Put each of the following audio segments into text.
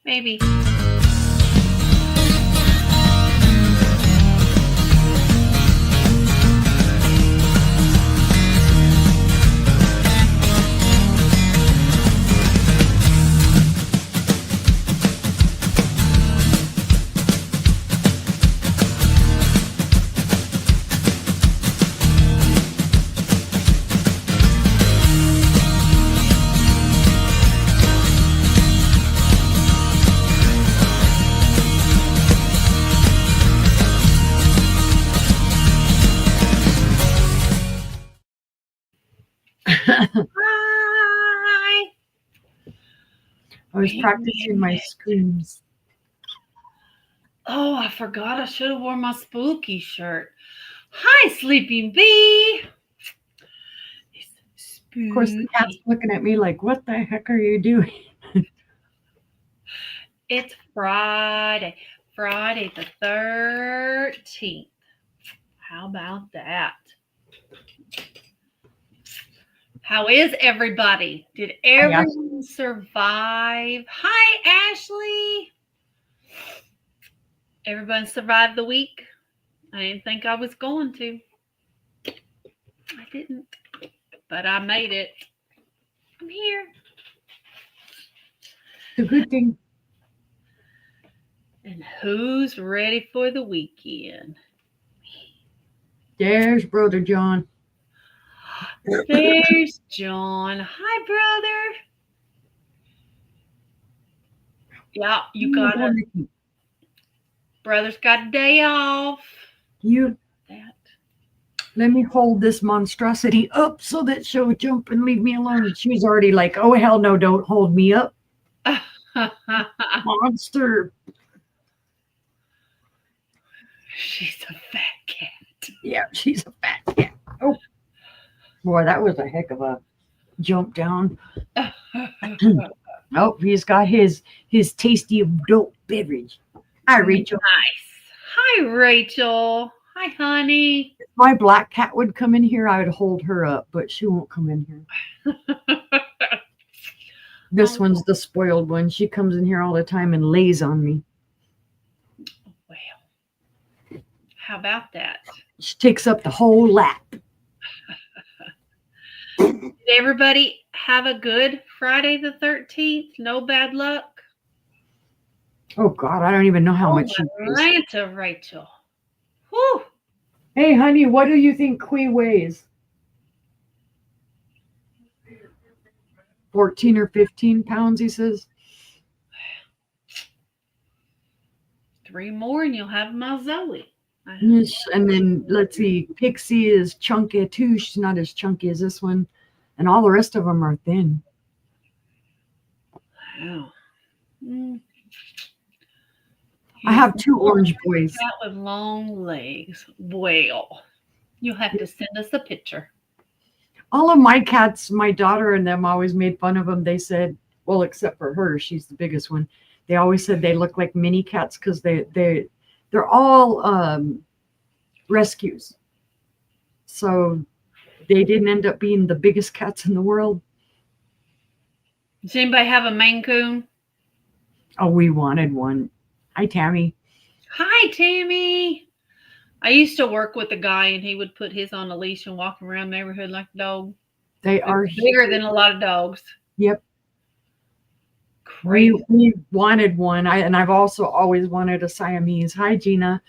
Maybe. Hi. I was practicing my screams. Oh, I forgot I should have worn my spooky shirt. Hi, Sleeping Bee. It's Of course, the cat's spooky. looking at me like, what the heck are you doing? It's Friday the 13th. How about that? How is everybody? Did I asked, everyone survive? Hi, Ashley. Everyone survived the week? I didn't think I was going to. I didn't, but I made it. I'm here. it's a good thing. And who's ready for the weekend? There's Brother John. There's John. Hi, brother. Yeah, you Oh, got go, a Nikki. brother's got a day off. You That. let me hold this monstrosity up so that she'll jump and leave me alone. She's already like, oh, hell no, don't hold me up, monster. She's a fat cat. Yeah, she's a fat cat. Oh, boy, that was a heck of a jump down. Oh, he's got his tasty adult beverage. Hi, Rachel. Nice. Hi, Rachel. Hi, honey. If my black cat would come in here, I would hold her up, but she won't come in here. This Oh, one's the spoiled one. She comes in here all the time and lays on me. well, how about that? She takes up the whole lap. Did everybody have a good Friday the 13th? No bad luck? Oh God, I don't even know how Oh, much she weighs. Atlanta, Rachel. Whew. Hey, honey, what do you think Quee weighs? 14 or 15 pounds, he says. 3 more and you'll have my Zoe. Yes, and then let's see, Pixie is chunky too. She's not as chunky as this one, and all the rest of them are thin. Wow. Mm. I have two orange boys. Cat with long legs. Well, you'll have to send us a picture. All of my cats, my daughter and them always made fun of them. They said, well, except for her, she's the biggest one. They always said they look like mini cats because they're all rescues. So they didn't end up being the biggest cats in the world. Does anybody have a Maine Coon? Oh, we wanted one. Hi, Tammy. Hi, Tammy. I used to work with a guy, and he would put his on a leash and walk around the neighborhood like a dog. They It are was bigger than a lot of dogs. Yep. Crazy. We wanted one. I've also always wanted a Siamese. Hi, Gina.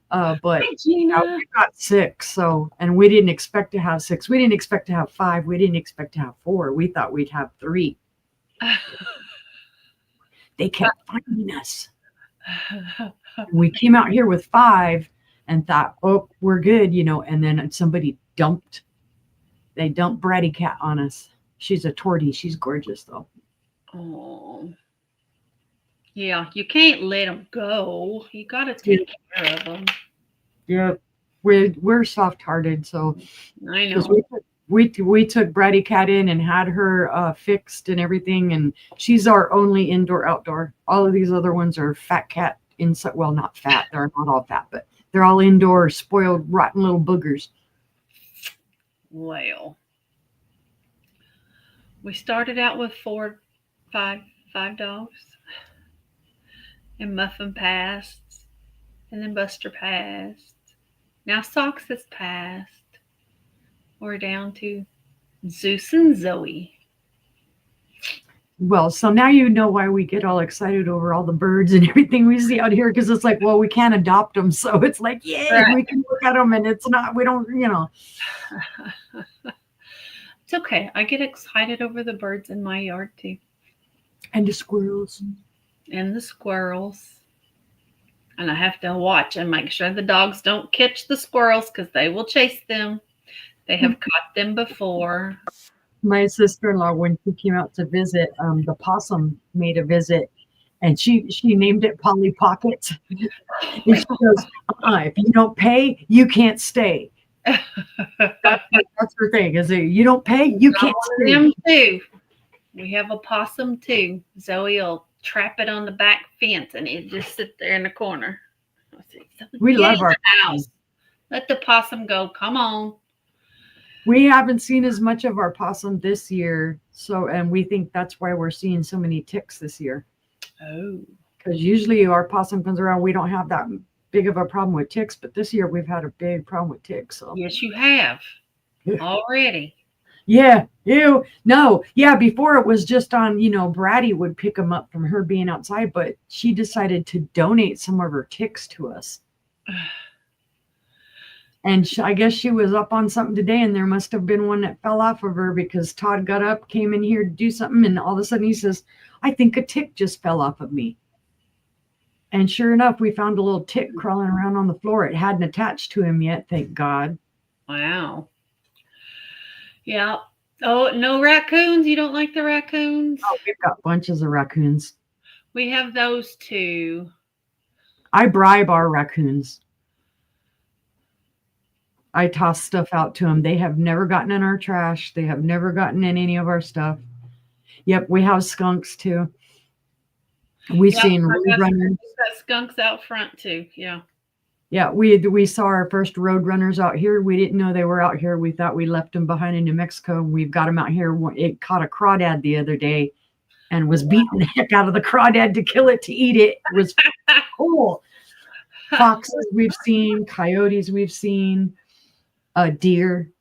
But Hi, Gina. we got six, so and we didn't expect to have six. We didn't expect to have five. We didn't expect to have four. We thought we'd have three. They kept finding us. We came out here with five and thought, oh, we're good, and then somebody they dumped Bratty Cat on us. She's a tortie. She's gorgeous, though. Oh, yeah. You can't let them go. You got to Yeah, take care of them. yeah. We're soft hearted, so I because know. we took Bratty Cat in and had her fixed and everything, and she's our only indoor outdoor. All of these other ones are fat cat inside. Well, not fat. They're not all fat, but they're all indoor, spoiled, rotten little boogers. Well, we started out with five dogs. and Muffin passed, and then Buster passed. Now Socks has passed. We're down to Zeus and Zoe. Well, so now you know why we get all excited over all the birds and everything we see out here, because it's like, well, we can't adopt them. So it's like, yay, Right. we can look at them and it's not, we don't, It's okay. I get excited over the birds in my yard too, and the squirrels. and the squirrels. And I have to watch and make sure the dogs don't catch the squirrels because they will chase them. They have caught them before. My sister-in-law, when she came out to visit, the possum made a visit, and she named it Polly Pocket. And she goes, if you don't pay, you can't stay. That's her thing. Is it you don't pay, you can't stay. Them too. We have a possum too. Zoe will trap it on the back fence and it just sit there in the corner. We love our house. Let the possum go. Come on. We haven't seen as much of our possum this year, and we think that's why we're seeing so many ticks this year. Oh. Because usually our possum comes around, we don't have that big of a problem with ticks, but this year we've had a big problem with ticks. So. Yes, you have already. Yeah, ew. No, yeah, before it was just on, Bratty would pick them up from her being outside, but she decided to donate some of her ticks to us. And I guess she was up on something today, and there must have been one that fell off of her because Todd got up, came in here to do something, and all of a sudden he says, I think a tick just fell off of me. And sure enough, we found a little tick crawling around on the floor. It hadn't attached to him yet, thank God. Wow. Yeah. Oh, no raccoons? You don't like the raccoons? Oh, we've got bunches of raccoons. We have those too. I bribe our raccoons. I toss stuff out to them. They have never gotten in our trash. They have never gotten in any of our stuff. Yep, we have skunks too. We've seen road runners. We've got skunks out front too. Yeah. Yeah, we saw our first road runners out here. We didn't know they were out here. We thought we left them behind in New Mexico. We've got them out here. It caught a crawdad the other day and was beating the heck out of the crawdad to kill it, to eat it. It was cool. Foxes we've seen, coyotes we've seen. Deer.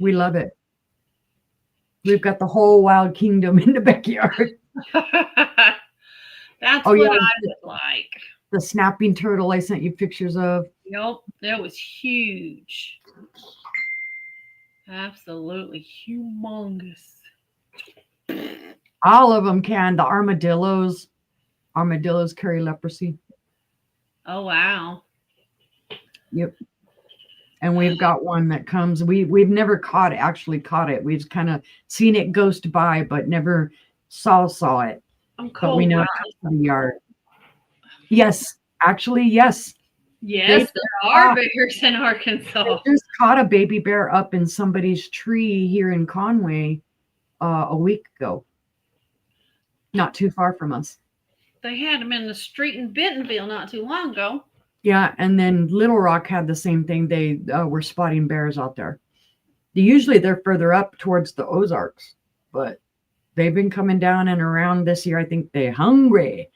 We love it. We've got the whole wild kingdom in the backyard. That's what I would like. The snapping turtle I sent you pictures of. Yep, that was huge. Absolutely humongous. All of them can. The armadillos carry leprosy. Oh, wow. Yep. And we've got one that comes. We've never actually caught it. We've kind of seen it ghost by, but never saw it. But we know it comes to the yard. Yes, actually, yes. Yes, there are bears in Arkansas. They just caught a baby bear up in somebody's tree here in Conway a week ago. Not too far from us. They had them in the street in Bentonville not too long ago. Yeah, and then Little Rock had the same thing. They were spotting bears out there. Usually they're further up towards the Ozarks, but they've been coming down and around this year. I think they're hungry.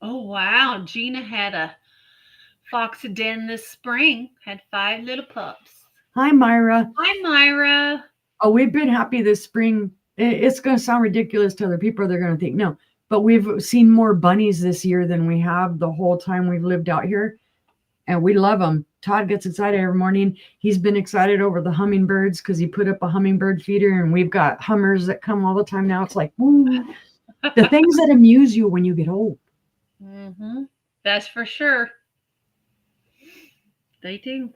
Oh, wow. Gina had a fox den this spring, had 5 little pups. Hi, Myra. Hi, Myra. Oh, we've been happy this spring. It's going to sound ridiculous to other people. They're going to think, no, but we've seen more bunnies this year than we have the whole time we've lived out here. And we love them. Todd gets excited every morning. He's been excited over the hummingbirds because he put up a hummingbird feeder, and we've got hummers that come all the time now. It's like, woo. The things that amuse you when you get old. Mm-hmm. That's for sure. They do.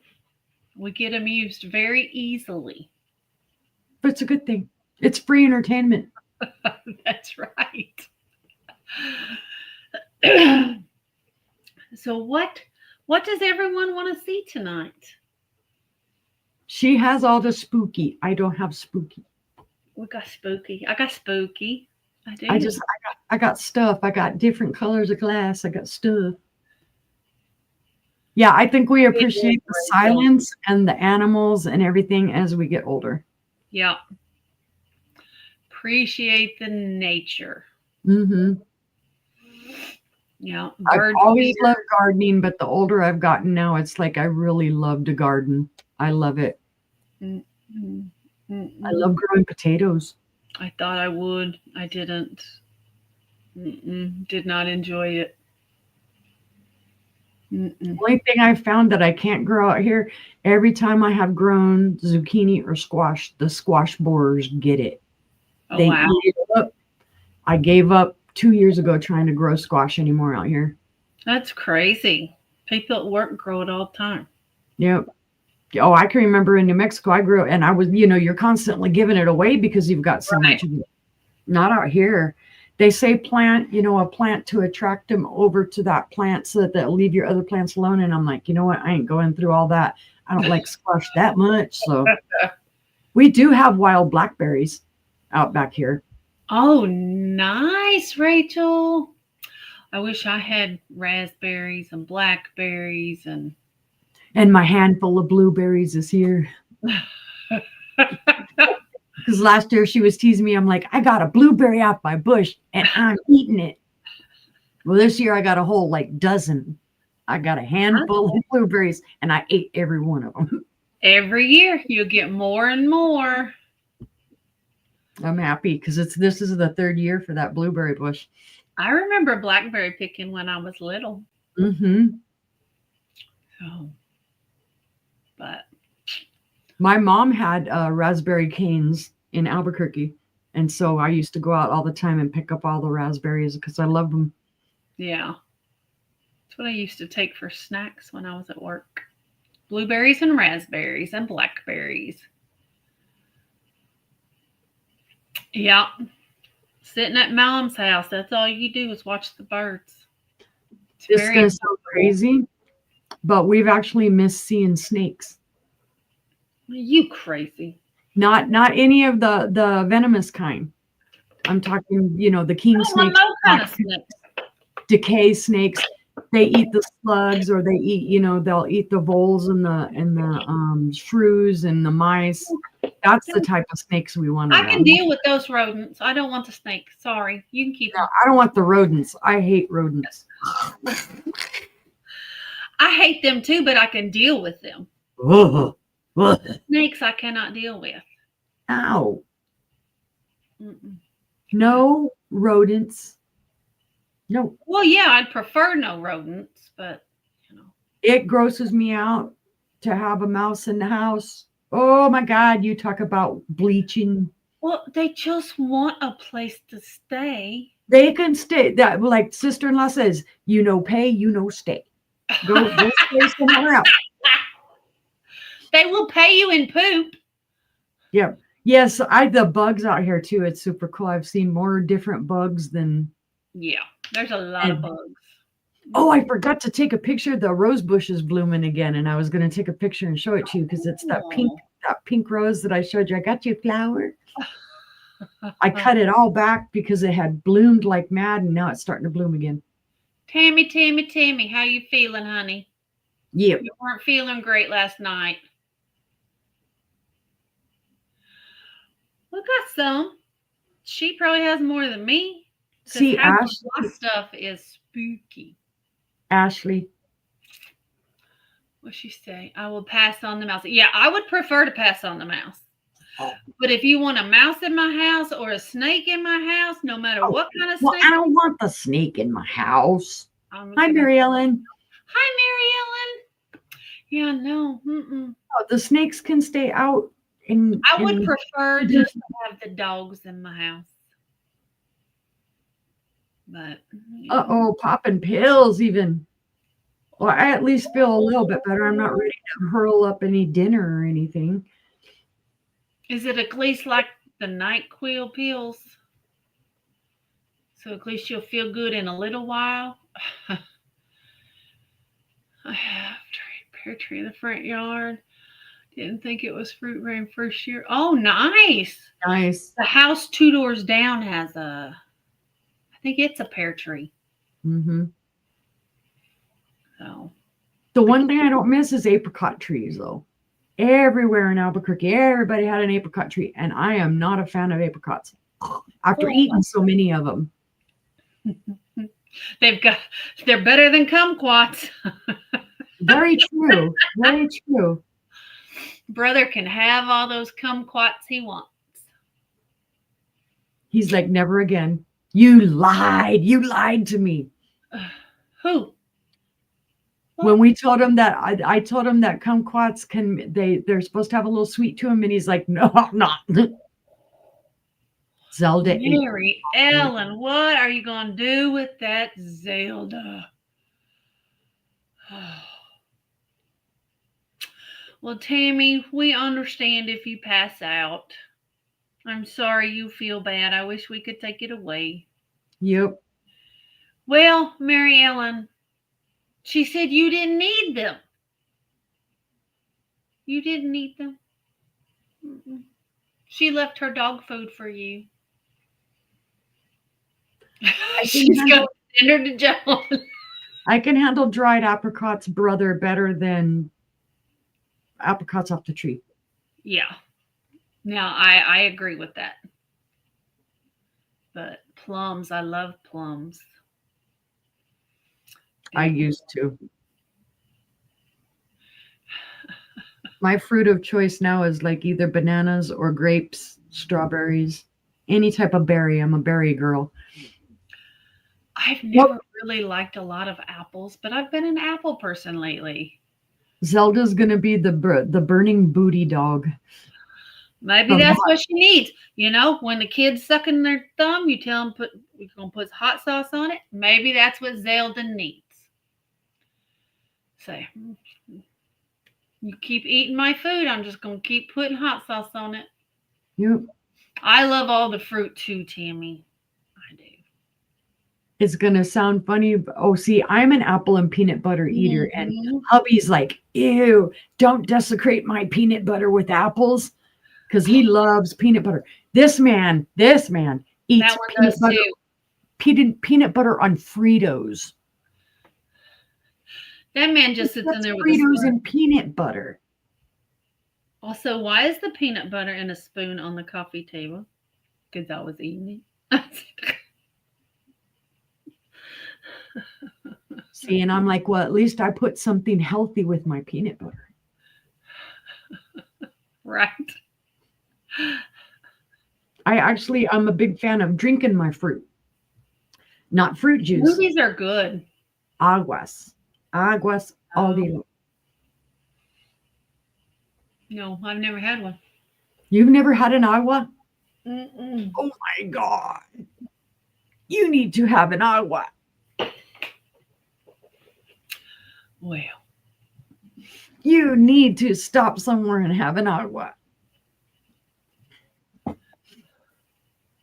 We get amused very easily. But it's a good thing. It's free entertainment. That's right. So what does everyone want to see tonight? She has all the spooky. I don't have spooky. We got spooky. I got spooky. I do. I got stuff. I got different colors of glass. I got stuff. Yeah, I think we appreciate the silence and the animals and everything as we get older. Yeah. Appreciate the nature. Mm-hmm. Yeah, I've bird always feeder. loved gardening, but the older I've gotten now, it's like I really love to garden. I love it. Mm, mm, I mm-mm. love growing potatoes. I thought I would. I didn't. Did not enjoy it. Mm-mm. Only thing I've found that I can't grow out here, every time I have grown zucchini or squash, the squash borers get it. Oh They wow, eat it up. I gave up 2 years ago trying to grow squash anymore out here. that's crazy. People at work grow it all the time. Yep. Oh, I can remember in New Mexico, I grew and I was, you're constantly giving it away because you've got so Right. much of it. Not out here. They say plant, a plant to attract them over to that plant so that they'll leave your other plants alone. And I'm like, you know what? I ain't going through all that. I don't like squash that much. So we do have wild blackberries out back here. Oh, nice, Rachel. I wish I had raspberries and blackberries and And my handful of blueberries is here. Because last year she was teasing me. I'm like, I got a blueberry off my bush and I'm eating it. Well, this year I got a whole dozen. I got a handful of blueberries and I ate every one of them. every year you'll get more and more. I'm happy because this is the third year for that blueberry bush. I remember blackberry picking when I was little. Mm-hmm. Oh, but My mom had raspberry canes in Albuquerque. And so I used to go out all the time and pick up all the raspberries because I love them. yeah, that's what I used to take for snacks when I was at work. Blueberries and raspberries and blackberries. Yeah, sitting at mom's house, that's all you do is watch the birds. It's This is very going to sound crazy, but we've actually missed seeing snakes. you crazy. Not any of the venomous kind. I'm talking, the I king don't want snakes, no kind of snakes. decay snakes. They eat the slugs, or they eat, they'll eat the voles and the shrews and the mice. That's the type of snakes we want I can around. deal with those rodents. I don't want the snake. Sorry, you can keep No, them. I don't want the rodents. I hate rodents. I hate them too, but I can deal with them. Ugh. Ugh. Snakes, I cannot deal with. Ow. Mm-mm. No rodents. No. Well, yeah, I'd prefer no rodents, but you know, It grosses me out to have a mouse in the house. Oh my God, you talk about bleaching. well, they just want a place to stay. They can stay. That, like sister-in-law says, pay, stay. Go stay somewhere else. They will pay you in poop. Yep. Yes, the bugs out here too. It's super cool. I've seen more different bugs than. Yeah, there's a lot of bugs. Oh, I forgot to take a picture. The rose bush is blooming again, and I was going to take a picture and show it to you because it's that pink rose that I showed you. I got you a flower. I cut it all back because it had bloomed like mad, and now it's starting to bloom again. Tammy, how you feeling, honey? Yeah. You weren't feeling great last night. We got some. She probably has more than me. See, Half of my stuff is spooky. Ashley. What'd she say? I will pass on the mouse. Yeah, I would prefer to pass on the mouse. Oh. But if you want a mouse in my house or a snake in my house, no matter what kind of snake. I don't want the snake in my house. Hi, Mary Ellen. Hi, Mary Ellen. Yeah, no. Mm-mm. Oh, the snakes can stay out. I would prefer just to have the dogs in my house. But popping pills even. Well, I at least feel a little bit better. I'm not ready to hurl up any dinner or anything. Is it at least like the NyQuil pills? So at least you'll feel good in a little while. I have pear tree in the front yard. Didn't think it was fruit rain first year. Oh, nice. Nice. The house 2 doors down has I think it's a pear tree. Mm-hmm. So the one thing I don't miss is apricot trees, though. Everywhere in Albuquerque, everybody had an apricot tree, and I am not a fan of apricots after eating so many of them. They've got they're better than kumquats. Very true. Very true. Brother can have all those kumquats he wants. He's like, never again. You lied. You lied to me. Who? When we told him that, I told him that kumquats they're supposed to have a little sweet to them, and he's like, no, I'm not. Zelda ate. Mary Ellen, what are you going to do with that Zelda? Well, Tammy, we understand if you pass out. I'm sorry you feel bad. I wish we could take it away. Yep. Well, Mary Ellen, she said you didn't need them. You didn't need them. Mm-mm. She left her dog food for you. She's going to send her to John. I can handle dried apricots, brother, better than apricots off the tree. Yeah. Now, I agree with that. But plums, I love plums. I used to. My fruit of choice now is like either bananas or grapes, strawberries, any type of berry. I'm a berry girl. I've never really liked a lot of apples, but I've been an apple person lately. Zelda's gonna be the burning booty dog. Maybe that's what she needs. You know, when the kid's sucking their thumb, you tell them we're gonna put hot sauce on it. Maybe that's what Zelda needs. Say, you keep eating my food, I'm just gonna keep putting hot sauce on it. Yep. I love all the fruit too, Tammy. I do. It's gonna sound funny. Oh, see, I'm an apple and peanut butter eater, and hubby's like, ew, don't desecrate my peanut butter with apples. Because he loves peanut butter. This man eats peanut butter on Fritos. That man just sits in there with Fritos and peanut butter. Also, why is the peanut butter in a spoon on the coffee table? Because I was eating it. See, and I'm like, well, at least I put something healthy with my peanut butter. Right. I'm a big fan of drinking my fruit, not fruit juice. Smoothies are good. Aguas all day long. No, I've never had one. You've never had an agua? Mm-mm. Oh my God. You need to have an agua. Well, you need to stop somewhere and have an agua.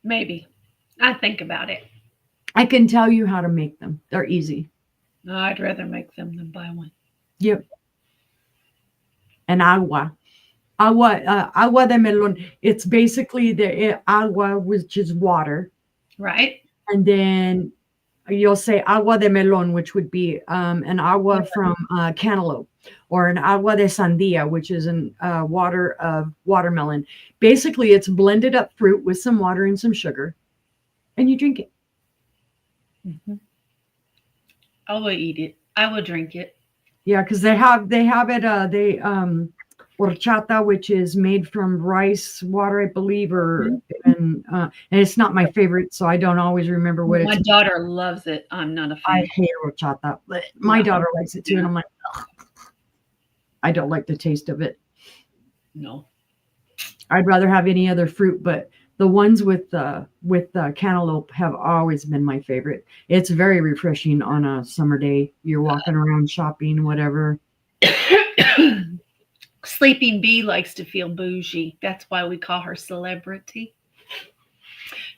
Maybe. I think about it. I can tell you how to make them. They're easy. No, I'd rather make them than buy one. Yep. An agua. Agua de melon. It's basically the agua, which is water. Right. And then you'll say agua de melon, which would be an agua from cantaloupe, or an agua de sandia, which is an water of watermelon. Basically, it's blended up fruit with some water and some sugar, and you drink it. Mm-hmm. I will eat it. I will drink it. Yeah, because they have it. Horchata, which is made from rice water, I believe, and it's not my favorite, so I don't always remember what my daughter loves it. I'm not a fan. I hate horchata, but my daughter likes it too, and I'm like, ugh. I don't like the taste of it. No, I'd rather have any other fruit, but the ones with cantaloupe have always been my favorite. It's very refreshing on a summer day. You're walking around shopping, whatever. Sleeping Bee likes to feel bougie. That's why we call her celebrity.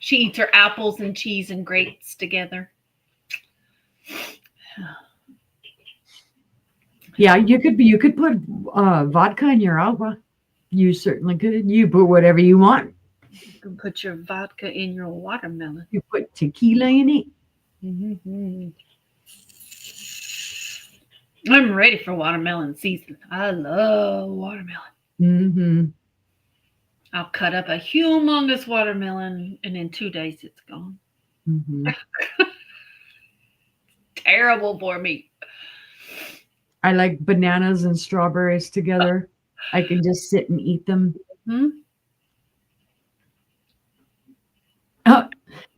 She eats her apples and cheese and grapes together. Yeah, you could put vodka in your agua. You certainly could. You put whatever you want. You can put your vodka in your watermelon. You put tequila in it. Mm-hmm. I'm ready for watermelon season. I love watermelon. Mm-hmm. I'll cut up a humongous watermelon, and in 2 days it's gone. Mm-hmm. terrible for me. I like bananas and strawberries together. I can just sit and eat them. Hmm?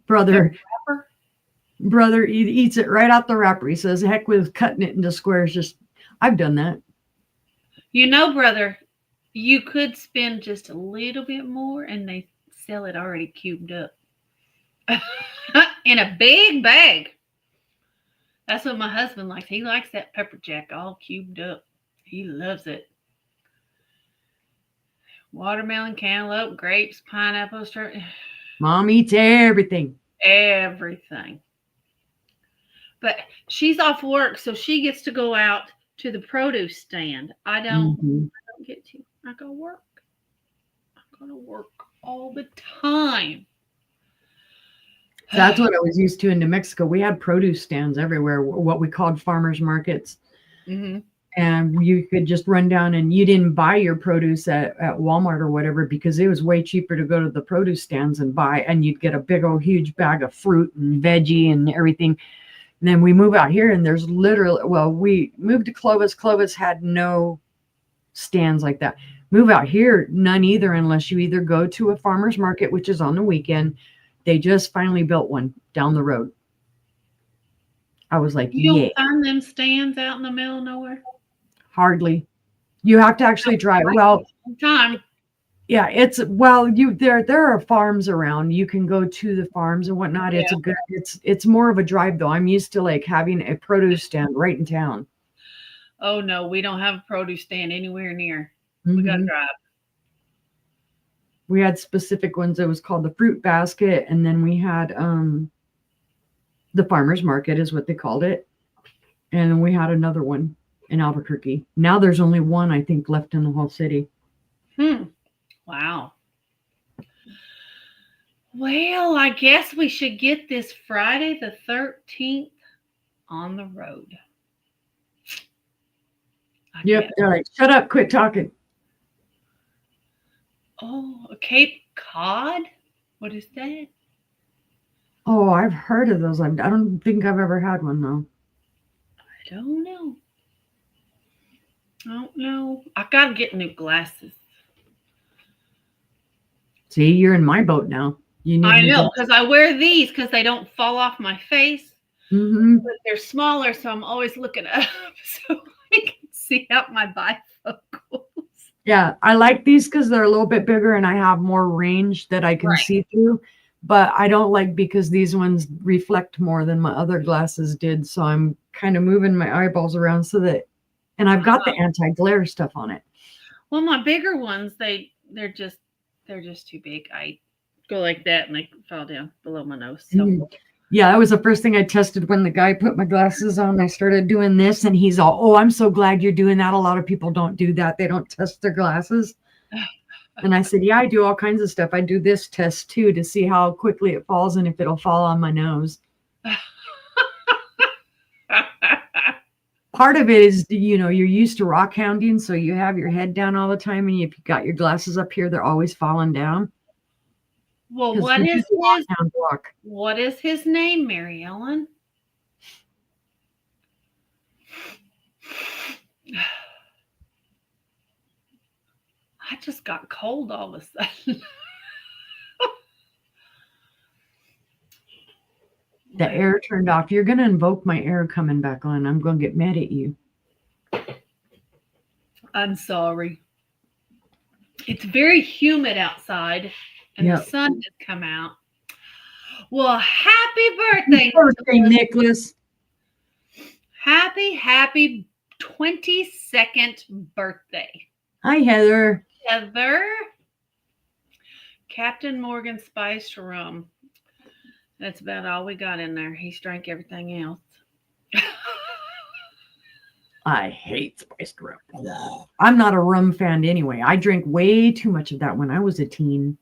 Brother, Pepper? brother eats it right out the wrapper. He says, "Heck with cutting it into squares." Just, I've done that. You know, brother, you could spend just a little bit more and they sell it already cubed up in a big bag. That's what my husband likes. He likes that pepper jack all cubed up. He loves it. Watermelon, cantaloupe, grapes, pineapple, Mom eats everything. everything. But she's off work, so she gets to go out to the produce stand. Mhm. I don't get to. I go work. I go to work all the time. That's what I was used to in New Mexico. We had produce stands everywhere, what we called farmers markets. Mm-hmm. And you could just run down and you didn't buy your produce at Walmart or whatever because it was way cheaper to go to the produce stands and buy. And you'd get a big old huge bag of fruit and veggie and everything. And then we move out here and there's literally, well, we moved to Clovis. Clovis had no stands like that. Move out here, none either, unless you either go to a farmer's market, which is on the weekend. They just finally built one down the road. I was like, You yeah, don't find them stands out in the middle of nowhere. hardly. You have to actually drive. Well, Time. yeah, it's well, you there are farms around. You can go to the farms and whatnot. It's a good it's more of a drive though. I'm used to like having a produce stand right in town. Oh no, we don't have a produce stand anywhere near. We got to Mhm. drive. We had specific ones. It was called the fruit basket, and then we had the farmers market is what they called it, and then we had another one in Albuquerque. Now there's only one I think left in the whole city. Wow. Well, I guess we should get this Friday the 13th on the road. Yep, they're like, shut up, quit talking. Oh, a Cape Cod? What is that? Oh, I've heard of those. I don't think I've ever had one though. I don't know. I don't know. I gotta get new glasses. See, you're in my boat now. You need I new know, glasses. because I wear these because they don't fall off my face. Mhm. But they're smaller, so I'm always looking up so I can see out my bifocals. Yeah, I like these because they're a little bit bigger and I have more range that I can Right. see through. But I don't like because these ones reflect more than my other glasses did. So I'm kind of moving my eyeballs around so that, and I've got the anti-glare stuff on it. Well, my bigger ones, they're just too big. I go like that and they fall down below my nose. So Yeah, that was the first thing I tested when the guy put my glasses on. I started doing this and he's all, "Oh, I'm so glad you're doing that. A lot of people don't do that. They don't test their glasses." And I said, "Yeah, I do all kinds of stuff. I do this test too to see how quickly it falls and if it'll fall on my nose." Part of it is, you're used to rock hounding, so you have your head down all the time, and if you got your glasses up here, they're always falling down. Well, 'Cause what we is do the rock his hound walk. what is his name, Mary Ellen? I just got cold all of a sudden. The air turned off. You're going to invoke my air coming back on. I'm going to get mad at you. I'm sorry. It's very humid outside and Yep. the sun has come out. Well, happy birthday, Nicholas. Happy 22nd birthday. Hi, Heather. Heather. Captain Morgan spiced rum. That's about all we got in there. He's drank everything else. I hate spiced rum. I'm not a rum fan anyway. I drank way too much of that when I was a teen.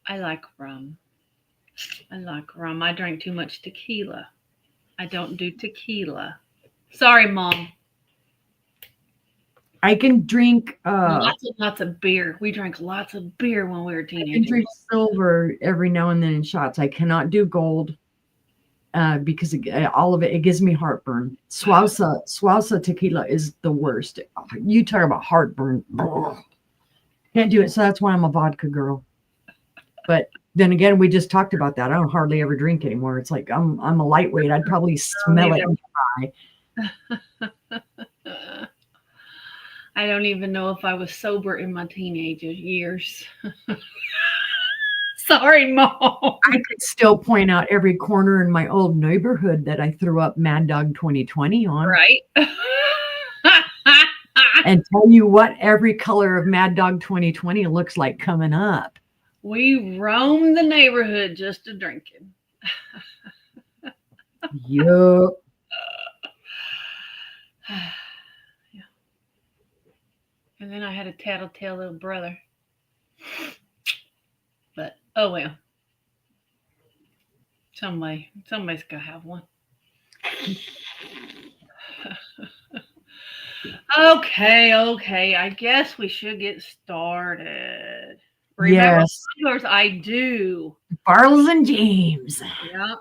I like rum. I drank too much tequila. I don't do tequila. Sorry, Mom. I can drink lots of beer. We drank lots of beer when we were I teenagers. can drink silver every now and then in shots. I cannot do gold. because all of it gives me heartburn. Swausa tequila is the worst. You talk about heartburn. Can't do it. So that's why I'm a vodka girl. But then again, we just talked about that. I don't hardly ever drink anymore. It's like I'm a lightweight. I'd probably smell it and Uh, I don't even know if I was sober in my teenage years. Sorry, Mom. I could still point out every corner in my old neighborhood that I threw up Mad Dog 2020 on. Right? And tell you what every color of Mad Dog 2020 looks like coming up. We roamed the neighborhood just to drinking. Yup. Yeah. And then I had a tattletale little brother. But oh well. Somebody's gotta have one. Okay. I guess we should get started. Remember Yes. yours? I do. Bartles and James. Yep.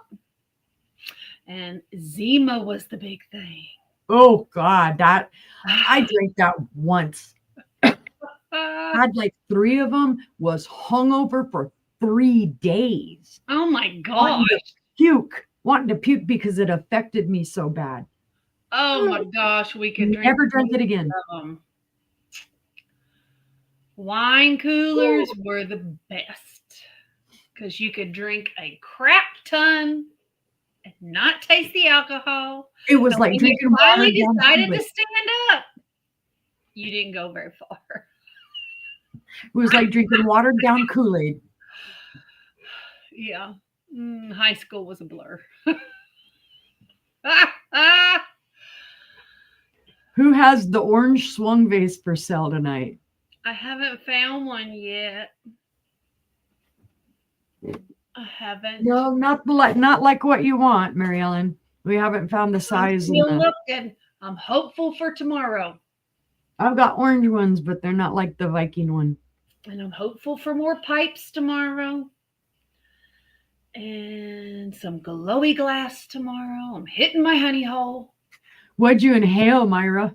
And Zima was the big thing. Oh God, that I drank that once. Had like 3 of them. Was hungover for 3 days. Oh my gosh. Wanting to puke because it affected me so bad. Oh my gosh, we could drink. Never drank it again. Wine coolers were the best because you could drink a crap ton and not taste the alcohol. It was like drinking water. Finally decided to stand up. You didn't go very far. It was like drinking watered down Kool-Aid. Yeah. High school was a blur. Who has the orange swung vase for sale tonight? I haven't found one yet. I haven't. No, not like what you want, Mary Ellen. We haven't found the size. I'm still looking. I'm hopeful for tomorrow. I've got orange ones, but they're not like the Viking one. And I'm hopeful for more pipes tomorrow. And some glowy glass tomorrow. I'm hitting my honey hole. What'd you inhale, Myra?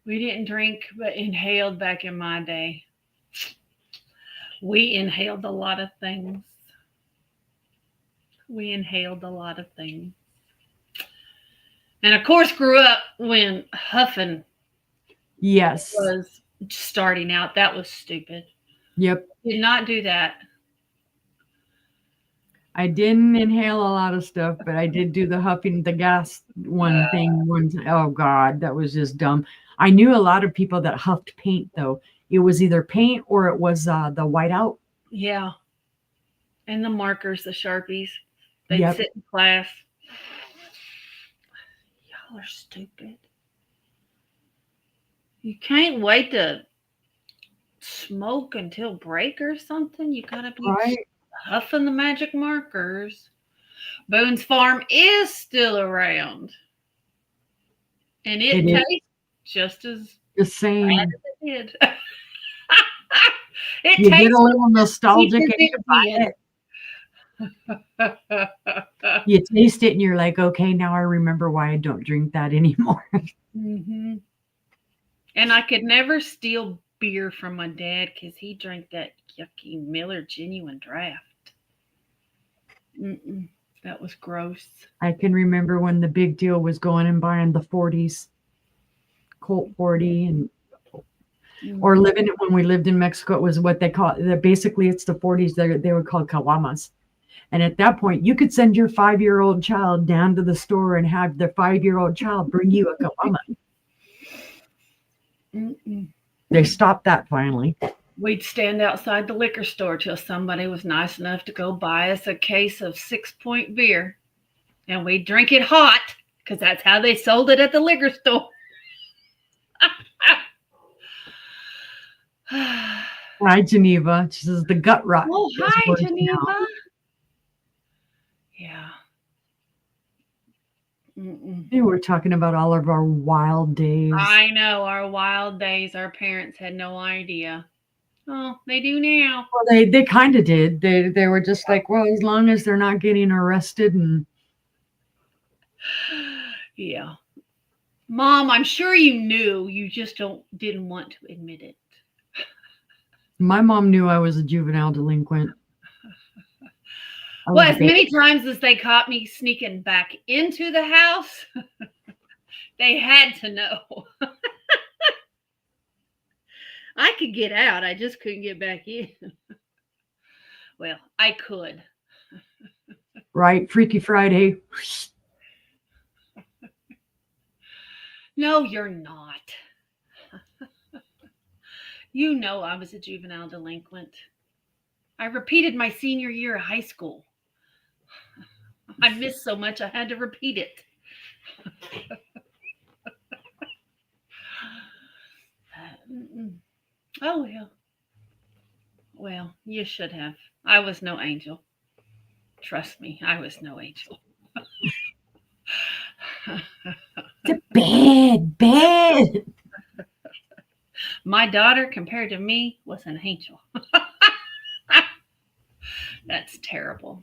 We didn't drink, but inhaled back in my day. We inhaled a lot of things. And of course, grew up when huffing was starting out. That was stupid. Yep. Did not do that. I didn't inhale a lot of stuff, but I did do the huffing the gas one thing. Oh God, that was just dumb. I knew a lot of people that huffed paint though. It was either paint or it was the whiteout. Yeah. And the markers, the Sharpies. They'd sit in class. Y'all are stupid. You can't wait to smoke until break or something. You gotta be huffing the magic markers. Boone's Farm is still around. And it tastes just as the same bad as it did. You get a little nostalgic and you buy it. You taste it and you're like, okay, now I remember why I don't drink that anymore. Mm-hmm. And I could never steal beer from my dad because he drank that yucky Miller Genuine Draft. That was gross. I can remember when the big deal was going and buying the 40s, Colt 40, and or living it when we lived in Mexico. It was what they call it. Basically, it's the 40s. They were called caguamas. And at that point, you could send your 5-year-old child down to the store and have the 5-year-old child bring you a caguama. They stopped that finally. We'd stand outside the liquor store till somebody was nice enough to go buy us a case of 6-point beer. And we'd drink it hot because that's how they sold it at the liquor store. Hi, Geneva. She says the gut rot. Oh, hi, Geneva. Now. Yeah. We were talking about all of our wild days. I know, our wild days. Our parents had no idea. Oh, they do now. Well, they kind of did. They were just like, well, as long as they're not getting arrested and Yeah. Mom, I'm sure you knew. You just didn't want to admit it. My mom knew I was a juvenile delinquent. I Well, was as bad. many times as they caught me sneaking back into the house, they had to know. I could get out, I just couldn't get back in. Well, I could. Right? Freaky Friday. No, you're not. You know I was a juvenile delinquent. I repeated my senior year of high school. I missed so much I had to repeat it. Oh, well. Well, you should have. I was no angel. Trust me, I was no angel. It's bad, bad. My daughter, compared to me, was an angel. That's terrible.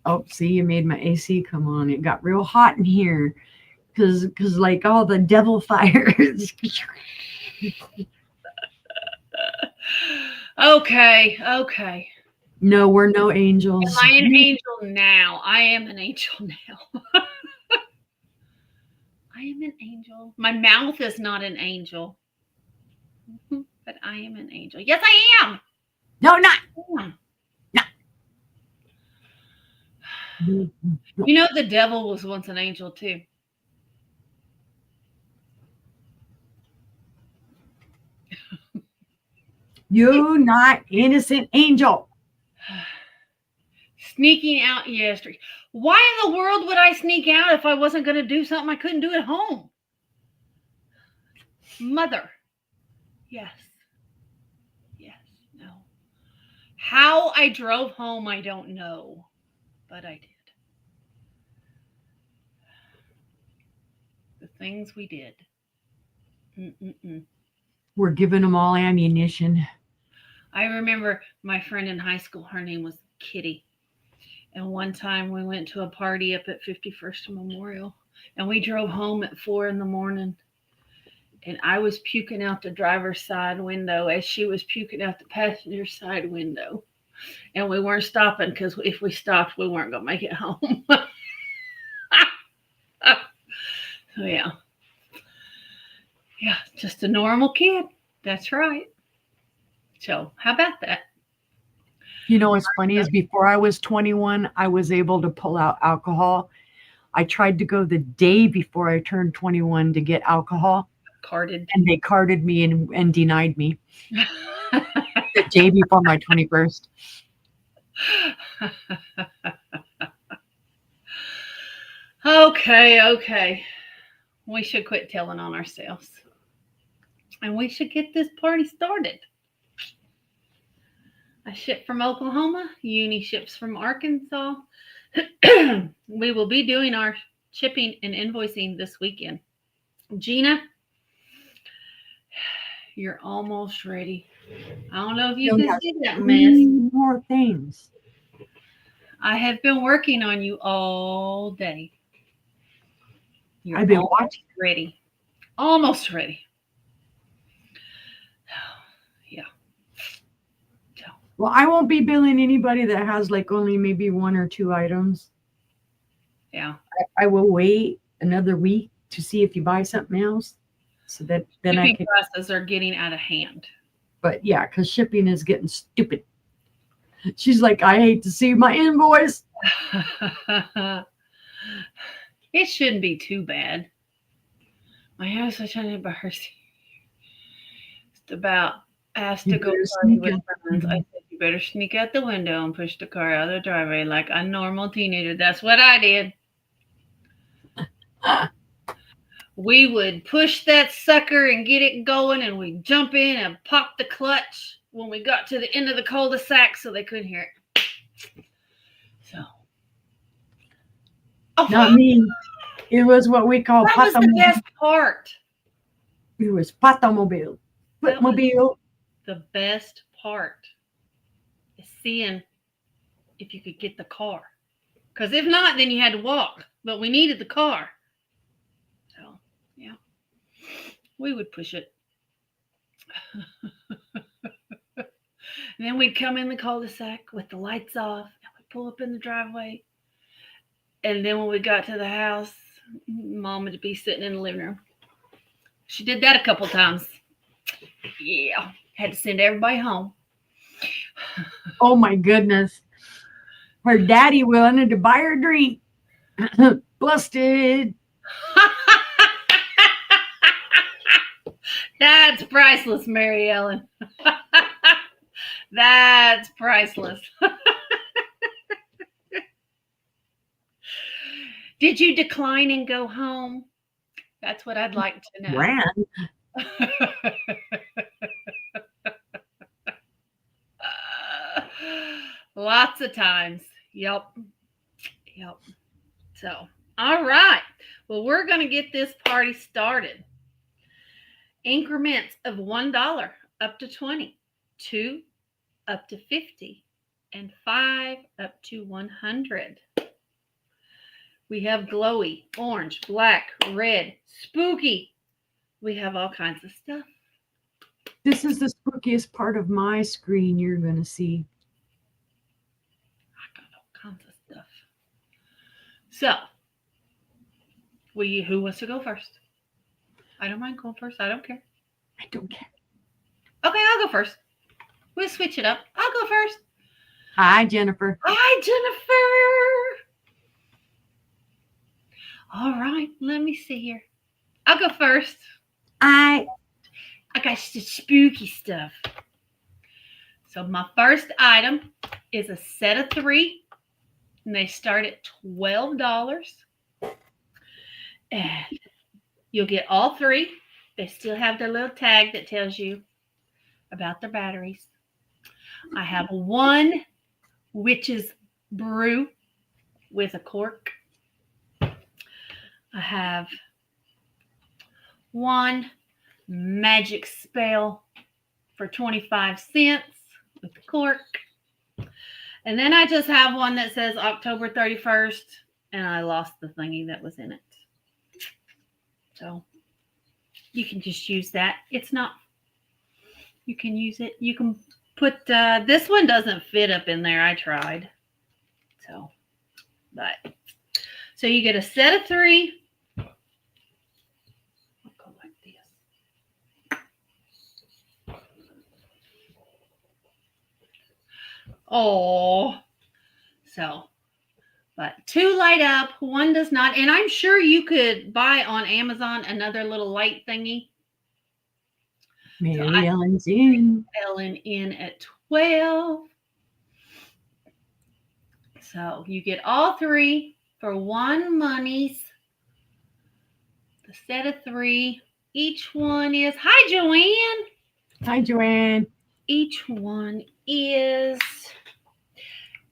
Oh, see, you made my AC come on. It got real hot in here because like all the devil fires. Okay, okay. No, we're no Am angels. I an angel now? I am an angel now. I am an angel. My mouth is not an angel, but I am an angel. Yes, I am. No, not. I am. No. You know, the devil was once an angel too. You not innocent angel. Sneaking out yesterday. Why in the world would I sneak out if I wasn't going to do something I couldn't do at home? Mother. Yes. Yes. No. How I drove home, I don't know, but I did. The things we did. Mm-mm-mm. We're giving them all ammunition. I remember my friend in high school, her name was Kitty. And one time we went to a party up at 51st Memorial and we drove home at 4 in the morning. And I was puking out the driver's side window as she was puking out the passenger side window. And we weren't stopping because if we stopped, we weren't going to make it home. So, yeah. Yeah, just a normal kid. That's right. So, how about that? You know what's funny is before I was 21, I was able to pull out alcohol. I tried to go the day before I turned 21 to get alcohol, Carded. and they carded me and denied me the day before my 21st. Okay, okay. We should quit telling on ourselves. And we should get this party started. I ship from Oklahoma. Uni ships from Arkansas. We will be doing our shipping and invoicing this weekend. Gina, you're almost ready. I don't know if you Only can has see that mess. 3 more things. I have been working on you all day. You're I've been almost watching. ready. Almost ready. Yeah. So, Well, I won't be billing anybody that has like only maybe 1 or 2 items. yeah. I will wait another week to see if you buy something else, so that then I Shipping can. prices are getting out of hand. But yeah, because shipping is getting stupid. She's like, I hate to see my invoice. It shouldn't be too bad. My house was trying to embarrass just about asked You to go better party sneak with out. friends. I said, you better sneak out the window and push the car out of the driveway like a normal teenager. That's what I did. We would push that sucker and get it going, and we'd jump in and pop the clutch when we got to the end of the cul-de-sac so they couldn't hear it. So, oh, Not me. It was what we call that was the patamobile. best part. It was patamobile. That was Footmobile. the best part is seeing if you could get the car. Because if not, then you had to walk. But we needed the car. So, yeah, we would push it. And then we'd come in the cul-de-sac with the lights off, and we'd pull up in the driveway. And then when we got to the house, Mom would be sitting in the living room. She did that a couple times. Yeah, had to send everybody home. Oh my goodness. Her daddy wanted to buy her a drink. Busted. That's priceless, Mary Ellen. That's priceless. Did you decline and go home? That's what I'd like to know. Ran. Lots of times. Yep. So, all right. Well, we're going to get this party started. Increments of $1 up to 20, 2 up to 50, and 5 up to 100. We have glowy, orange, black, red, spooky. We have all kinds of stuff. This is the spookiest part of my screen you're going to see. I got all kinds of stuff. So, who wants to go first? I don't mind going first. I don't care. I don't care. Okay, I'll go first. We'll switch it up. I'll go first. Hi, Jennifer. Hi, Jennifer. All right, let me see here. I'll go first. I got some spooky stuff. So my first item is a set of 3, and they start at $12. And you'll get all 3. They still have their little tag that tells you about their batteries. I have 1 witch's brew with a cork. I have 1 magic spell for 25 cents with the cork. And then I just have one that says October 31st, and I lost the thingy that was in it. So you can just use that. It's not, you can use it. You can put, this one doesn't fit up in there. I tried. So you get a set of 3. Oh, so, but 2 light up, 1 does not. And I'm sure you could buy on Amazon another little light thingy. Mary Ellen's in. Ellen in at 12. So you get all 3 for 1 monies. The set of 3. Each one is, hi, Joanne. Hi, Joanne. Each one is,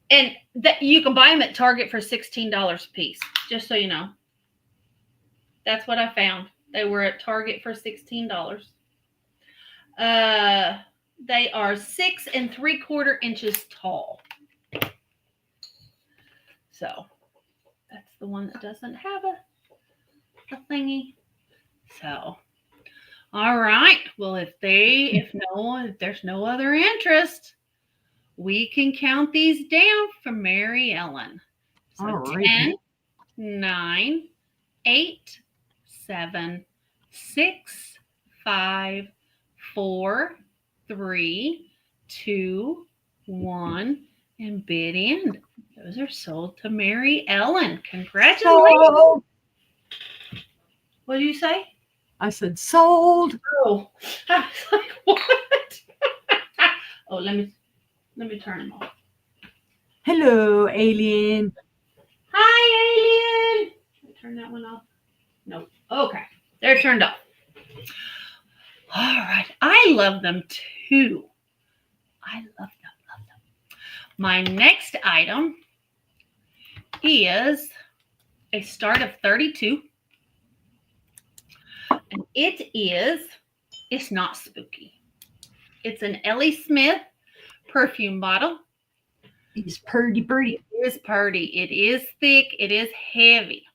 and that you can buy them at Target for $16 a piece, just so you know. That's what I found. They were at Target for $16. They are 6 3/4 inches tall. So that's the one that doesn't have a thingy. So, all right. Well, if there's no other interest, we can count these down for Mary Ellen. So all right. 10, 9, 8, 7, 6, 5, 4, 3, 2, 1, and bid end. Those are sold to Mary Ellen. Congratulations. Sold. What did you say? I said sold. Oh, I was like, what? Oh, let me turn them off. Hello, alien. Hi, alien. Did I turn that one off? Nope. Okay, they're turned off. All right. I love them too. I love them. My next item is a start of 32. And it's not spooky. It's an Ellie Smith perfume bottle. It's purdy, purdy. It is purdy. It is thick. It is heavy.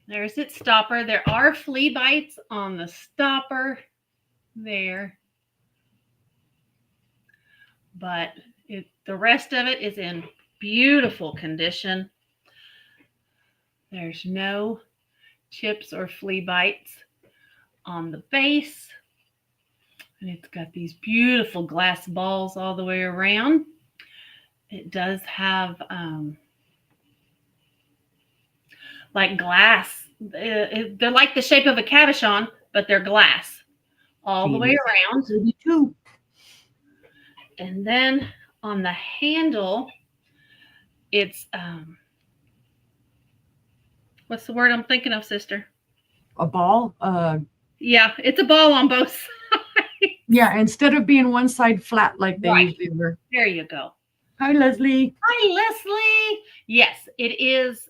There's its stopper. There are flea bites on the stopper there. But the rest of it is in beautiful condition. There's no chips or flea bites on the base. And it's got these beautiful glass balls all the way around. It does have like glass. They're like the shape of a cabochon, but they're glass all the way around. 32. And then on the handle, it's what's the word I'm thinking of, sister? A ball. Yeah, it's a ball on both sides. Yeah, instead of being one side flat like they usually were. There you go. Hi, Leslie. Hi, Leslie. Yes, it is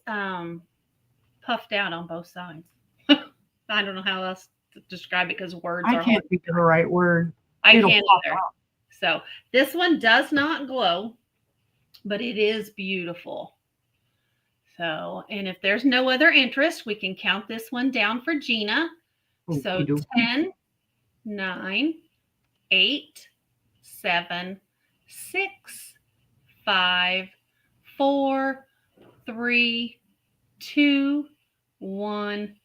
puffed out on both sides. I don't know how else to describe it because words are hard. I can't think of the right word. I can't either. So this one does not glow, but it is beautiful. So, and if there's no other interest, we can count this one down for Gina. So 10, 9, 8, 7, 6, 5, 4, 3, 2, 1,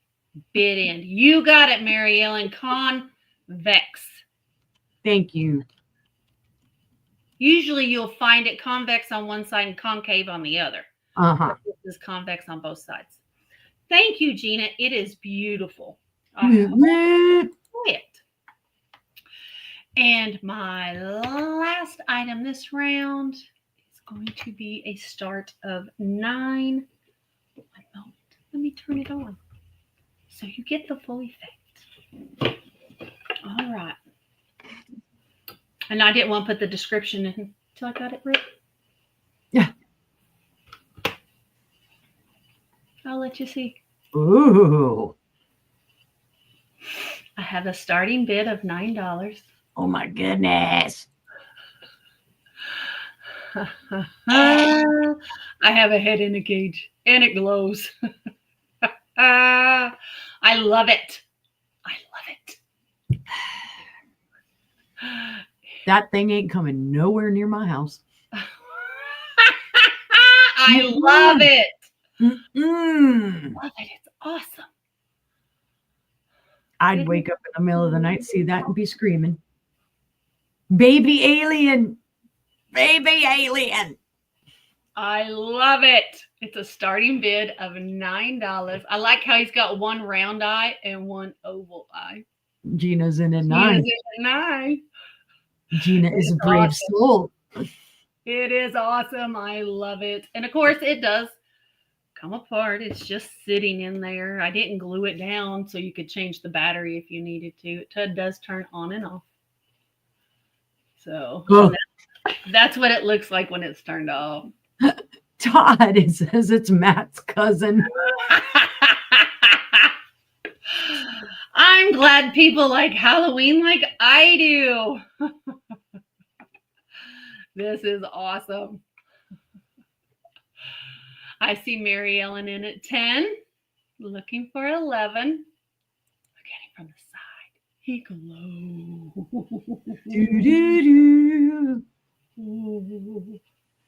bid end. You got it, Mary Ellen. Convex. Thank you. Usually you'll find it convex on one side and concave on the other. This is convex on both sides. Thank you, Gina. It is beautiful. It. And my last item this round is going to be a start of 9. One moment. Let me turn it on so you get the full effect. All right. And I didn't want to put the description in until I got it right. Yeah. I'll let you see. Ooh. I have a starting bid of $9. Oh my goodness. I have a head in a cage and it glows. I love it. I love it. That thing ain't coming nowhere near my house. I love it. Love it. It's awesome. I'd wake up in the middle of the night, see that, and be screaming, "Baby alien! Baby alien!" I love it. It's a starting bid of $9. I like how he's got one round eye and one oval eye. Gina's in at 9. Gina is a brave soul. It is awesome. I love it. And of course, it does come apart. It's just sitting in there. I didn't glue it down so you could change the battery if you needed to. It does turn on and off. So that's what it looks like when it's turned off. Todd, it says it's Matt's cousin. I'm glad people like Halloween like I do. This is awesome. I see Mary Ellen in at 10, looking for 11. Look at him from the side. He glows.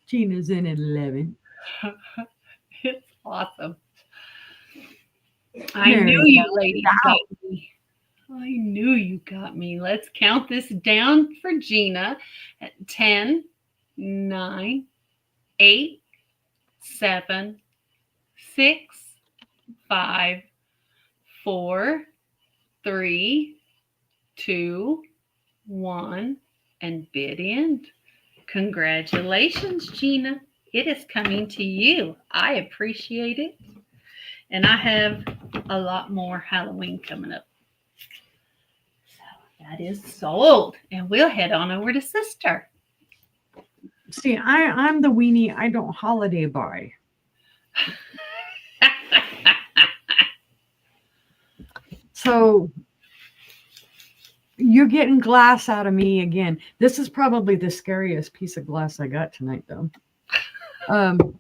Gina's in at 11. It's awesome. I knew you ladies got me. I knew you got me. Let's count this down for Gina at 10, 9, 8, 7, 6, 5, 4, 3, 2, 1, and bid end. Congratulations, Gina. It is coming to you. I appreciate it. And I have a lot more Halloween coming up. So that is sold. And we'll head on over to Sister. See, I'm the weenie I don't holiday buy. So You're getting glass out of me again. This is probably the scariest piece of glass I got tonight, though. Um,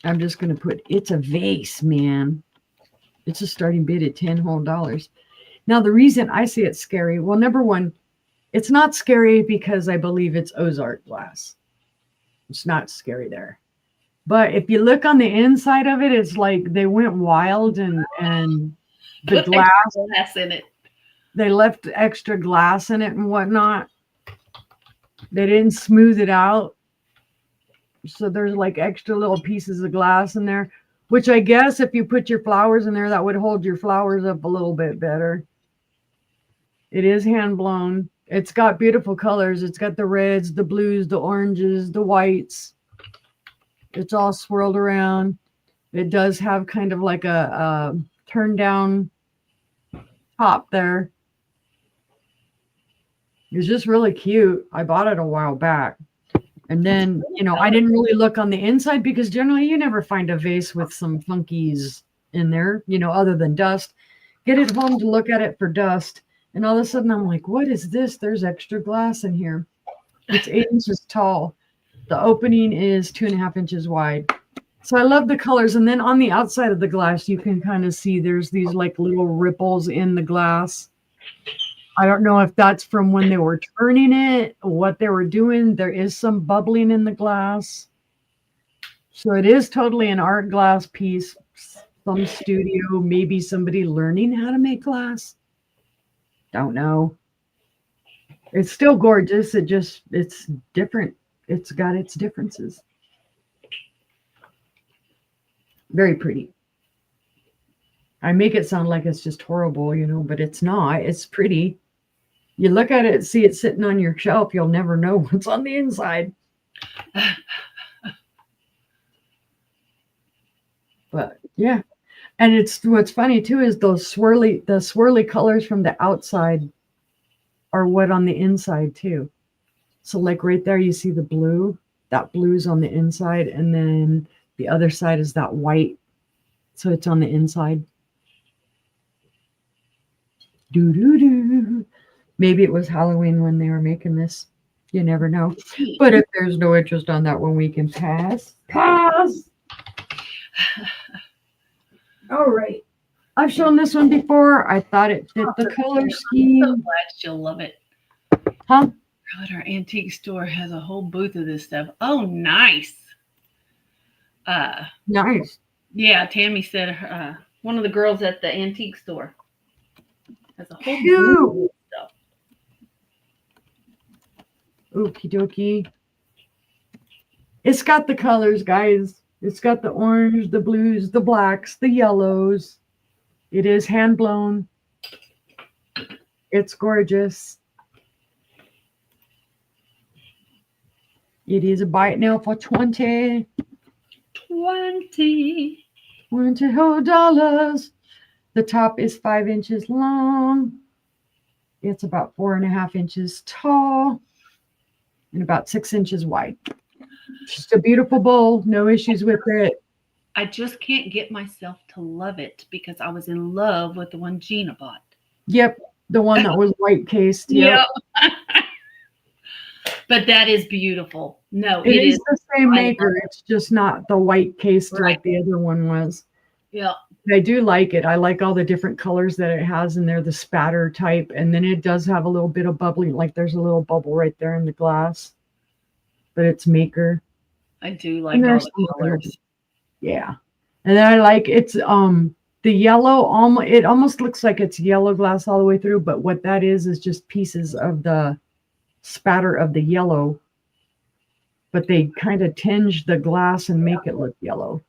I'm just gonna put it's a vase, man. It's a starting bid at $10 whole. Now, the reason I say it's scary, well, number one, it's not scary because I believe it's Ozark glass. It's not scary there. But if you look on the inside of it, it's like they went wild and the Put glass, extra glass in it. they left extra glass in it and whatnot. They didn't smooth it out. So there's like extra little pieces of glass in there, which I guess if you put your flowers in there, that would hold your flowers up a little bit better. It is hand blown. It's got beautiful colors. It's got the reds, the blues, the oranges, the whites. It's all swirled around. It does have kind of like a turn down top there. It's just really cute. I bought it a while back. And then, I didn't really look on the inside because generally you never find a vase with some funkies in there, other than dust. Get it home to look at it for dust. And all of a sudden I'm like, what is this? There's extra glass in here. It's 8 inches tall. The opening is 2.5 inches wide. So I love the colors. And then on the outside of the glass, you can kind of see there's these like little ripples in the glass. I don't know if that's from when they were turning it, what they were doing. There is some bubbling in the glass. So it is totally an art glass piece. Some studio, maybe somebody learning how to make glass. Don't know. It's still gorgeous. It's different. It's got its differences. Very pretty. I make it sound like it's just horrible, but it's not. It's pretty. You look at it, see it sitting on your shelf, you'll never know what's on the inside. But yeah. And it's what's funny too is the swirly colors from the outside are what on the inside too. So like right there you see the blue. That blue's on the inside, and then the other side is that white. So it's on the inside. Doo-doo-doo. Maybe it was Halloween when they were making this. You never know. But if there's no interest on that one, we can pass. Pass! All right. I've shown this one before. I thought it fit the color scheme. I'm so glad she'll love it. Huh? Girl at our antique store has a whole booth of this stuff. Oh, nice. Nice. Yeah, Tammy said one of the girls at the antique store has a whole Cute. booth of stuff. Okie dokie. It's got the colors, guys. It's got the orange, the blues, the blacks, the yellows. It is hand blown. It's gorgeous. It is a buy it now for $20 whole dollars. The top is 5 inches long. It's about 4.5 inches tall and about 6 inches wide. Just a beautiful bowl. No issues with it. I just can't get myself to love it because I was in love with the one Gina bought. Yep. The one that was white cased. Yep. But that is beautiful. No, it is the same maker. It's just not the white cased like the other one was. Yeah. I do like it. I like all the different colors that it has in there, the spatter type. And then it does have a little bit of bubbling, like there's a little bubble right there in the glass. But it's maker. I do like all the colors. Yeah. And then I like it's the yellow, it almost looks like it's yellow glass all the way through, but what that is just pieces of the spatter of the yellow. But they kind of tinge the glass and make it look yellow.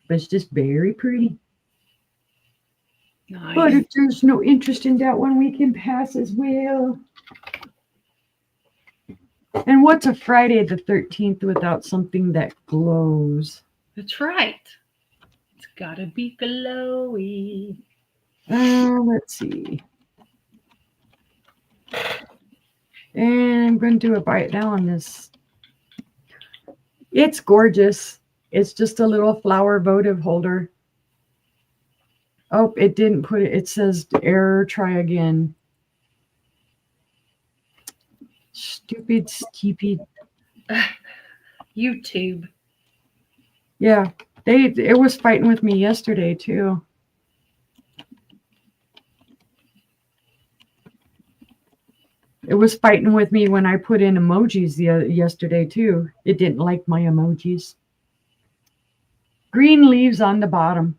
But it's just very pretty. Nice. But if there's no interest in that one, we can pass as well. And what's a Friday the 13th without something that glows? That's right. It's got to be glowy. Let's see. And I'm going to do a bite now on this. It's gorgeous. It's just a little flower votive holder. Oh, it didn't put it. It says error, try again. Stupid, stupid. YouTube. Yeah, it was fighting with me yesterday too. It was fighting with me when I put in emojis yesterday too. It didn't like my emojis. Green leaves on the bottom,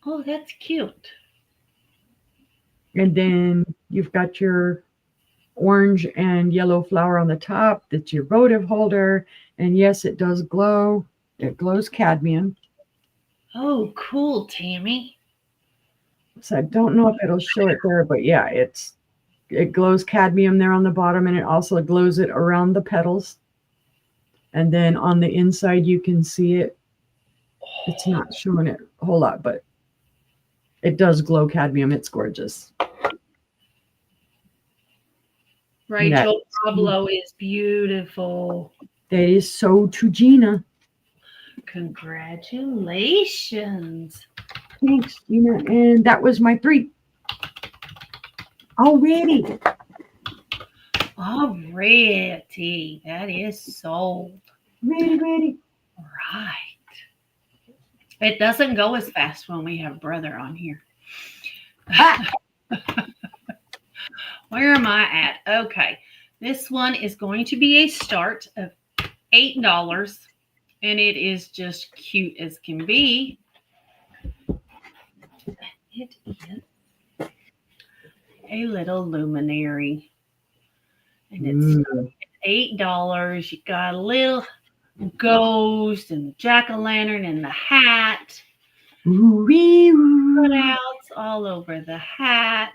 Oh, that's cute. and then you've got your orange and yellow flower on the top. That's your votive holder, and yes, it does glow. It glows cadmium. Oh, cool, Tammy. So I don't know if it'll show it there, but yeah, it glows cadmium there on the bottom, and it also glows it around the petals. And then on the inside, you can see it. It's not showing it a whole lot, but it does glow cadmium. It's gorgeous. Rachel Pablo is beautiful. That is so to Gina. Congratulations. Thanks, Gina. And that was my 3. Already. Alrighty. That is sold. Ready. Right. It doesn't go as fast when we have brother on here. Where am I at? Okay. This one is going to be a start of $8. And it is just cute as can be. It is a little luminary. And it's $8. You got a little ghost and the jack-o'-lantern and the hat. Cutouts all over the hat.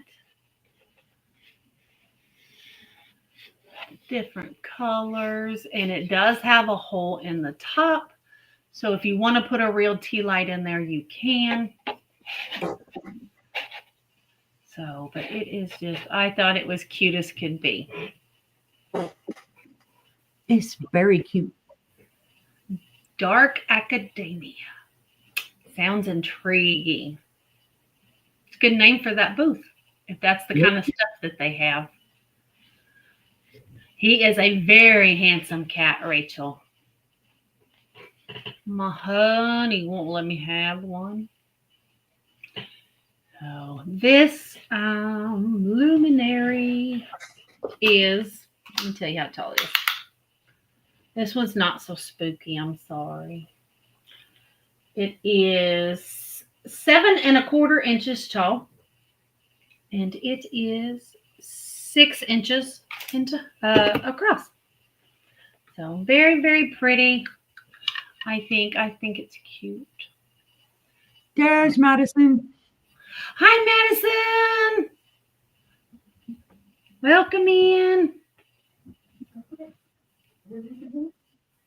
Different colors. And it does have a hole in the top. So if you want to put a real tea light in there, you can. So, but it is just, I thought it was cute as could be. It's very cute. Dark Academia. Sounds intriguing. It's a good name for that booth, if that's the kind of stuff that they have. He is a very handsome cat, Rachel. My honey won't let me have one. So this luminary is, let me tell you how tall it is. This one's not so spooky, I'm sorry. It is 7 1/4 inches tall, and it is 6 inches across. So very, very pretty. I think it's cute. There's Madison. Hi, Madison. Welcome in.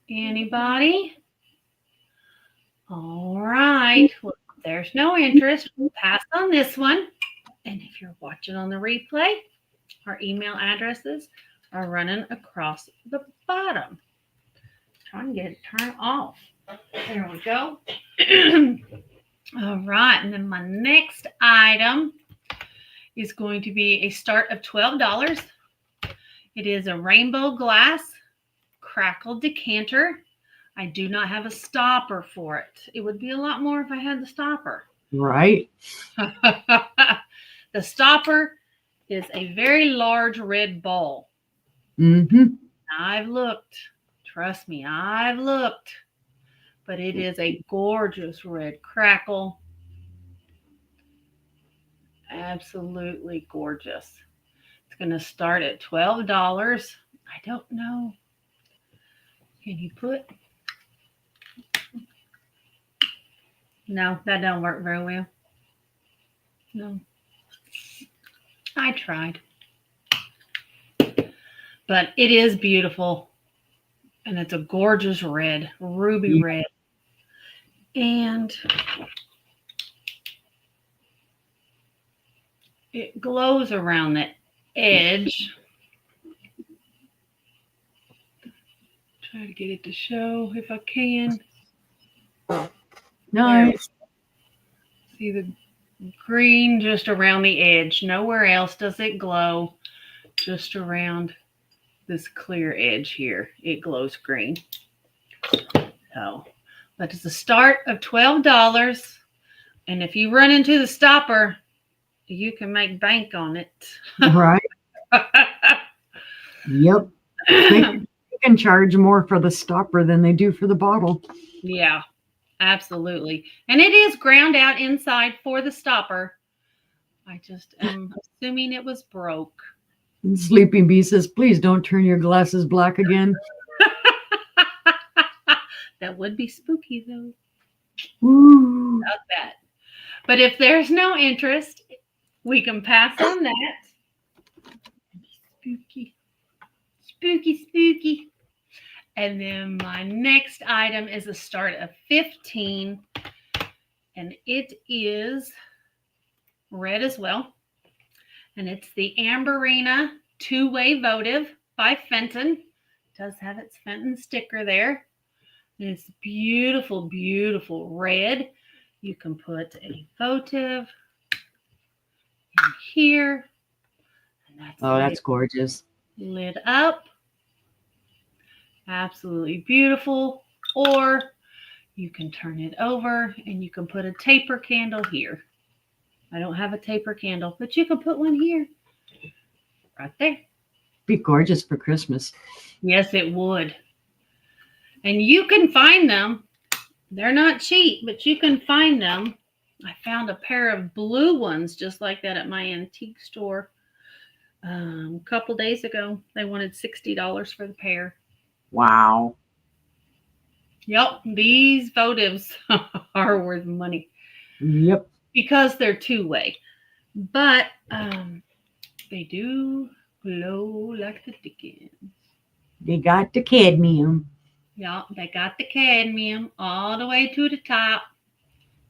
Anybody? All right. Well, there's no interest. We'll pass on this one. And if you're watching on the replay, our email addresses are running across the bottom. Try and get it turned off. There we go. All right. And then my next item is going to be a start of $12. It is a rainbow glass crackle decanter. I do not have a stopper for it. It would be a lot more if I had the stopper. Right. The stopper is a very large red ball. Mm-hmm. I've looked. Trust me, I've looked. But it is a gorgeous red crackle. Absolutely gorgeous. It's going to start at $12. I don't know. Can you put? No, that don't work very well. No. I tried. But it is beautiful. And it's a gorgeous red, ruby red. And it glows around the edge. Try to get it to show if I can. Nice. See the Green just around the edge. Nowhere else does it glow. Just around this clear edge here. It glows green. So that is the start of $12. And if you run into the stopper, you can make bank on it. Right. Yep. They can charge more for the stopper than they do for the bottle. Yeah, absolutely. And it is ground out inside for the stopper. I just am assuming it was broke. And Sleeping Bee says, please don't turn your glasses black again. That would be spooky, though. Ooh. Not that. But if there's no interest, we can pass on that. Spooky. Spooky, spooky. And then my next item is a start of 15. And it is red as well. And it's the Amberina two-way votive by Fenton. It does have its Fenton sticker there. And it's beautiful, beautiful red. You can put a votive in here. And that's gorgeous. Lit up. Absolutely beautiful. Or you can turn it over and you can put a taper candle here. I don't have a taper candle, but you can put one here. Right there. Be gorgeous for Christmas. Yes, it would. And you can find them. They're not cheap, but you can find them. I found a pair of blue ones just like that at my antique store a couple days ago. They wanted $60 for the pair. Wow. Yep, these votives are worth money. Yep. Because they're two-way. But they do glow like the dickens. They got the cadmium. Yeah, they got the cadmium all the way to the top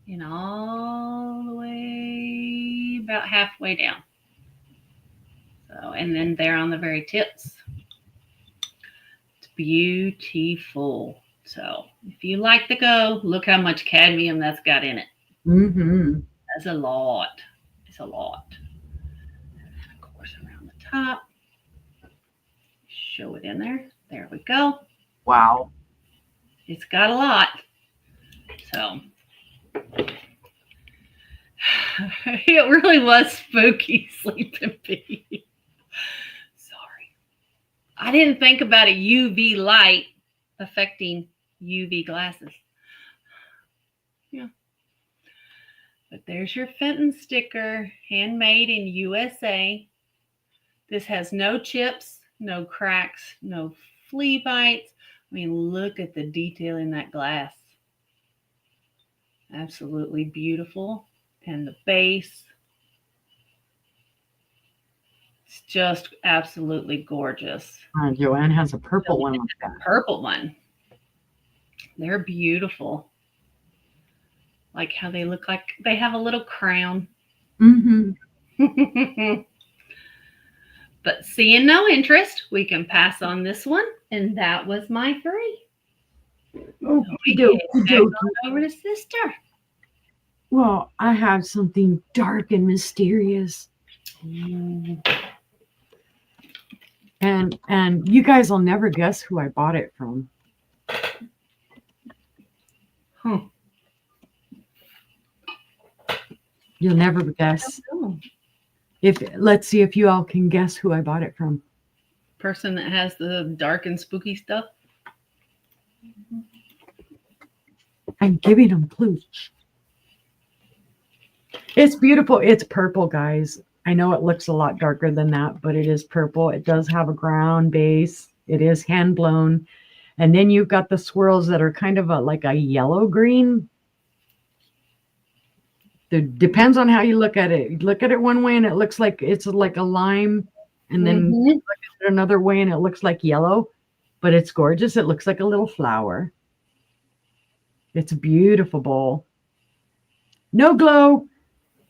and all the way about halfway down. So, and then there on the very tips. It's beautiful. So, if you like the go, look how much cadmium that's got in it. Mm-hmm. That's a lot. It's a lot. And of course, around the top. Show it in there. There we go. Wow. It's got a lot. So it really was spooky, Sleeping Bee. Sorry. I didn't think about a UV light affecting UV glasses. Yeah. But there's your Fenton sticker, handmade in USA. This has no chips, no cracks, no flea bites. I mean, look at the detail in that glass. Absolutely beautiful. And the base. It's just absolutely gorgeous. Joanne has a purple one like that. Purple one. They're beautiful. Like how they look like they have a little crown. Mm-hmm. But seeing no interest, we can pass on this one. And that was my 3. Okey-dokey. Over to Sister. Well, I have something dark and mysterious. And you guys will never guess who I bought it from. Huh. You'll never guess. Let's see if you all can guess who I bought it from. Person that has the dark and spooky stuff. I'm giving them clues. It's beautiful. It's purple, guys. I know it looks a lot darker than that, but it is purple. It does have a ground base. It is hand blown. And then you've got the swirls that are kind of like a yellow green. It depends on how you look at it. You look at it one way and it looks like it's like a lime. And then look at it another way and it looks like yellow. But it's gorgeous. It looks like a little flower. It's a beautiful bowl. No glow.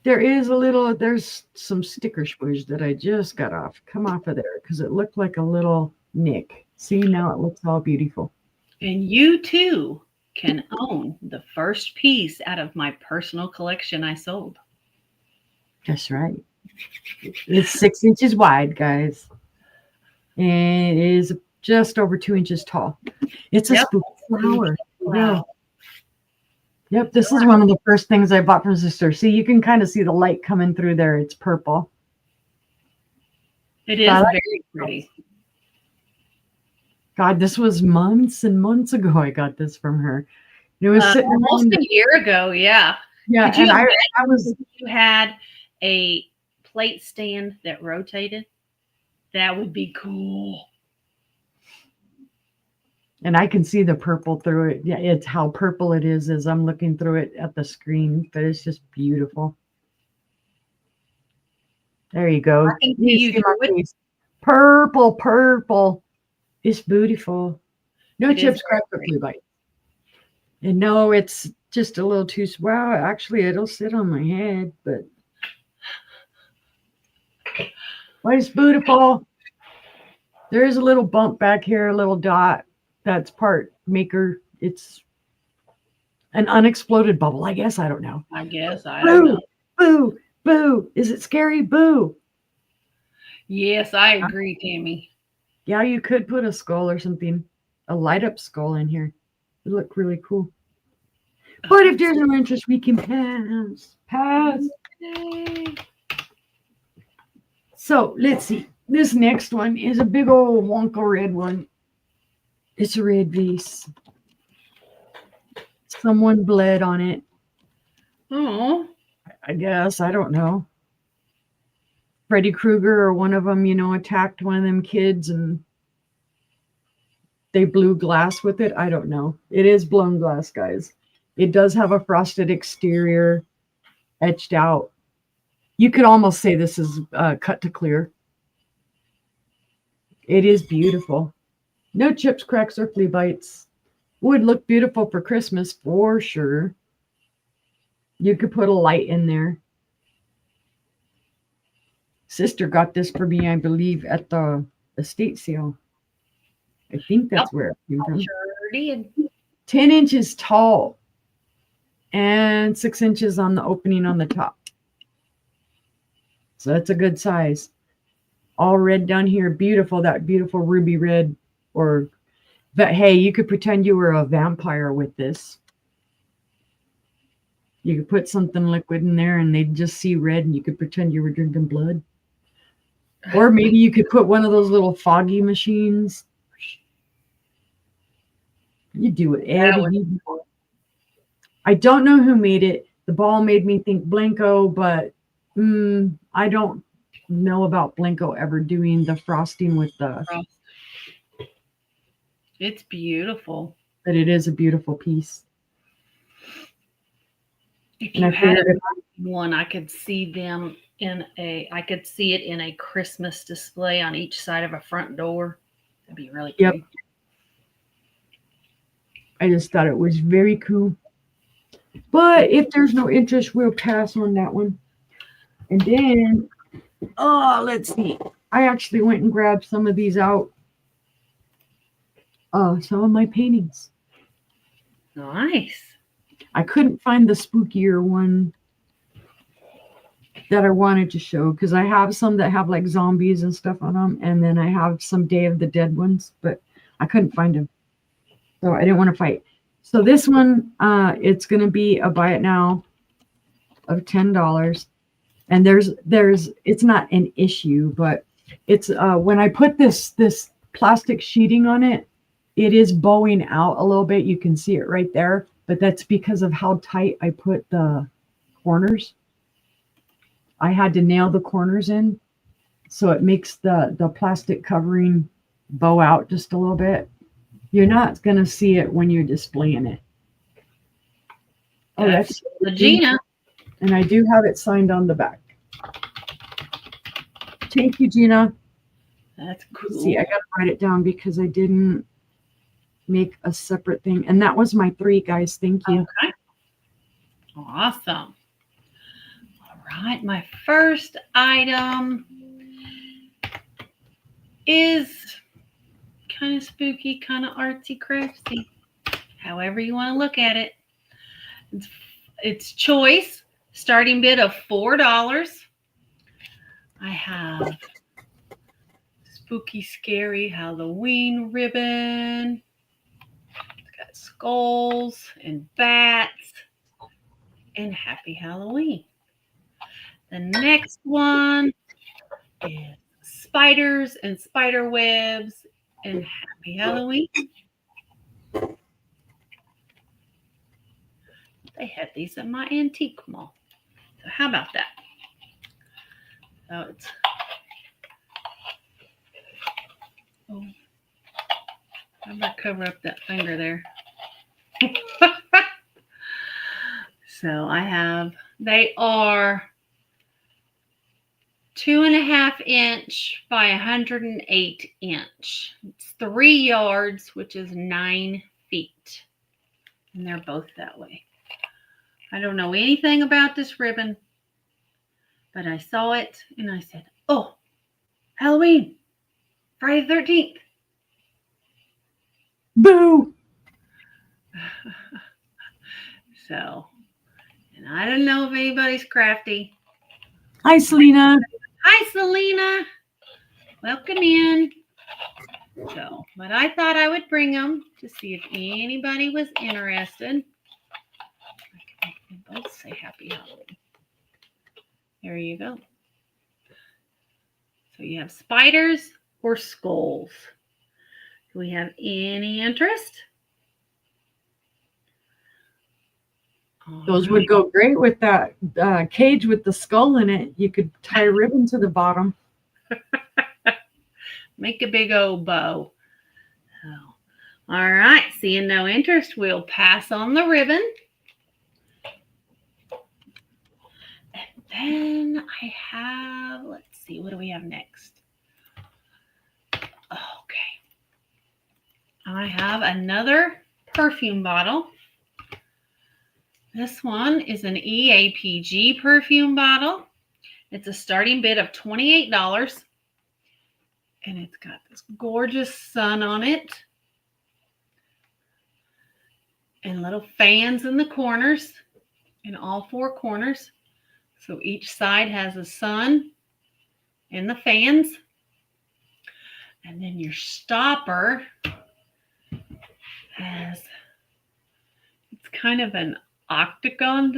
There's some sticker swoosh that I just got off. Come off of there because it looked like a little nick. See, now it looks all beautiful. And you too can own the first piece out of my personal collection I sold. That's right. It's 6 inches wide, guys. And it is just over 2 inches tall. It's a Yep. spooky flower. There you Wow. go. Yep, this is one of the first things I bought from Sister. See, you can kind of see the light coming through there. It's purple. It But I is like very it. pretty. God, this was months and months ago I got this from her. It was sitting Almost around. a year ago, yeah. Yeah, Could you and I imagine was, if you had a plate stand that rotated? That would be cool. and I can see the purple through it. Yeah, it's how purple it is as I'm looking through it at the screen, but it's just beautiful. There you I go. can see You you see my through it. face. Purple, purple. It's beautiful. No It is chips, very cracked, or pretty. blue bite. And no, it's just a little too. Wow, actually, it'll sit on my head, but it's beautiful. There is a little bump back here, a little dot. That's part maker. It's an unexploded bubble, I guess. I don't know. I guess. I don't Boo, know. boo, boo. Is it scary? Boo. Yes, I agree, Tammy. Yeah, you could put a skull or something, a light up skull in here. It look really cool. But if there's no interest, we can pass. Pass. Yay. So let's see. This next one is a big old Wonka red one. It's a red vase. Someone bled on it. Oh, I guess. I don't know. Freddy Krueger or one of them, attacked one of them kids and they blew glass with it. I don't know. It is blown glass, guys. It does have a frosted exterior etched out. You could almost say this is cut to clear. It is beautiful. No chips, cracks, or flea bites. Would look beautiful for Christmas for sure. You could put a light in there. Sister got this for me, I believe, at the estate sale. I think yep. that's where it came from. Sure did. 10 inches tall and 6 inches on the opening on the top. So that's a good size. All red down here. Beautiful, that beautiful ruby red. But hey, you could pretend you were a vampire with this. You could put something liquid in there and they'd just see red and you could pretend you were drinking blood. Or maybe you could put one of those little foggy machines. You do whatever you want. I don't know who made it. The ball made me think Blanco, but I don't know about Blanco ever doing the frosting with the. It's beautiful. But it is a beautiful piece. If you had one, I could see them I could see it in a Christmas display on each side of a front door. That'd be really pretty. Yep. I just thought it was very cool. But if there's no interest, we'll pass on that one. And then, let's see. I actually went and grabbed some of these out. Some of my paintings. Nice. I couldn't find the spookier one that I wanted to show because I have some that have like zombies and stuff on them, and then I have some Day of the Dead ones, but I couldn't find them, so I didn't want to fight. So this one, it's going to be a buy it now of $10, and it's not an issue, but it's when I put this plastic sheeting on it, it is bowing out a little bit. You can see it right there, but that's because of how tight I put the corners. I had to nail the corners in, so it makes the plastic covering bow out just a little bit. You're not going to see it when you're displaying it. Oh, that's Regina. And I do have it signed on the back. Thank you, Gina. That's cool. See, I got to write it down because I didn't make a separate thing. And that was my 3, guys. Thank you. Okay. Awesome. All right. My first item is kind of spooky, kind of artsy craftsy. However you want to look at it. It's choice. Starting bid of $4. I have spooky, scary Halloween ribbon. It's got skulls and bats and Happy Halloween. The next one is spiders and spider webs and Happy Halloween. They had these at my antique mall. So how about that? So it's I'm gonna cover up that finger there. So I have they are 2.5 inch by 108 inch. It's 3 yards, which is 9 feet. And they're both that way. I don't know anything about this ribbon, but I saw it and I said, oh, Halloween, Friday the 13th. Boo! So, and I don't know if anybody's crafty. Hi, Selena. Hi, Selena. Welcome in. So, but I thought I would bring them to see if anybody was interested. I can make them both say Happy Halloween. There you go. So you have spiders or skulls. Do we have any interest? Those would go great with that cage with the skull in it. You could tie a ribbon to the bottom. Make a big old bow. So, all right, seeing no interest, we'll pass on the ribbon. And then I have, let's see, what do we have next? Okay. I have another perfume bottle. This one is an EAPG perfume bottle. It's a starting bid of $28. And it's got this gorgeous sun on it. And little fans in the corners, in all 4 corners. So each side has a sun and the fans. And then your stopper has, it's kind of an octagon,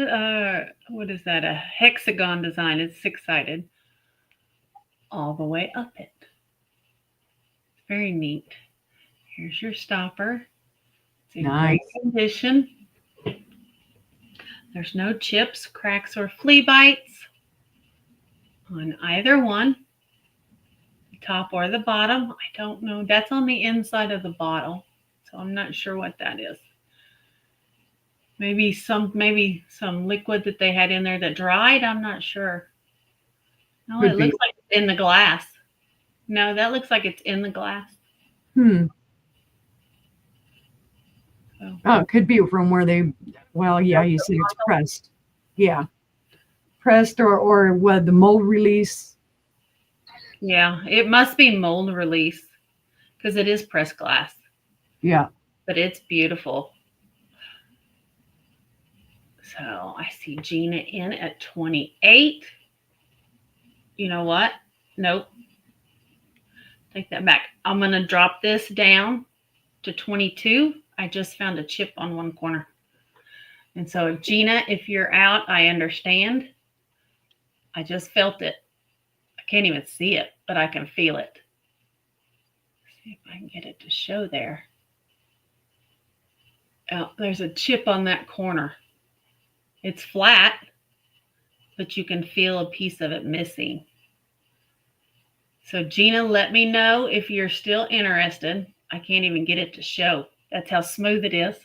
what is that? A hexagon design. It's 6-sided all the way up it. Very neat. Here's your stopper. It's in great condition. There's no chips, cracks, or flea bites on either one, the top or the bottom. I don't know. That's on the inside of the bottle, so I'm not sure what that is. Maybe some liquid that they had in there that dried. I'm not sure. No, it looks like it's in the glass. No, that looks like it's in the glass. Oh, it could be from where they, well, yeah, you said it's pressed. Yeah. Pressed or what, the mold release? Yeah, it must be mold release because it is pressed glass. Yeah. But it's beautiful. So I see Gina in at 28. You know what? Nope. Take that back. I'm going to drop this down to 22. I just found a chip on one corner. And so, Gina, if you're out, I understand. I just felt it. I can't even see it, but I can feel it. Let's see if I can get it to show there. Oh, there's a chip on that corner. It's flat, but you can feel a piece of it missing. So, Gina, let me know if you're still interested. I can't even get it to show. That's how smooth it is.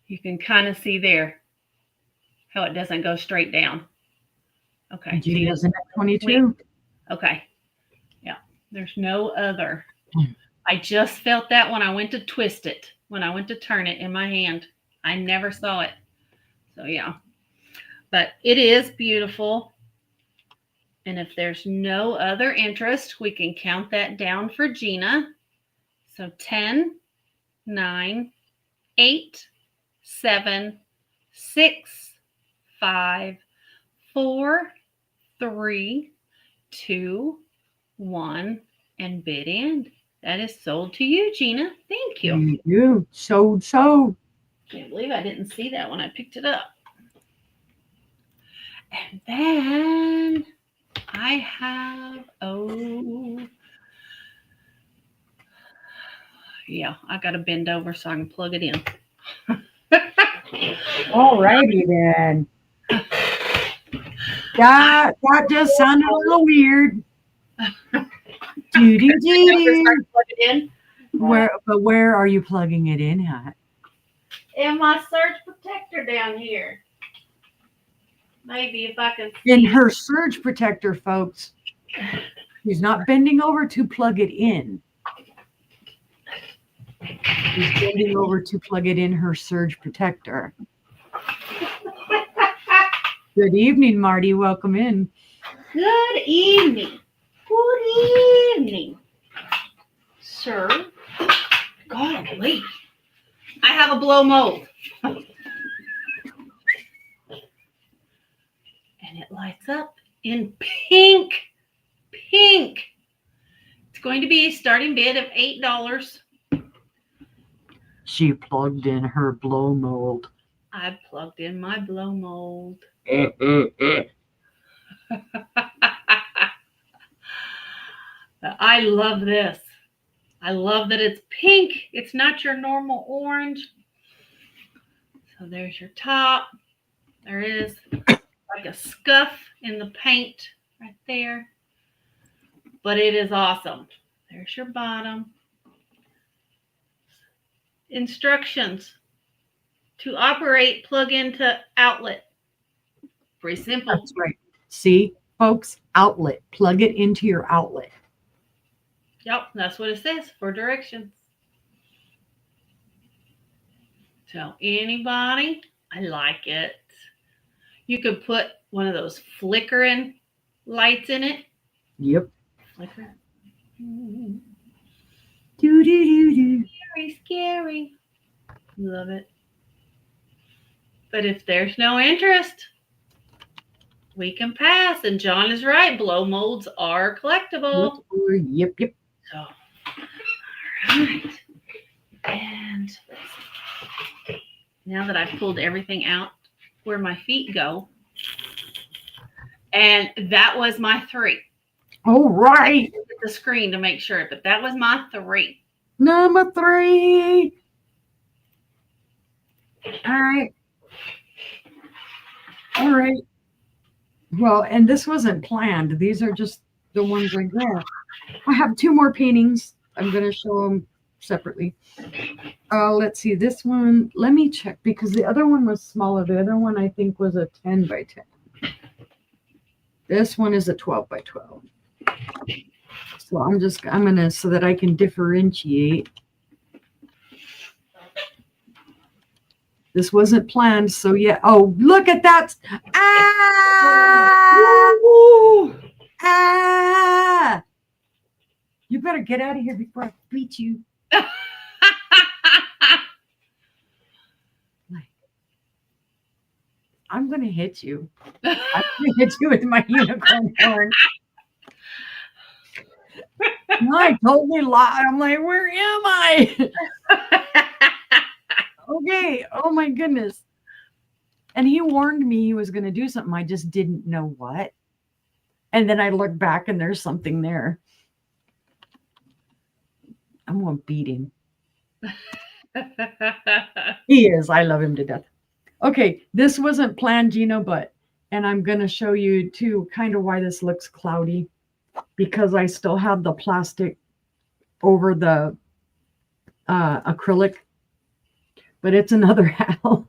You can kind of see there how it doesn't go straight down. Okay. Gina's in at 22. Okay. Yeah. There's no other. I just felt that when I went to twist it, when I went to turn it in my hand. I never saw it. So, yeah. But it is beautiful. And if there's no other interest, we can count that down for Gina. So 10, 9, 8, 7, 6, 5, 4, three, two, one, and bid end. That is sold to you, Gina. Thank you. You so. Can't believe I didn't see that when I picked it up. And then I have, yeah, I got to bend over so I can plug it in. Alrighty then. That just sounded a little weird. Plug it in. Where are you plugging it in at? In my surge protector down here. Maybe if I can see. In her surge protector, folks. She's not bending over to plug it in. She's bending over to plug it in her surge protector. Good evening, Marty. Welcome in. Good evening. Good evening, sir. Golly. I have a blow mold. And it lights up in pink. Pink. It's going to be a starting bid of $8. She plugged in her blow mold. I plugged in my blow mold. I love this. I love that it's pink. It's not your normal orange. So there's your top. There is like a scuff in the paint right there. But it is awesome. There's your bottom. Instructions. To operate, plug into outlet. Pretty simple. That's right. See, folks, outlet. Plug it into your outlet. Yep, that's what it says for directions. Tell anybody. I like it. You could put one of those flickering lights in it. Yep. Flicker. Scary, scary. Love it. But if there's no interest, we can pass. And John is right. Blow molds are collectible. Yep. So, all right. And now that I've pulled everything out where my feet go, and that was my 3. All right. The screen to make sure, but that was my 3. Number 3. All right. Well, and this wasn't planned. These are just the ones I got. I have 2 more paintings. I'm going to show them separately. Let's see. This one, let me check because the other one was smaller. The other one, I think, was a 10 by 10. This one is a 12 by 12. So I'm going to, so that I can differentiate. This wasn't planned, so yeah. Oh, look at that. Ah! You better get out of here before I beat you. I'm going to hit you. I'm going to hit you with my unicorn horn. I totally lied. I'm like, where am I? Okay. Oh my goodness. And he warned me he was going to do something. I just didn't know what. And then I look back and there's something there. I'm going to beat him. He is. I love him to death. Okay. This wasn't planned, Gina, and I'm going to show you too kind of why this looks cloudy because I still have the plastic over the acrylic. But it's another owl.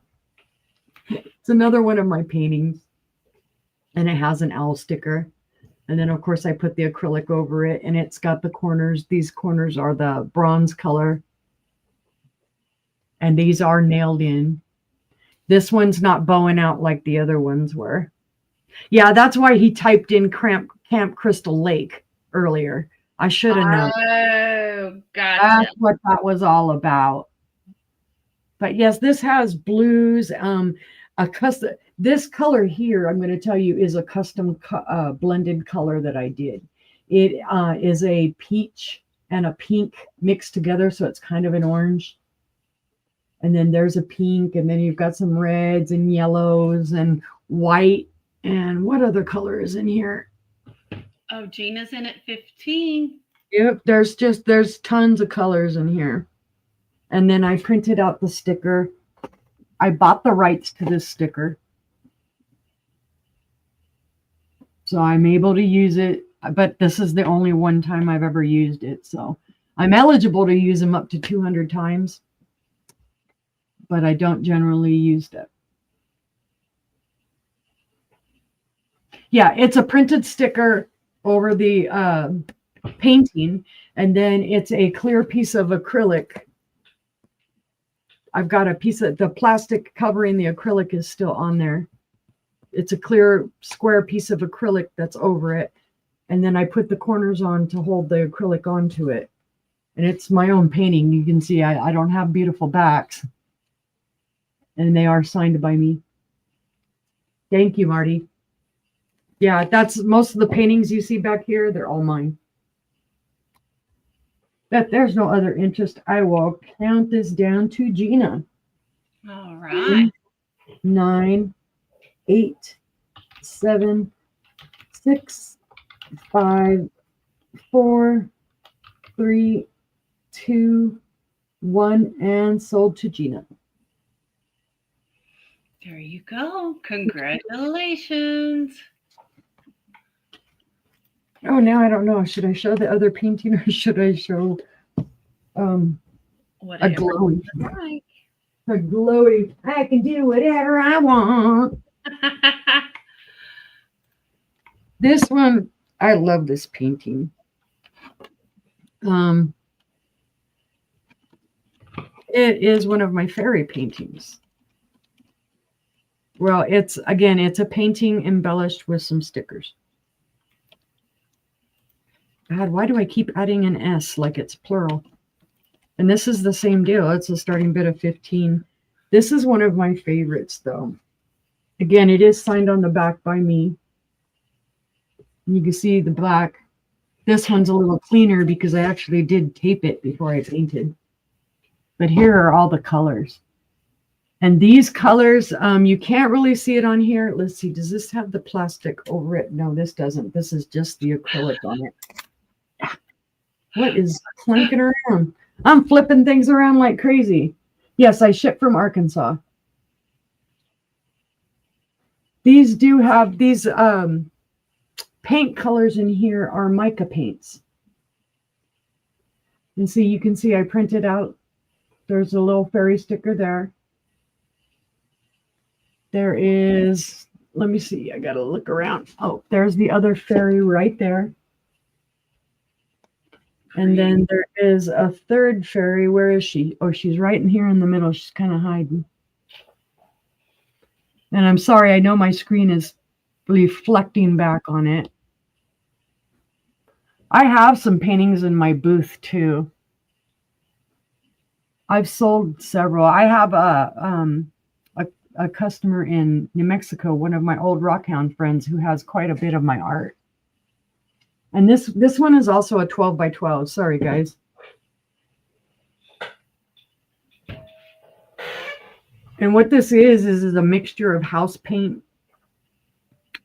It's another one of my paintings. And it has an owl sticker. And then, of course, I put the acrylic over it. And it's got the corners. These corners are the bronze color. And these are nailed in. This one's not bowing out like the other ones were. Yeah, that's why he typed in Camp Crystal Lake earlier. I should have known. Oh, gotcha. That's what that was all about. But yes, this has blues. a custom. This color here, I'm going to tell you, is a custom blended color that I did. It is a peach and a pink mixed together, so it's kind of an orange. And then there's a pink, and then you've got some reds and yellows and white. And what other color is in here? Oh, Gina's in at 15. Yep, there's tons of colors in here. And then I printed out the sticker. I bought the rights to this sticker, so I'm able to use it. But this is the only one time I've ever used it, so I'm eligible to use them up to 200 times, but I don't generally use it. Yeah, it's a printed sticker over the painting, and then it's a clear piece of acrylic. I've got a piece of the plastic covering the acrylic is still on there. It's a clear square piece of acrylic that's over it. And then I put the corners on to hold the acrylic onto it. And it's my own painting. You can see I don't have beautiful backs. And they are signed by me. Thank you, Marty. Yeah, that's most of the paintings you see back here. They're all mine. But there's no other interest. I will count this down to Gina. All right. 9, 8, 7, 6, 5, 4, 3, 2, 1, and sold to Gina. There you go. Congratulations. Oh, now I don't know. Should I show the other painting or should I show a glowy? Like. A glowy. I can do whatever I want. This one, I love this painting. It is one of my fairy paintings. Well, it's a painting embellished with some stickers. God, why do I keep adding an S like it's plural? And this is the same deal. It's a starting bid of 15. This is one of my favorites, though. Again, it is signed on the back by me. You can see the black. This one's a little cleaner because I actually did tape it before I painted. But here are all the colors. And these colors, you can't really see it on here. Let's see, does this have the plastic over it? No, this doesn't. This is just the acrylic on it. What is clanking around? I'm flipping things around like crazy. Yes, I ship from Arkansas. These do have these paint colors in here are mica paints. And see, you can see I printed out. There's a little fairy sticker there. There is, let me see, I gotta look around. Oh, there's the other fairy right there. And then there is a third fairy. Where is she? Oh, she's right in here in the middle. She's kind of hiding. And I'm sorry, I know my screen is reflecting back on it. I have some paintings in my booth too. I've sold several. I have a customer in New Mexico, one of my old Rockhound friends who has quite a bit of my art. And this one is also a 12 by 12. Sorry, guys. And what this is a mixture of house paint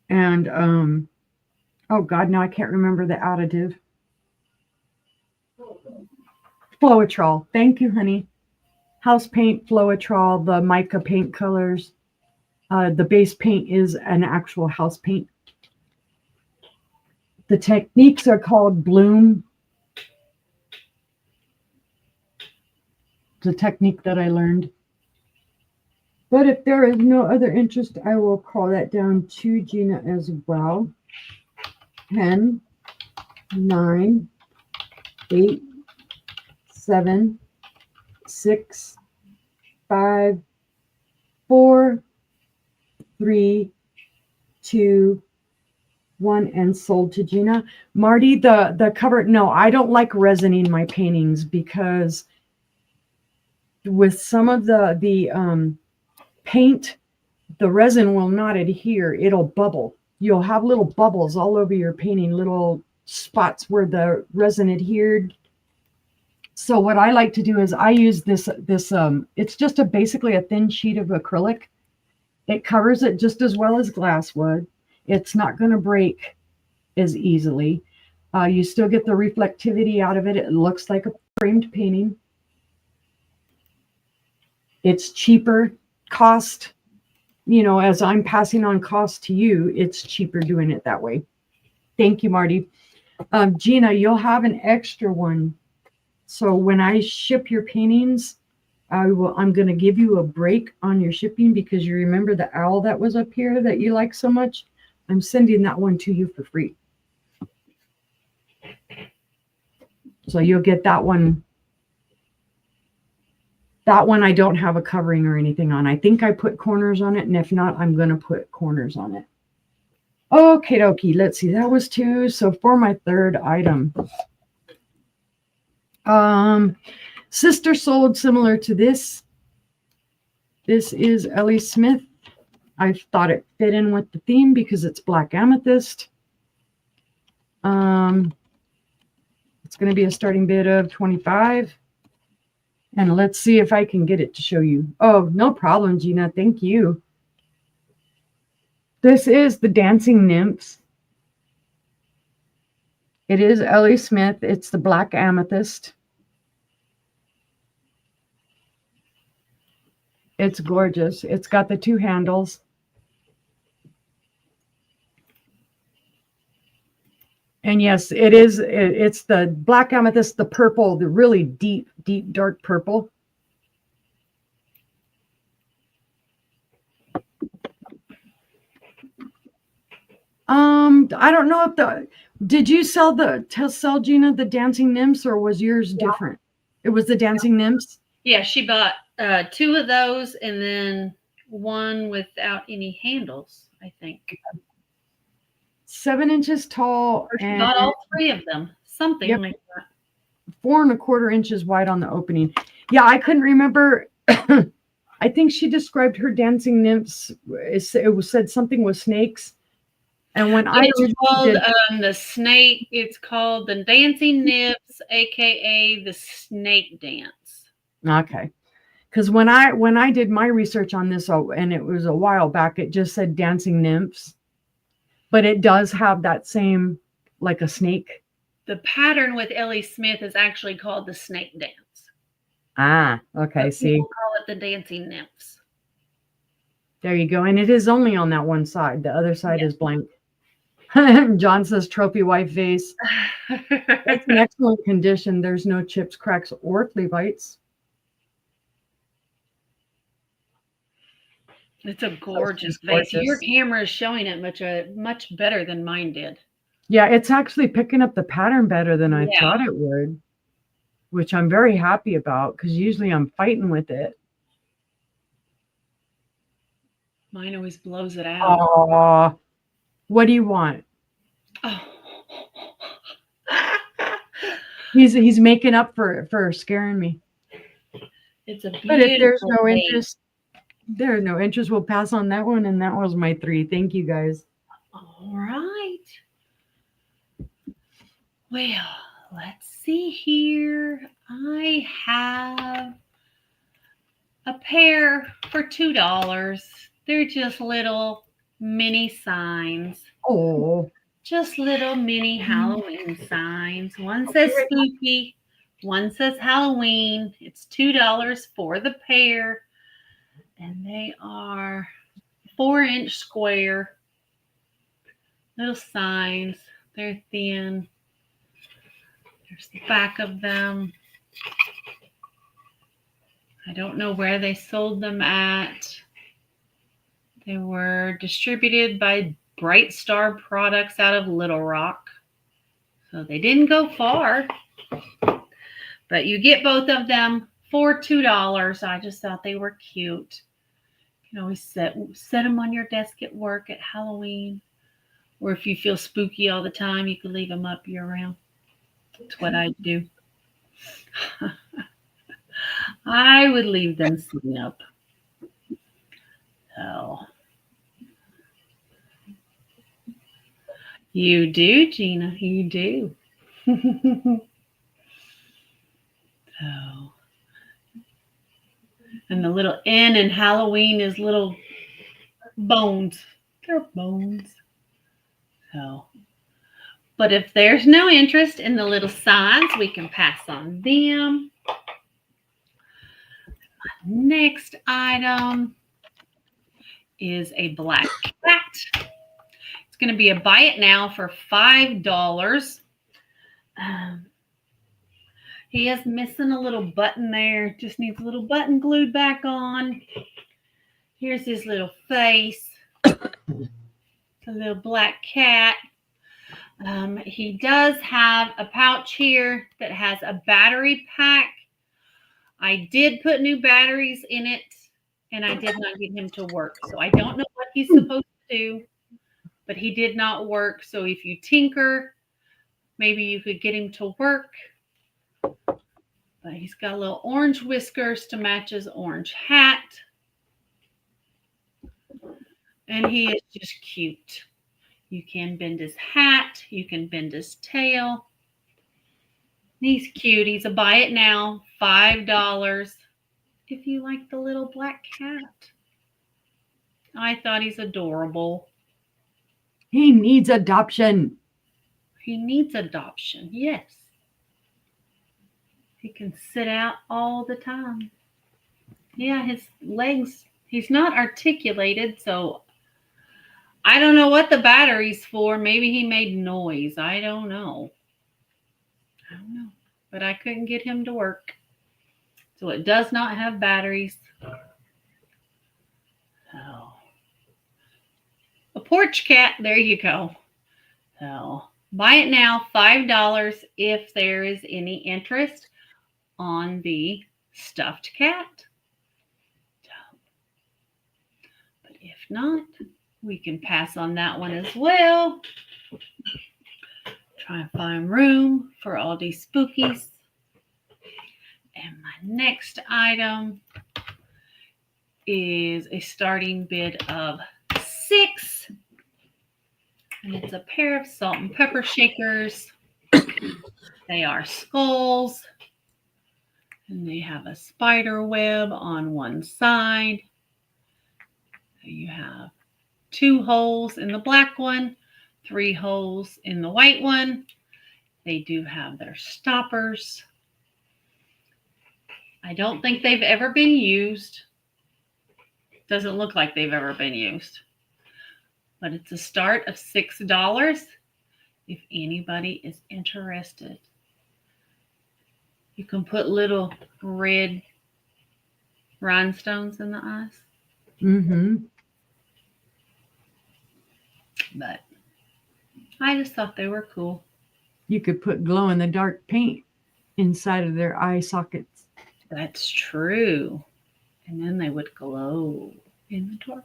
and, oh God, now I can't remember the additive. Floetrol. Thank you, honey. House paint, Floetrol, the mica paint colors. The base paint is an actual house paint. The techniques are called bloom. The technique that I learned. But if there is no other interest, I will call that down to Gina as well. 10, 9, 8, 7, 6, 5, 4, 3, 2, 1, and sold to Gina. Marty, the cover, no, I don't like resining my paintings because with some of the paint, the resin will not adhere. It'll bubble. You'll have little bubbles all over your painting, little spots where the resin adhered. So what I like to do is I use this it's just basically a thin sheet of acrylic. It covers it just as well as glass would. It's not going to break as easily. You still get the reflectivity out of it. It looks like a framed painting. It's cheaper cost. As I'm passing on cost to you, it's cheaper doing it that way. Thank you, Marty. Gina, you'll have an extra one. So when I ship your paintings, I'm going to give you a break on your shipping because you remember the owl that was up here that you like so much? I'm sending that one to you for free. So you'll get that one. That one I don't have a covering or anything on. I think I put corners on it, and if not, I'm going to put corners on it. Okay, dokie. Let's see. That was 2. So for my third item, Sister sold similar to this. This is Ellie Smith. I thought it fit in with the theme because it's black amethyst. It's going to be a starting bid of 25. And let's see if I can get it to show you. Oh, no problem, Gina. Thank you. This is the Dancing Nymphs. It is Ellie Smith. It's the black amethyst. It's gorgeous. It's got the 2 handles. And yes, it is. It's the black amethyst, the purple, the really deep, deep, dark purple. I don't know if did you sell Gina the Dancing Nymphs, or was yours different? It was the Dancing Nymphs? Yeah, she bought 2 of those and then one without any handles, I think. 7 inches tall. Or she bought all 3 of them. Something like that. 4 1/4 inches wide on the opening. Yeah, I couldn't remember. I think she described her Dancing Nymphs. It said something with snakes. And when it's called the snake, it's called the Dancing Nymphs, aka the Snake Dance. Okay. Because when I did my research on this, and it was a while back, it just said Dancing Nymphs. But it does have that same, like a snake. The pattern with Ellie Smith is actually called the Snake Dance. Ah, okay. But see, people call it the Dancing Nymphs. There you go. And it is only on that one side. The other side is blank. John says trophy wife vase. It's in excellent condition. There's no chips, cracks, or flea bites. It's a gorgeous vase. Your camera is showing it much better than mine did. Yeah, it's actually picking up the pattern better than I thought it would, which I'm very happy about because usually I'm fighting with it. Mine always blows it out. Aww. What do you want? Oh. He's making up for scaring me. It's a beautiful But if there's no interest, there's no interest. We'll pass on that one, and that was my 3. Thank you, guys. All right. Well, let's see here. I have a pair for $2. They're just little mini signs. Oh. Just little mini Halloween signs. One says spooky, one says Halloween. It's $2 for the pair. And they are 4-inch square little signs. They're thin. There's the back of them. I don't know where they sold them at. They were distributed by Bright Star Products out of Little Rock. So they didn't go far. But you get both of them for $2. I just thought they were cute. You can always set them on your desk at work at Halloween. Or if you feel spooky all the time, you can leave them up year round. That's what I do. I would leave them sitting up. So You do, Gina. You do. So, and the little N in Halloween is little bones. They're bones. So, but if there's no interest in the little signs, we can pass on them. Next item is a black cat. It's going to be a buy it now for $5. He is missing a little button there. Just needs a little button glued back on. Here's his little face. A little black cat. He does have a pouch here that has a battery pack. I did put new batteries in it, and I did not get him to work. So I don't know what he's supposed to do, but he did not work. So if you tinker, maybe you could get him to work. But he's got little orange whiskers to match his orange hat. And he is just cute. You can bend his hat. You can bend his tail. He's cute. He's a buy it now, $5. If you like the little black cat. I thought he's adorable. He needs adoption. He needs adoption, yes. He can sit out all the time. Yeah, his legs, he's not articulated, so I don't know what the battery's for. Maybe he made noise. I don't know. But I couldn't get him to work. So it does not have batteries. So, a porch cat, there you go. So, buy it now, $5 if there is any interest on the stuffed cat. But if not, we can pass on that one as well. Try and find room for all these spookies. And my next item is a starting bid of 6. And it's a pair of salt and pepper shakers. They are skulls. And they have a spider web on one side. You have 2 holes in the black one, 3 holes in the white one. They do have their stoppers. I don't think they've ever been used. Doesn't look like they've ever been used. But it's a start of $6 if anybody is interested. You can put little red rhinestones in the eyes. Mm-hmm. But I just thought they were cool. You could put glow-in-the-dark paint inside of their eye sockets. That's true. And then they would glow in the dark.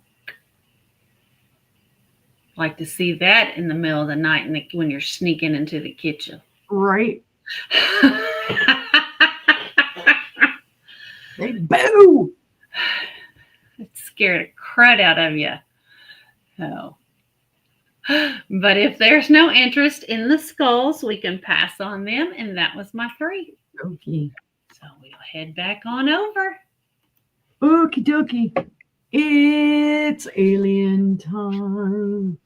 Like to see that in the middle of the night when you're sneaking into the kitchen. Right. They boo. It scared the crud out of you. So. But if there's no interest in the skulls, we can pass on them. And that was my 3. Okay. So we'll head back on over. Okie dokie. It's alien time.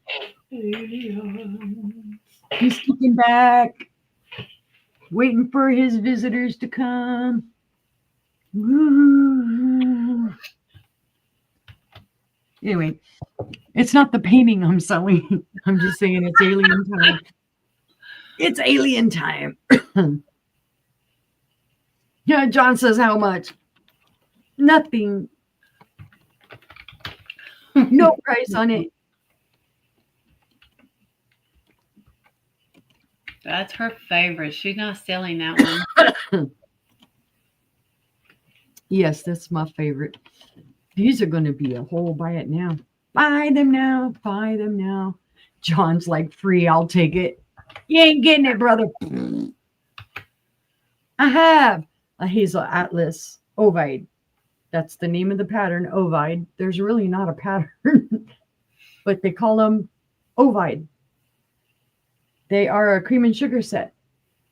Aliens. He's kicking back, waiting for his visitors to come. Woo. Anyway, it's not the painting I'm selling. I'm just saying it's alien time. It's alien time. Yeah, John says how much? Nothing. No price on it. That's her favorite. She's not selling that one. Yes, that's my favorite. These are going to be a whole buy it now. Buy them now. Buy them now. John's like, free, I'll take it. You ain't getting it, brother. I have a Hazel Atlas Ovide. That's the name of the pattern, Ovide. There's really not a pattern, but they call them Ovide. They are a cream and sugar set.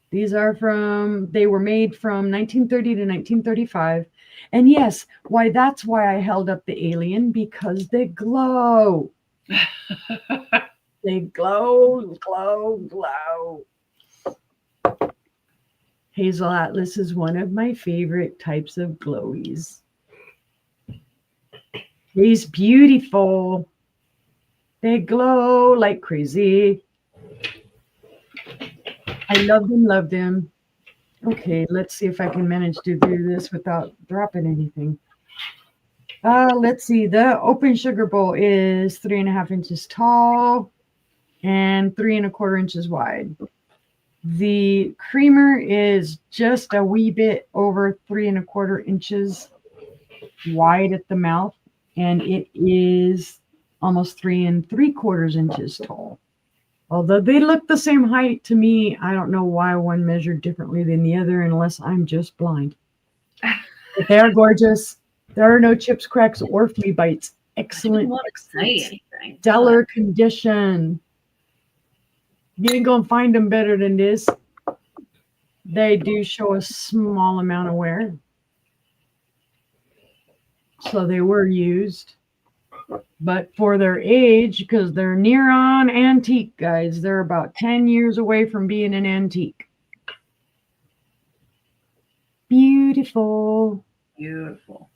They were made from 1930 to 1935. And yes, that's why I held up the alien, because they glow. They glow, glow, glow. Hazel Atlas is one of my favorite types of glowies. He's beautiful. They glow like crazy. I love them. Okay, let's see if I can manage to do this without dropping anything. Let's see. The open sugar bowl is 3.5 inches tall and 3.25 inches wide. The creamer is just a wee bit over 3.25 inches wide at the mouth, and it is almost 3.75 inches tall. Although they look the same height to me, I don't know why one measured differently than the other, unless I'm just blind. But they are gorgeous. There are no chips, cracks, or flea bites. Excellent. Stellar condition. You ain't gonna find them better than this. They do show a small amount of wear, so they were used. But for their age, because they're near on antique, guys, they're about 10 years away from being an antique. Beautiful. Beautiful.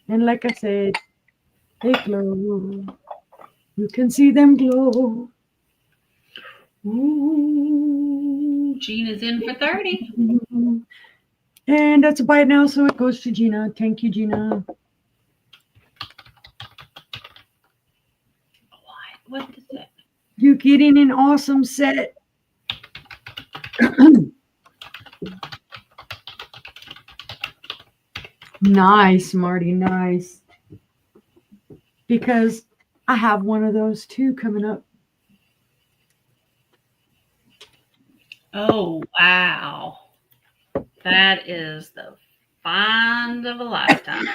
And like I said, they glow. You can see them glow. Ooh, Gina's in for 30. And that's a bite now, so it goes to Gina. Thank you, Gina. What is it? You're getting an awesome set. Nice, Marty, nice. Because I have one of those too coming up. Oh, wow. That is the find of a lifetime.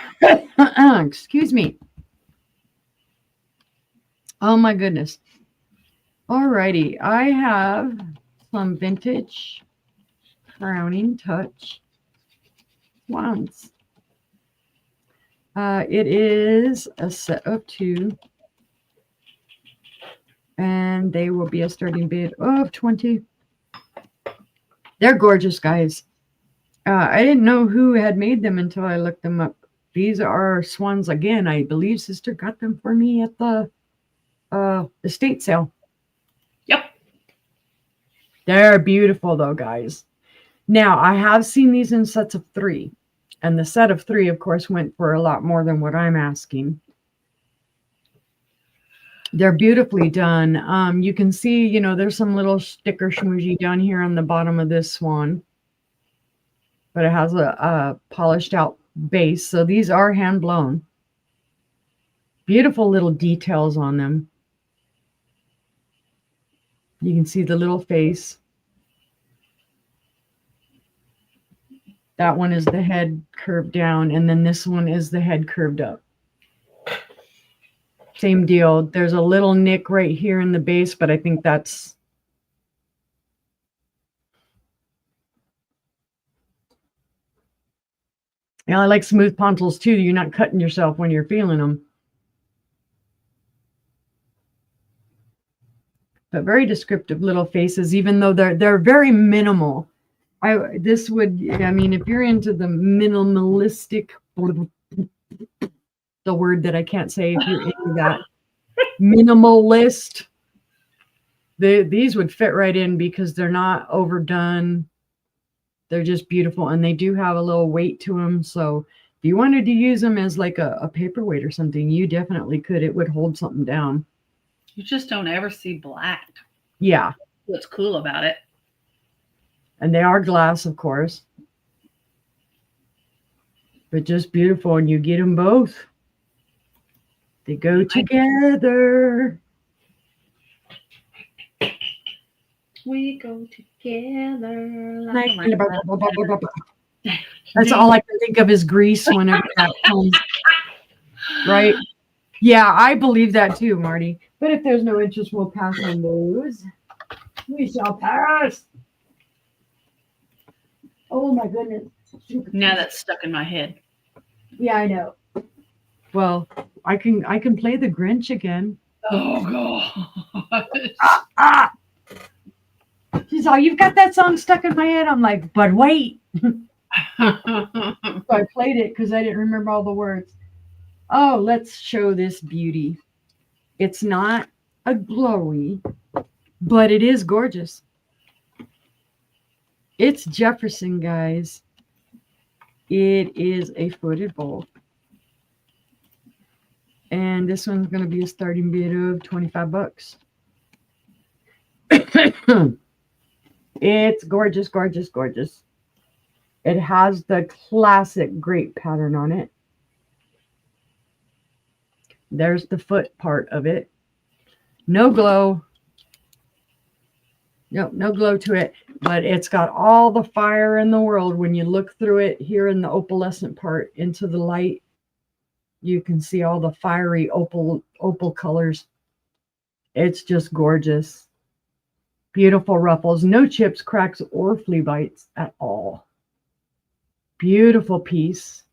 Excuse me. Oh my goodness. Alrighty, I have some vintage Crowning Touch wands. It is a set of 2, and they will be a starting bid of 20. They're gorgeous, guys. I didn't know who had made them until I looked them up. These are swans again. I believe Sister got them for me at the estate sale. Yep. They're beautiful though, guys. Now, I have seen these in sets of 3. And the set of 3, of course, went for a lot more than what I'm asking. They're beautifully done. You can see, there's some little sticker schmoozy down here on the bottom of this swan. But it has a polished out base. So these are hand blown. Beautiful little details on them. You can see the little face. That one is the head curved down, and then this one is the head curved up. Same deal. There's a little nick right here in the base, but I think that's... I like smooth pontils too. You're not cutting yourself when you're feeling them. But very descriptive little faces, even though they're very minimal. If you're into the minimalistic, the word that I can't say, if you're into that minimalist, these would fit right in because they're not overdone. They're just beautiful, and they do have a little weight to them. So if you wanted to use them as like a paperweight or something, you definitely could. It would hold something down. You just don't ever see black. Yeah. What's cool about it. And they are glass, of course. But just beautiful, and you get them both. They go together. We go together. That's all I can think of is Grease whenever that comes. Right? Yeah, I believe that too, Marty. But if there's no interest, we'll pass on those. We shall pass. Oh my goodness. Now that's stuck in my head. Yeah, I know. Well, I can play the Grinch again. Oh gosh. Ah! She's all, you've got that song stuck in my head. I'm like, but wait. So I played it because I didn't remember all the words. Oh, let's show this beauty. It's not a glowy, but it is gorgeous. It's Jefferson, guys. It is a footed bowl. And this one's going to be a starting bid of 25 bucks. It's gorgeous, gorgeous, gorgeous. It has the classic grape pattern on it. There's the foot part of it. No glow. Nope, no glow to it, but it's got all the fire in the world. When you look through it here in the opalescent part into the light, you can see all the fiery opal colors. It's just gorgeous. Beautiful ruffles, no chips, cracks, or flea bites at all. Beautiful piece.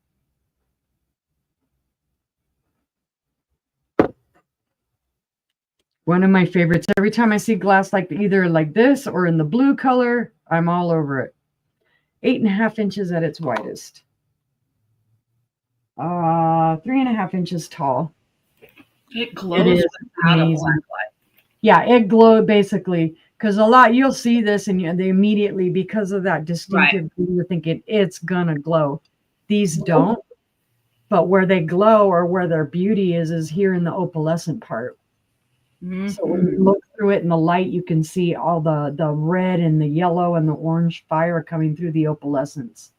One of my favorites. Every time I see glass like either like this or in the blue color, I'm all over it. 8.5 inches at its widest. 3.5 inches tall. It glows without a black light. Yeah, it glowed basically because a lot you'll see this and they immediately, because of that distinctive, you're thinking it's gonna glow. These don't, but where they glow or where their beauty is here in the opalescent part. Mm-hmm. So when you look through it in the light, you can see all the red and the yellow and the orange fire coming through the opalescence.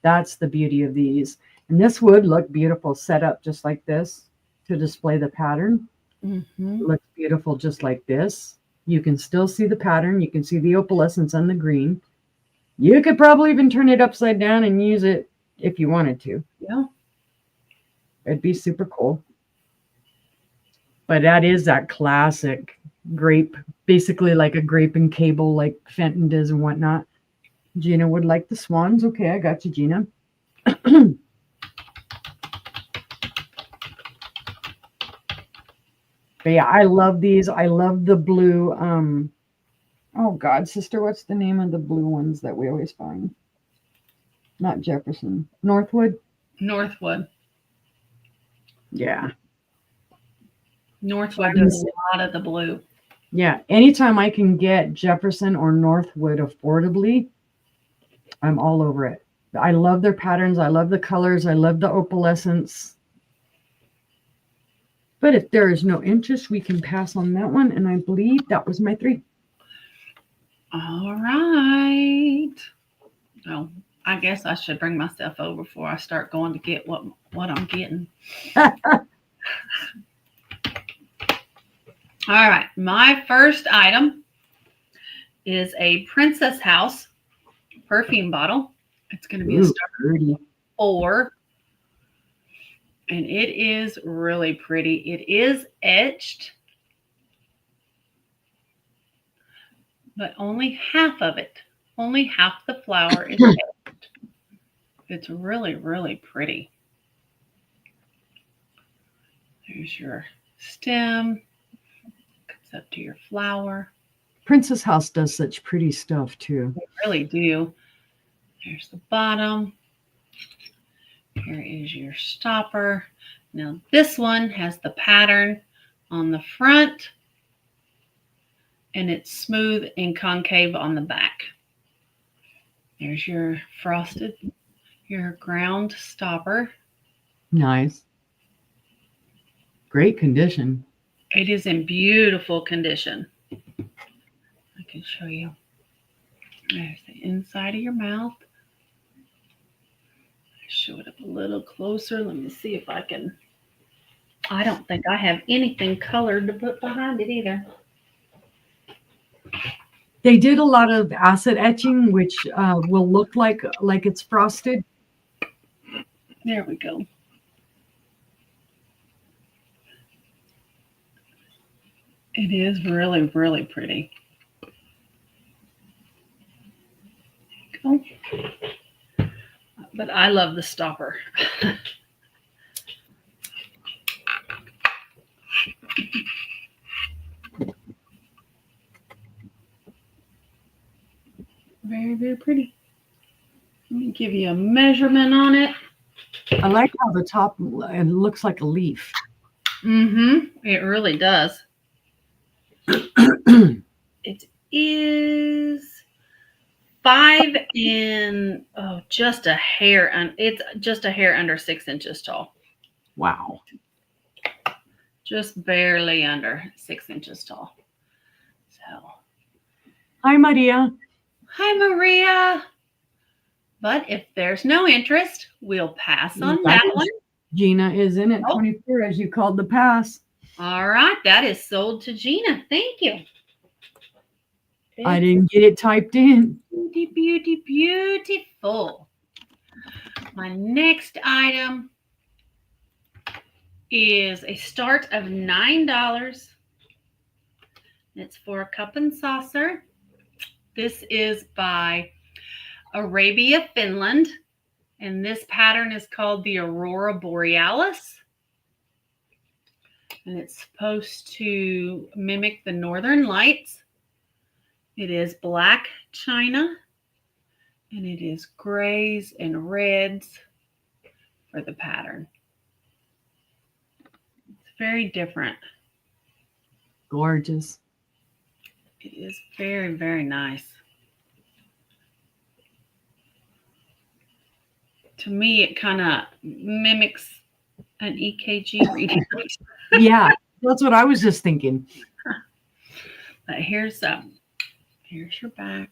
That's the beauty of these. And this would look beautiful set up just like this to display the pattern. Mm-hmm. It looks beautiful just like this. You can still see the pattern. You can see the opalescence on the green. You could probably even turn it upside down and use it if you wanted to. Yeah. It'd be super cool. But that is that classic grape, basically like a grape and cable like Fenton does and whatnot. Gina would like the swans. Okay, I got you, Gina. But yeah, I love these. I love the blue. Oh God, sister, what's the name of the blue ones that we always find? Not Jefferson. Northwood? Northwood. Yeah. Northwood does a lot of the blue. Yeah. Anytime I can get Jefferson or Northwood affordably, I'm all over it. I love their patterns. I love the colors. I love the opalescence. But if there is no interest, we can pass on that one. And I believe that was my 3. All right. Oh, I guess I should bring myself over before I start going to get what I'm getting. All right. My first item is a Princess House perfume bottle. It's going to be a starter 4. And it is really pretty. It is etched, but only half of it. Only half the flower is etched. It's really, really pretty. There's your stem. Comes up to your flower. Princess House does such pretty stuff too. They really do. There's the bottom. Here is your stopper. Now this one has the pattern on the front and it's smooth and concave on the back. There's your frosted, your ground stopper. Nice. Great condition. It is in beautiful condition. I can show you. There's the inside of your mouth. Show it up a little closer. Let me see if I can. I don't think I have anything colored to put behind it either. They did a lot of acid etching, which will look like it's frosted. There we go. It is really, really pretty. But I love the stopper. Very, very pretty. Let me give you a measurement on it. I like how the top it looks like a leaf. It really does. It is 5 and just a hair, and it's just a hair under 6 inches tall. Wow. Just barely under 6 inches tall. So, Hi, Maria. hi, Maria. But if there's no interest, we'll pass on that one. Gina is in at Oh. 24, as you called the pass. All right, that is sold to Gina. Thank you. I didn't get it typed in. Beauty, beautiful. My next item is a start of $9. It's for a cup and saucer. This is by Arabia, Finland, and this pattern is called the Aurora Borealis. And it's supposed to mimic the northern lights. It is black china, and it is grays and reds for the pattern. It's very different. Gorgeous. It is very, very nice. To me, it kind of mimics an EKG reading. Yeah, that's what I was just thinking. But here's your back.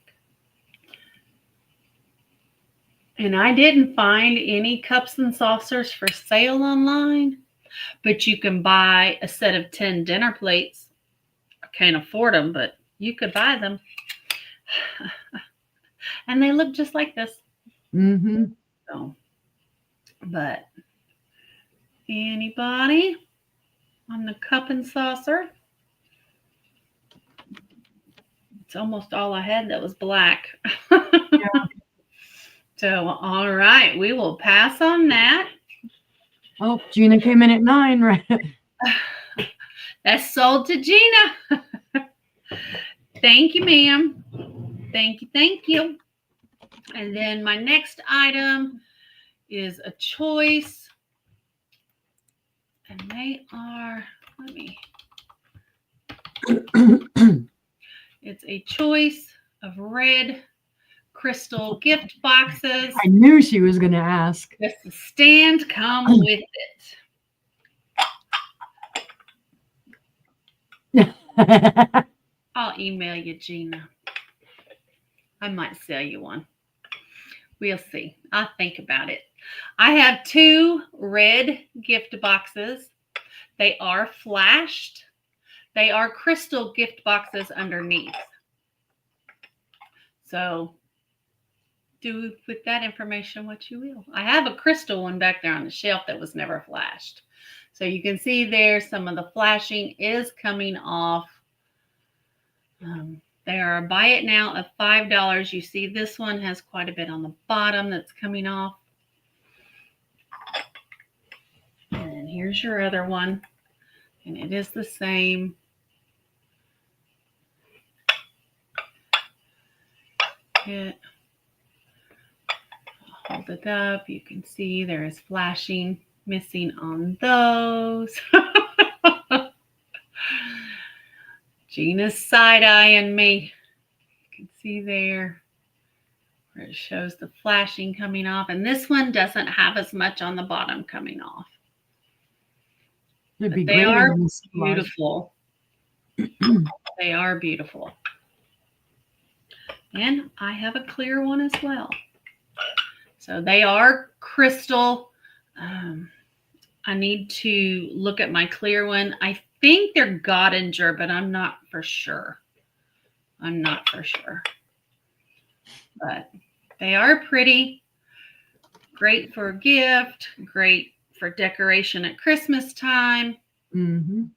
And I didn't find any cups and saucers for sale online, but you can buy a set of 10 dinner plates. I can't afford them, but you could buy them. And they look just like this. So, but anybody on the cup and saucer? It's almost all I had that was black. Yeah. So, all right, we will pass on that. Oh, Gina came in at 9, right? That's sold to Gina. Thank you, ma'am. Thank you, thank you. And then my next item is a choice. And they are, it's a choice of red crystal gift boxes. I knew she was going to ask. Does the stand come with it? I'll email you, Gina. I might sell you one. We'll see. I'll think about it. I have 2 red gift boxes. They are flashed. They are crystal gift boxes underneath. So do with that information what you will. I have a crystal one back there on the shelf that was never flashed. So you can see there some of the flashing is coming off. They are a buy it now of $5. You see this one has quite a bit on the bottom that's coming off. And here's your other one. And it is the same. Hold it up. You can see there is flashing missing on those. Gina's side-eyeing me. You can see there where it shows the flashing coming off. And this one doesn't have as much on the bottom coming off. It'd be they great are in this beautiful. They are beautiful. And I have a clear one as well. So they are crystal. I need to look at my clear one. I think they're Gottinger, but I'm not for sure. But they are pretty. Great for a gift. Great for decoration at Christmas time. Anything.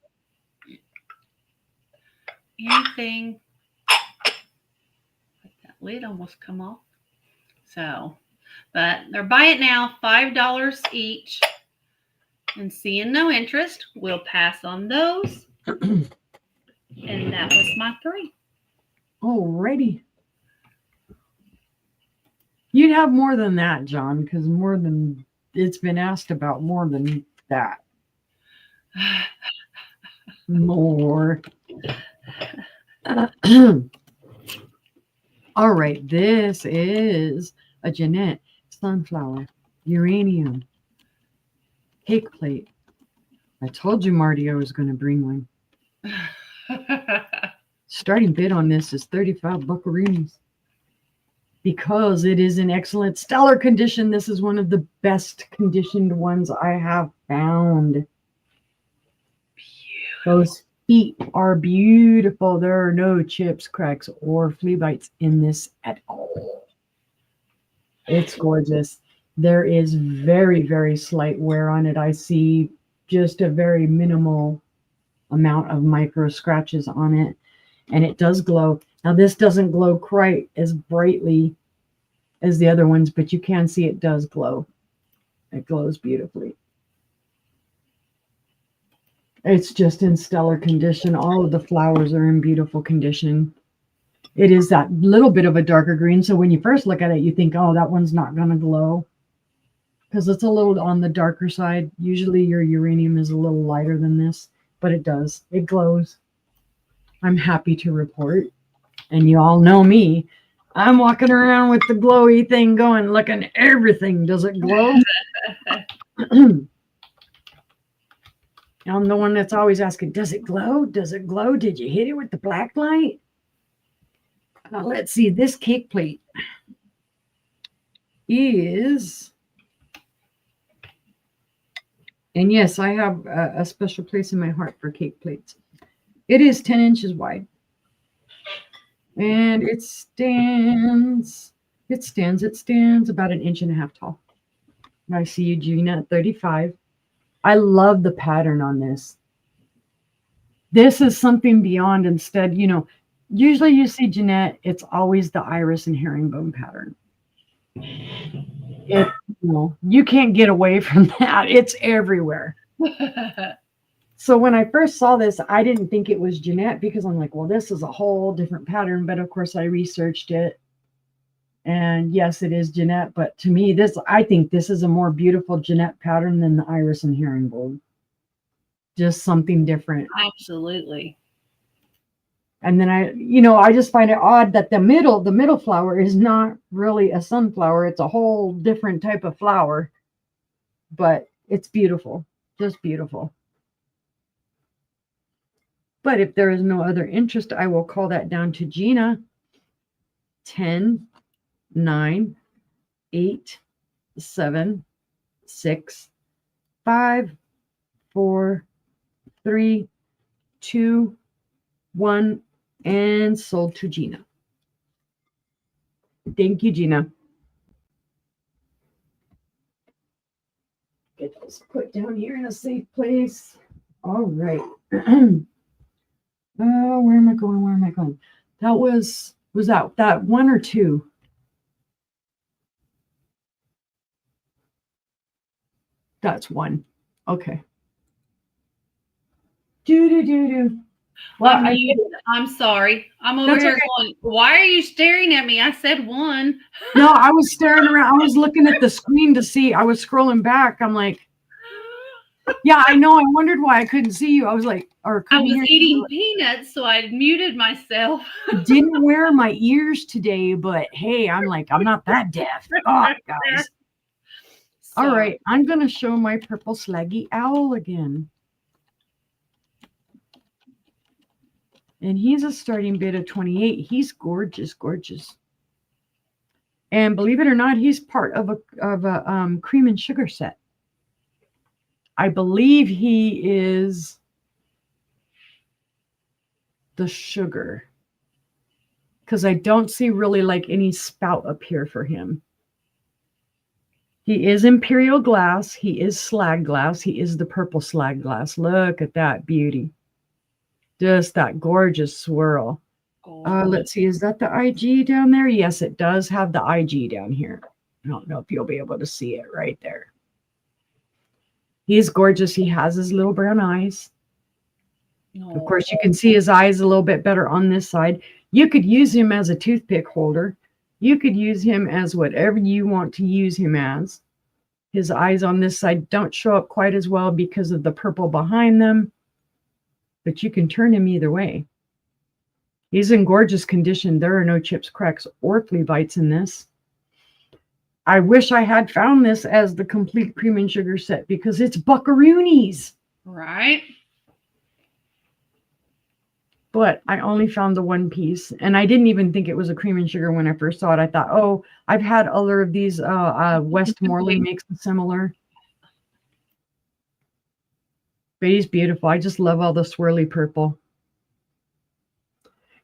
That lid almost come off. So But they're buy it now, $5 each. And seeing no interest, we'll pass on those. And that was my 3. Alrighty. You'd have more than that, John, because it's been asked about more than that. More. All right, this is a Jeanette sunflower, uranium, cake plate. I told you Marty I was going to bring one. Starting bid on this is 35 buckaroonies. Because it is in excellent stellar condition, this is one of the best conditioned ones I have found. Those feet are beautiful. There are no chips, cracks, or flea bites in this at all. It's gorgeous. There is very, very slight wear on it. I see just a very minimal amount of micro scratches on it, and it does glow. Now, this doesn't glow quite as brightly as the other ones, but you can see it does glow. It glows beautifully. It's just in stellar condition. All of the flowers are in beautiful condition. It is that little bit of a darker green. So when you first look at it, you think, oh, that one's not going to glow, because it's a little on the darker side. Usually your uranium is a little lighter than this, but it does. It glows. I'm happy to report. And you all know me. I'm walking around with the glowy thing going, looking everything. Does it glow? I'm the one that's always asking, does it glow? Does it glow? Did you hit it with the black light? Let's see. This cake plate is, and yes, I have a special place in my heart for cake plates. It is 10 inches wide. And it stands about 1.5 inches tall. I see you, Gina, at 35. I love the pattern on this. This is something beyond. Instead, usually you see Jeanette, it's always the iris and herringbone pattern. You can't get away from that. It's everywhere. So when I first saw this, I didn't think it was Jeanette, because I'm like, well, this is a whole different pattern. But of course I researched it. And yes, it is Jeanette. But to me, I think this is a more beautiful Jeanette pattern than the iris and herringbone. Just something different. Absolutely. And then I just find it odd that the middle flower is not really a sunflower. It's a whole different type of flower. But it's beautiful. Just beautiful. But if there is no other interest, I will call that down to Gina. 10, 9, 8, 7, 6, 5, 4, 3, 2, 1, and sold to Gina. Thank you, Gina. Get those put down here in a safe place. All right. Where am I going? That was that 1 or 2? That's 1. Okay. Well, I'm sorry. I'm over here going, why are you staring at me? I said 1. No, I was staring around. I was looking at the screen to see. I was scrolling back. I'm like, yeah, I know. I wondered why I couldn't see you. I was like, I was eating peanuts, so I muted myself. I didn't wear my ears today, but hey, I'm not that deaf. Oh, guys. So, all right, I'm going to show my purple slaggy owl again. And he's a starting bid of 28. He's gorgeous, gorgeous. And believe it or not, he's part of a cream and sugar set. I believe he is the sugar, because I don't see really like any spout up here for him. He is imperial glass. He is slag glass. He is the purple slag glass. Look at that beauty. Just that gorgeous swirl. Let's see. Is that the IG down there? Yes, it does have the IG down here. I don't know if you'll be able to see it right there. He's gorgeous. He has his little brown eyes. Of Oh, course, you can see his eyes a little bit better on this side. You could use him as a toothpick holder. You could use him as whatever you want to use him as. His eyes on this side don't show up quite as well because of the purple behind them, but you can turn him either way. He's in gorgeous condition. There are no chips, cracks, or flea bites in this. I wish I had found this as the complete cream and sugar set because it's buckaroonies. right. But I only found the one piece, and I didn't even think it was a cream and sugar when I first saw it. I thought, oh, I've had other of these. Westmoreland makes them similar. But he's beautiful. I just love all the swirly purple.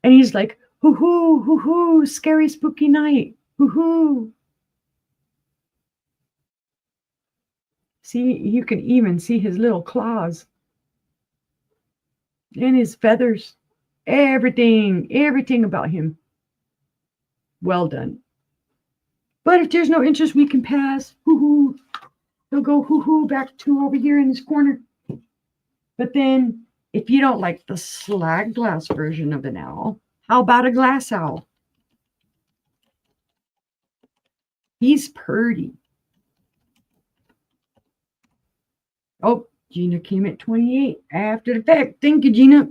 And he's like, hoo hoo, hoo hoo, scary spooky night. Hoo hoo. See, you can even see his little claws. And his feathers. Everything about him. Well done. But if there's no interest, we can pass. Hoo hoo. He'll go hoo hoo back to over here in this corner. But then, if you don't like the slag glass version of an owl, how about a glass owl? He's purty. Oh, Gina came at 28 after the fact. Thank you, Gina.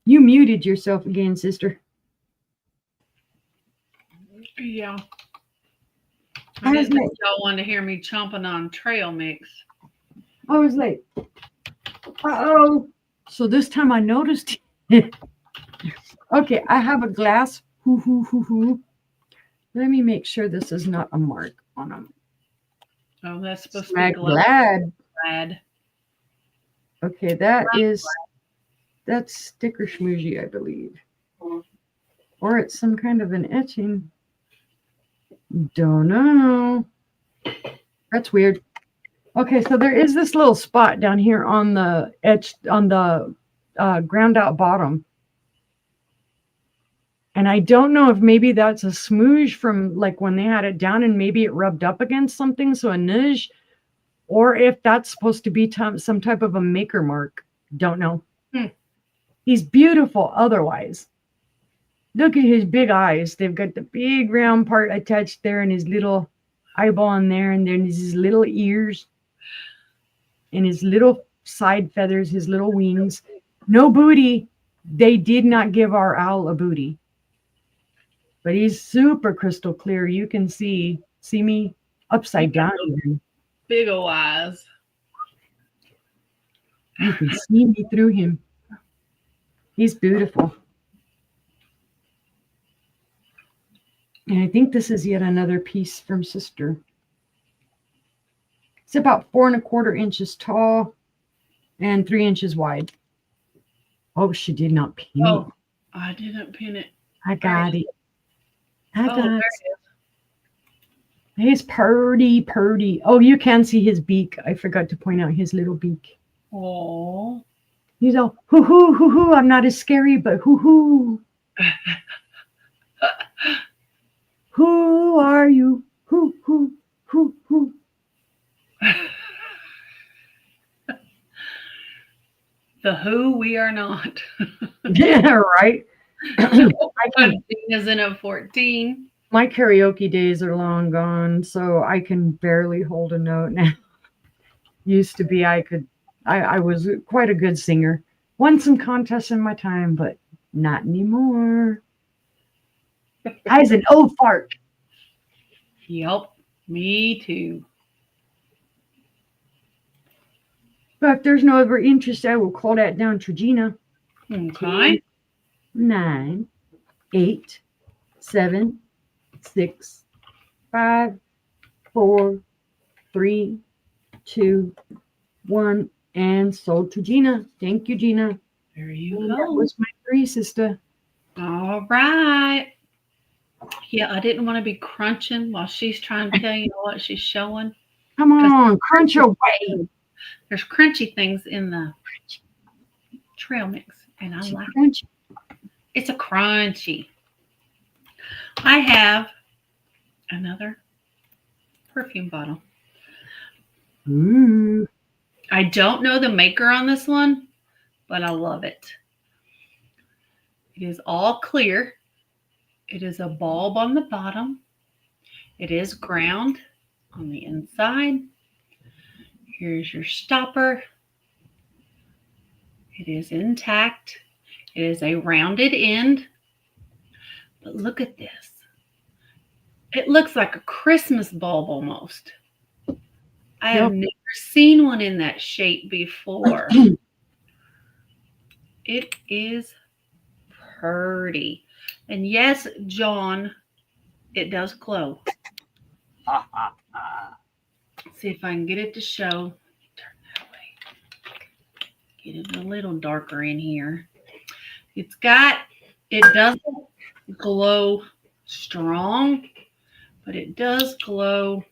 You muted yourself again, sister. Yeah. I didn't think y'all wanted to hear me chomping on trail mix. I was like, uh-oh. So this time I noticed. Okay, I have a glass. Hoo, hoo, hoo, hoo. Let me make sure this is not a mark on them. Oh, that's supposed to be glad. Okay, that's sticker schmoozy, I believe. Or it's some kind of an etching. Don't know. That's weird. Okay, so there is this little spot down here on the ground out bottom. And I don't know if maybe that's a smooge from like when they had it down and maybe it rubbed up against something, so a nudge, or if that's supposed to be some type of a maker mark. Don't know. He's beautiful otherwise. Look at his big eyes. They've got the big round part attached there and his little eyeball in there, and then his little ears and his little side feathers, his little wings. No booty. They did not give our owl a booty. But he's super crystal clear. You can see me upside down even. Big ol' eyes. You can see me through him. He's beautiful. And I think this is yet another piece from Sister. It's about 4 1/4 inches tall and 3 inches wide. Oh, she did not pin it. I didn't pin it. I got it. There it is. He's purty. Oh, you can see his beak. I forgot to point out his little beak. Oh. He's all hoo hoo hoo hoo. I'm not as scary, but hoo hoo. Who are you? Hoo hoo hoo hoo. The who we are not. Yeah, right. Is in at 14. My karaoke days are long gone, so I can barely hold a note now. Used to be I was quite a good singer. Won some contests in my time, but not anymore. I was an old fart. Yep, me too. But if there's no other interest, I will call that down to Gina. Okay. 9, 8, 7, 6, 5, 4, 3, 2, 1, and sold to Gina. Thank you, Gina. There you And go. that was my 3, sister. All right. Yeah, I didn't want to be crunching while she's trying to tell you what she's showing. Come on, crunch away. There's crunchy things in the trail mix, and I like it. It's a crunchy. I have another perfume bottle. Ooh. I don't know the maker on this one, but I love it. It is all clear. It is a bulb on the bottom. It is ground on the inside. Here's your stopper. It is intact. It is a rounded end. But look at this. It looks like a Christmas bulb almost. I have Yep. never seen one in that shape before. It is pretty. And yes, John, it does glow. See if I can get it to show. Turn that way. Get it a little darker in here. It doesn't glow strong, but it does glow.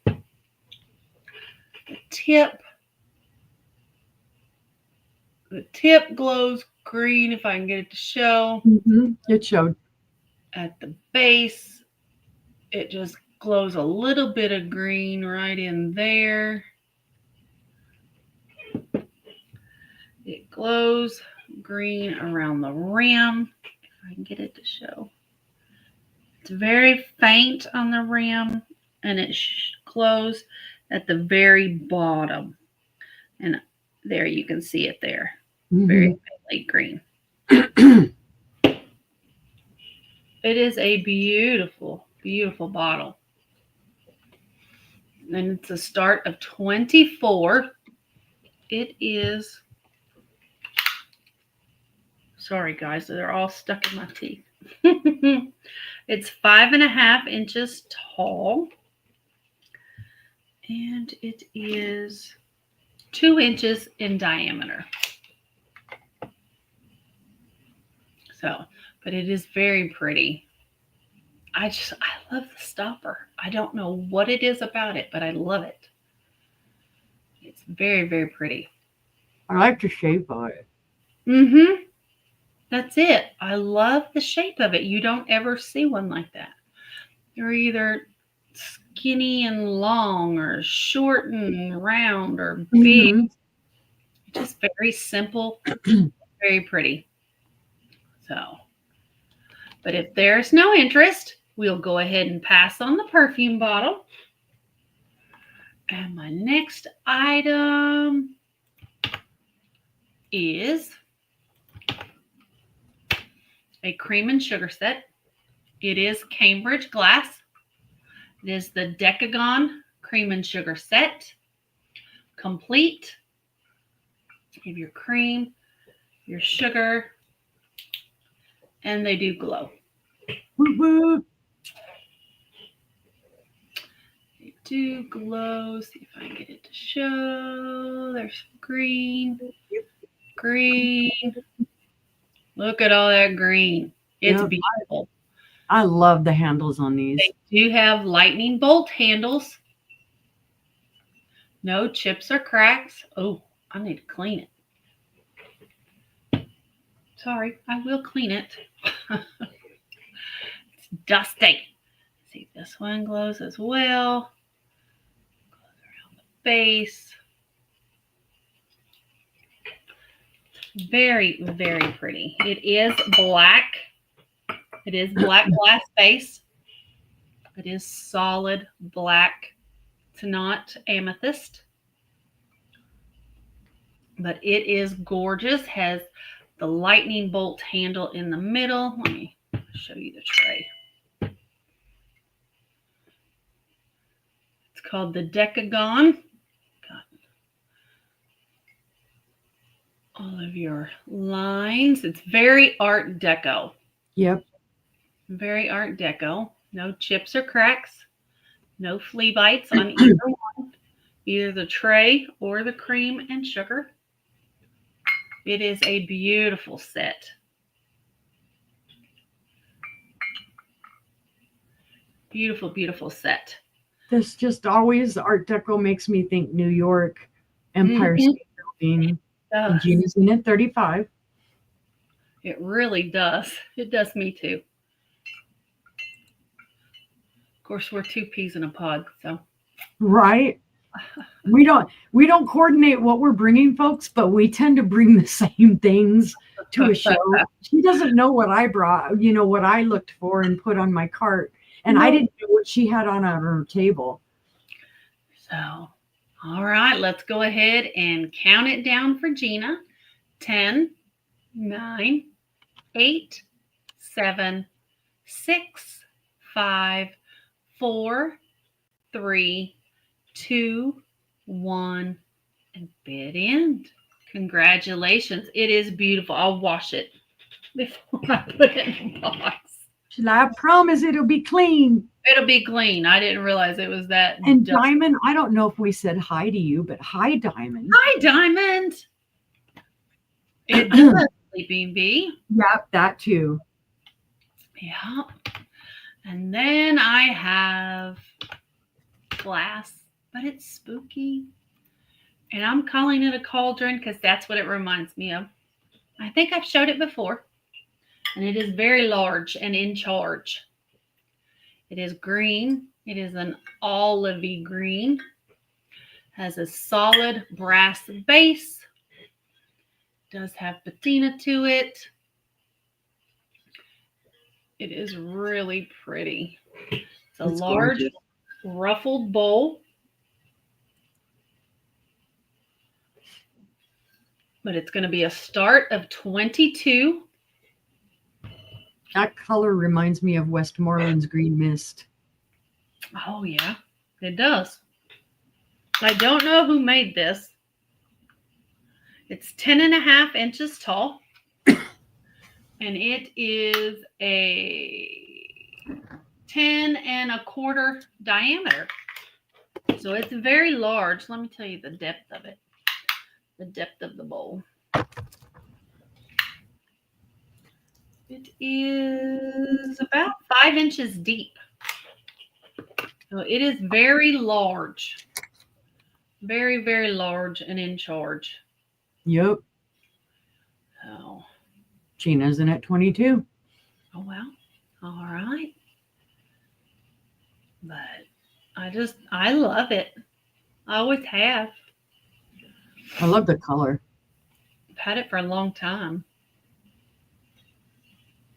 The tip glows green if I can get it to show. It showed. At the base, it just glows a little bit of green right in there. It glows green around the rim, if I can get it to show. It's very faint on the rim, and it glows at the very bottom. And there you can see it there. Very faintly green. It is a beautiful, beautiful bottle. And it's a start of 24. It is, sorry guys, they're all stuck in my teeth. It's 5.5 inches tall. And it is 2 inches in diameter. So, but it is very pretty. I love the stopper. I don't know what it is about it, but I love it. It's very, very pretty. I like the shape of it. Mm-hmm. That's it. I love the shape of it. You don't ever see one like that. They're either skinny and long or short and round or big. Just very simple, very pretty. So, but if there's no interest, we'll go ahead and pass on the perfume bottle. And my next item is a cream and sugar set. It is Cambridge glass. It is the Decagon cream and sugar set. Complete. You have your cream, your sugar, and they do glow. They do glow. See if I can get it to show. There's green. Green. Look at all that green. It's beautiful. I love the handles on these. They do have lightning bolt handles. No chips or cracks. Oh, I need to clean it. Sorry, I will clean it. It's dusty. See, this one glows as well. Goes around the base. Very, very pretty. It is black. It is black glass base. It is solid black. It's not amethyst. But it is gorgeous. Has the lightning bolt handle in the middle. Let me show you the tray. It's called the Decagon. Got all of your lines. It's very Art Deco. Yep. Very Art Deco. No chips or cracks. No flea bites on either one. Either the tray or the cream and sugar. It is a beautiful set. Beautiful, beautiful set. This just always, Art Deco makes me think New York, Empire State Building, Ingenious Unit 35. It really does. It does me too. course, we're two peas in a pod, so Right? We don't coordinate what we're bringing, folks, but we tend to bring the same things to a show. She doesn't know what I brought, what I looked for and put on my cart, and I no. didn't know what she had on her table. So, all right, let's go ahead and count it down for Gina. 10, 9, 8, 7, 6, 5, 4, 3, 2, 1, and bid end. Congratulations. It is beautiful. I'll wash it before I put it in the box. She's like, I promise it'll be clean. It'll be clean. I didn't realize it was that. And Diamond, I don't know if we said hi to you, but hi, Diamond. Hi, Diamond. It does, Sleeping Bee. Yep, that too. Yeah. And then I have glass, but it's spooky. And I'm calling it a cauldron because that's what it reminds me of. I think I've showed it before. And it is very large and in charge. It is green. It is an olivey green. Has a solid brass base. Does have patina to it. It is really pretty. It's a large ruffled bowl. But it's going to be a start of 22. That color reminds me of Westmoreland's Green Mist. Oh, yeah, it does. I don't know who made this. It's 10.5 inches tall. And it is a 10.25 diameter. So it's very large. Let me tell you the depth of it. The depth of the bowl. It is about 5 inches deep. So it is very large. Very, very large and in charge. Yep. So Gina's in at 22. Oh, well. All right. But I love it. I always have. I love the color. I've had it for a long time.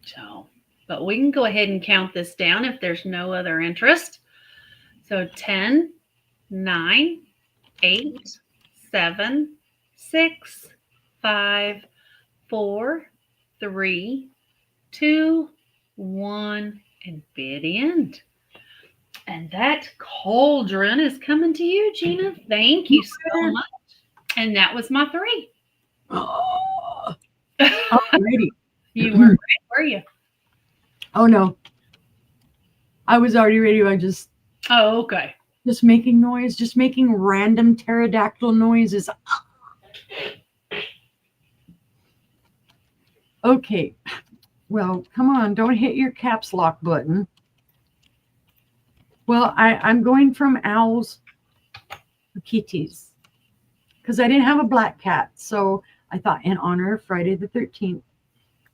So, but we can go ahead and count this down if there's no other interest. So 10, 9, 8, 7, 6, 5, 4, 3, 2, 1, and bid end. And that cauldron is coming to you, Gina. Thank you so much. And that was my 3. Oh, alrighty. You weren't ready, were you? Oh, no. I was already ready. Oh, okay. Just making noise, just making random pterodactyl noises. Okay. Well, come on. Don't hit your caps lock button. Well, I'm going from owls to kitties because I didn't have a black cat. So I thought in honor of Friday the 13th,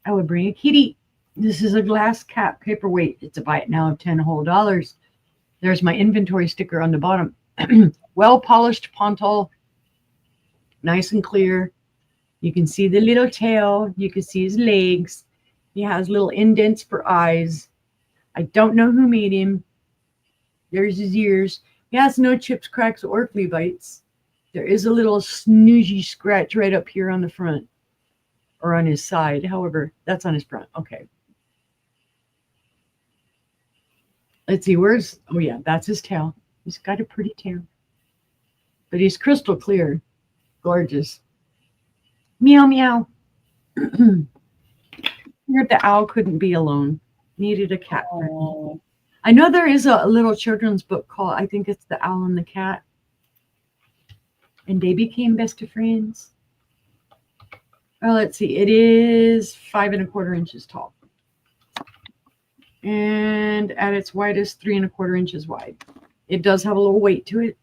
I would bring a kitty. This is a glass cat paperweight. It's a buy it now of $10 whole. There's my inventory sticker on the bottom. Well polished pontal, nice and clear. You can see the little tail. You can see his legs. He has little indents for eyes. I don't know who made him. There's his ears. He has no chips, cracks, or flea bites. There is a little snoozey scratch right up here on the front or on his side. However, that's on his front. Okay. Let's see. Oh yeah, that's his tail. He's got a pretty tail. But he's crystal clear. Gorgeous. Meow, meow. Heard the owl couldn't be alone. Needed a cat friend. Oh. I know there is a little children's book called, I think it's The Owl and the Cat. And they became best of friends. Oh, let's see. It is 5.25 inches tall. And at its widest, 3.25 inches wide. It does have a little weight to it.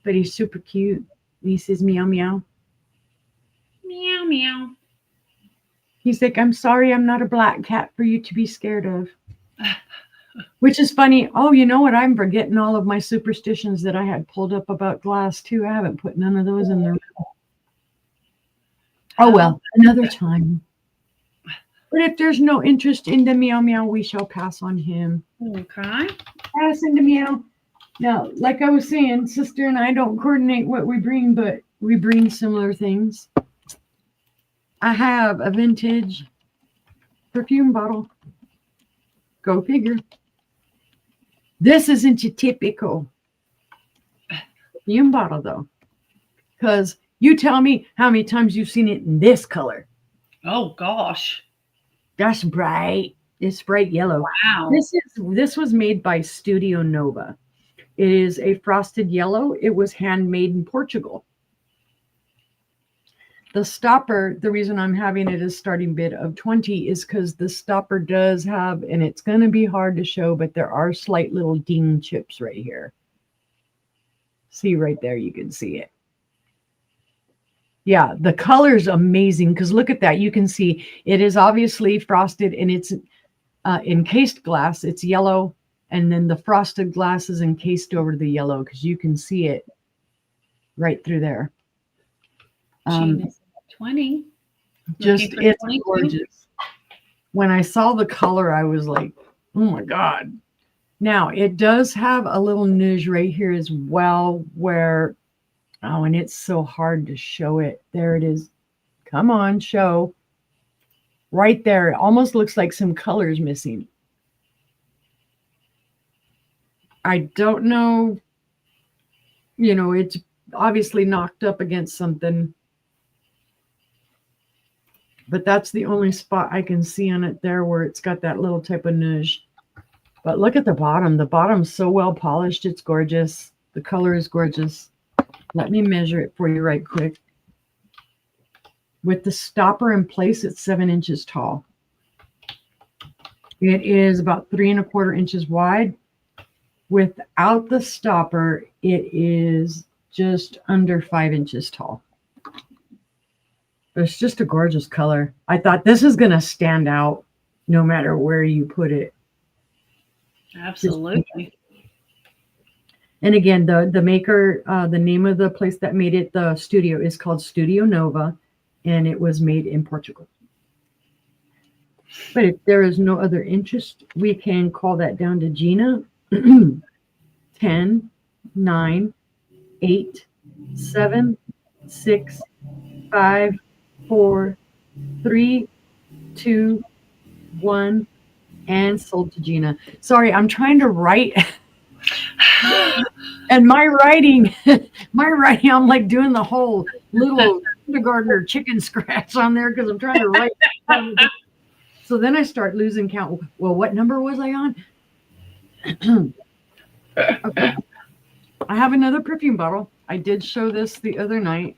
But he's super cute. And he says meow, meow. Meow, meow. He's like, I'm sorry I'm not a black cat for you to be scared of. Which is funny. Oh, you know what? I'm forgetting all of my superstitions that I had pulled up about glass too. I haven't put none of those in there. Oh How? well, another time. But if there's no interest in the meow meow, we shall pass on him. Okay. Pass into meow. Now, like I was saying, sister and I don't coordinate what we bring, but we bring similar things. I have a vintage perfume bottle. Go figure. This isn't your typical perfume bottle, though, because you tell me how many times you've seen it in this color. Oh gosh. That's bright. It's bright yellow. Wow. This was made by Studio Nova. It is a frosted yellow. It was handmade in Portugal. The stopper, the reason I'm having it as starting bid of 20 is because the stopper does have, and it's going to be hard to show, but there are slight little ding chips right here. See right there, you can see it. Yeah, the color's amazing because look at that. You can see it is obviously frosted and it's encased glass. It's yellow, and then the frosted glass is encased over the yellow because you can see it right through there. Gene is 20. Just it's gorgeous. When I saw the color, I was like, oh my God. Now it does have a little nudge right here as well where, oh, and it's so hard to show it. There it is. Come on, show. Right there. It almost looks like some colors missing. I don't know. You know, it's obviously knocked up against something. But that's the only spot I can see on it there where it's got that little type of nudge. But look at the bottom. The bottom's so well polished. It's gorgeous. The color is gorgeous. Let me measure it for you right quick. With the stopper in place, it's 7 inches tall. It is about 3¼ inches wide. Without the stopper, it is just under 5 inches tall. It's just a gorgeous color. I thought this is going to stand out no matter where you put it. Absolutely. And again, the maker, the name of the place that made it, the studio, is called Studio Nova, and it was made in Portugal. But if there is no other interest, we can call that down to Gina. 10, 9, 8, 7, 6, 5, 4, 3, 2, 1, and sold to Gina. Sorry, I'm trying to write. And my writing, I'm like doing the whole little kindergartner chicken scratch on there because I'm trying to write. So then I start losing count. Well, what number was I on? Okay. I have another perfume bottle. I did show this the other night.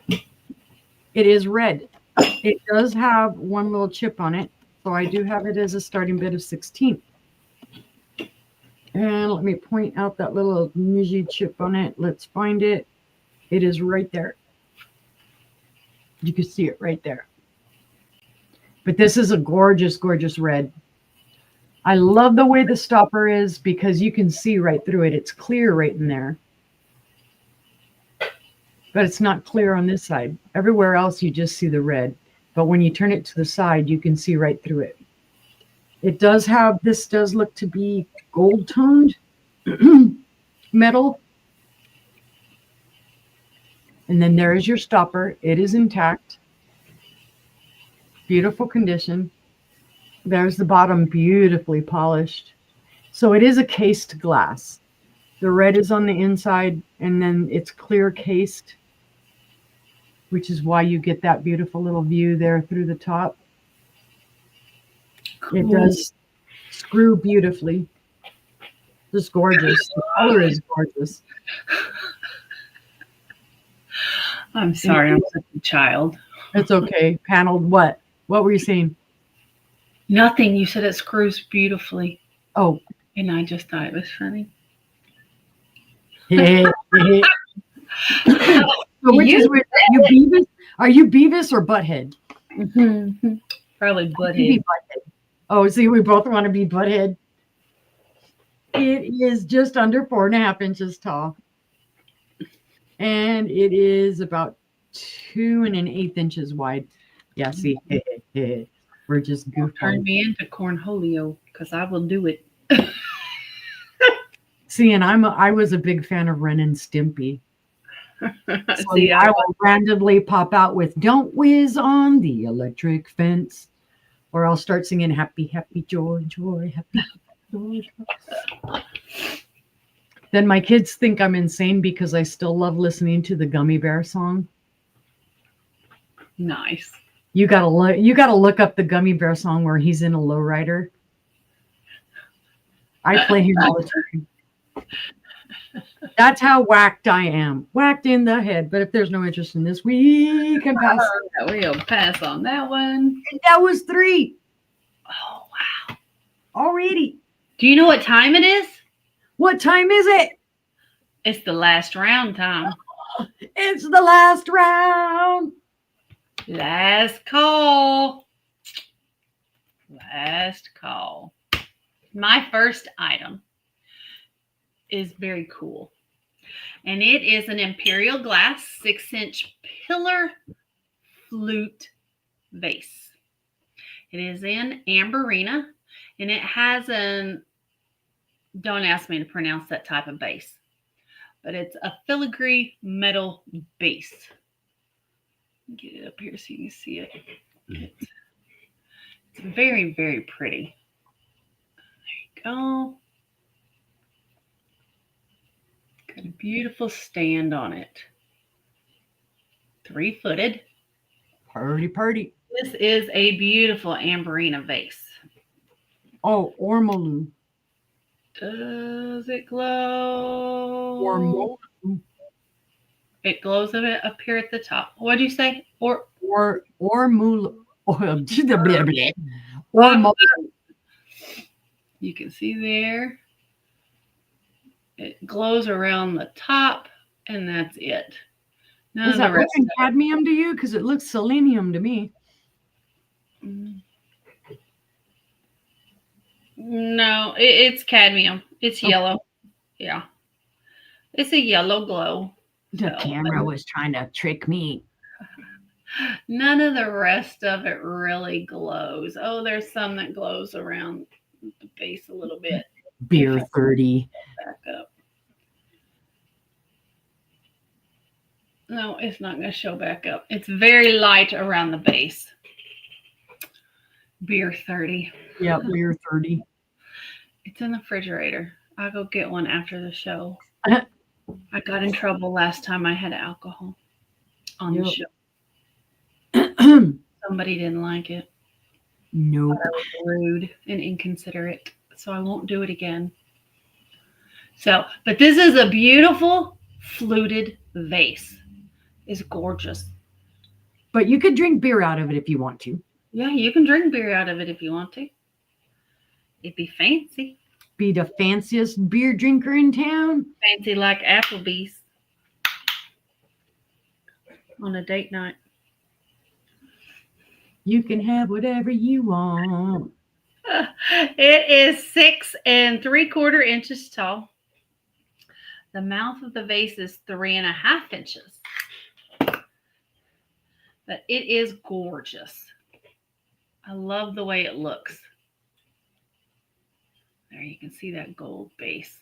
It is red. It does have one little chip on it. So I do have it as a starting bid of 16. And let me point out that little nudgy chip on it. Let's find it. It is right there. You can see it right there. But this is a gorgeous, gorgeous red. I love the way the stopper is because you can see right through it. It's clear right in there. But it's not clear on this side. Everywhere else, you just see the red. But when you turn it to the side, you can see right through it. It does have, this does look to be gold toned metal. And then there is your stopper. It is intact. Beautiful condition. There's the bottom, beautifully polished. So it is a cased glass. The red is on the inside, and then it's clear cased, which is why you get that beautiful little view there through the top. Cool. It does screw beautifully. Just gorgeous. The color is gorgeous. I'm sorry, I'm such a child. It's okay. Paneled what? What were you saying? Nothing. You said it screws beautifully. Oh. And I just thought it was funny. So which is weird. Are you Beavis? Are you Beavis or Butthead? Mm-hmm. Probably Butthead. Oh, see, we both want to be butthead. It is just under 4.5 inches tall, and it is about 2 1/8 inches wide. Yeah, see, we're just Turn goofballs. me into cornholio because I will do it. See, and I was a big fan of Ren and Stimpy. So See, I I was. will randomly pop out with "Don't Whiz on the Electric Fence," or I'll start singing "Happy, Happy, Joy, Joy, Happy, Joy, Joy." Then my kids think I'm insane because I still love listening to the Gummy Bear song. Nice. You gotta look up the Gummy Bear song where he's in a lowrider. I play him all the time. That's how whacked I am. Whacked in the head. But if there's no interest in this, we can pass. We'll pass on that one. And that was 3 Oh, wow. already. Do you know what time it is? What time is it? It's the last round time. It's the last round. Last call. Last call. My first item is very cool. And it is an imperial glass 6-inch pillar flute vase. It is in amberina and it has an, don't ask me to pronounce that type of base, but it's a filigree metal base. Get it up here so you can see it. It's very, very pretty. There you go. Got a beautiful stand on it. 3-footed. Party. This is a beautiful amberina vase. Oh, ormolu. Does it glow? Ormolu. It glows a bit up here at the top. What do you say? Ormolu. Ormolu. You can see there. It glows around the top, and that's it. None Is of the that rest. looking cadmium to you? Because it looks selenium to me. No, it's cadmium. It's yellow. Yeah. It's a yellow glow. The camera was trying to trick me. None of the rest of it really glows. Oh, there's some that glows around the base a little bit. Beer 30. Back up. No, it's not going to show back up. It's very light around the base. Beer 30. Yeah, beer 30. It's in the refrigerator. I'll go get one after the show. I got in trouble last time I had alcohol on the show. Somebody didn't like it. Nope. I was rude and inconsiderate, so I won't do it again. So, but this is a beautiful fluted vase. It's gorgeous. But you could drink beer out of it if you want to. Yeah, you can drink beer out of it if you want to. It'd be fancy. Be the fanciest beer drinker in town. Fancy like Applebee's on a date night. You can have whatever you want. It is 6 3/4 inches tall. The mouth of the vase is 3.5 inches. But it is gorgeous. I love the way it looks. There you can see that gold base.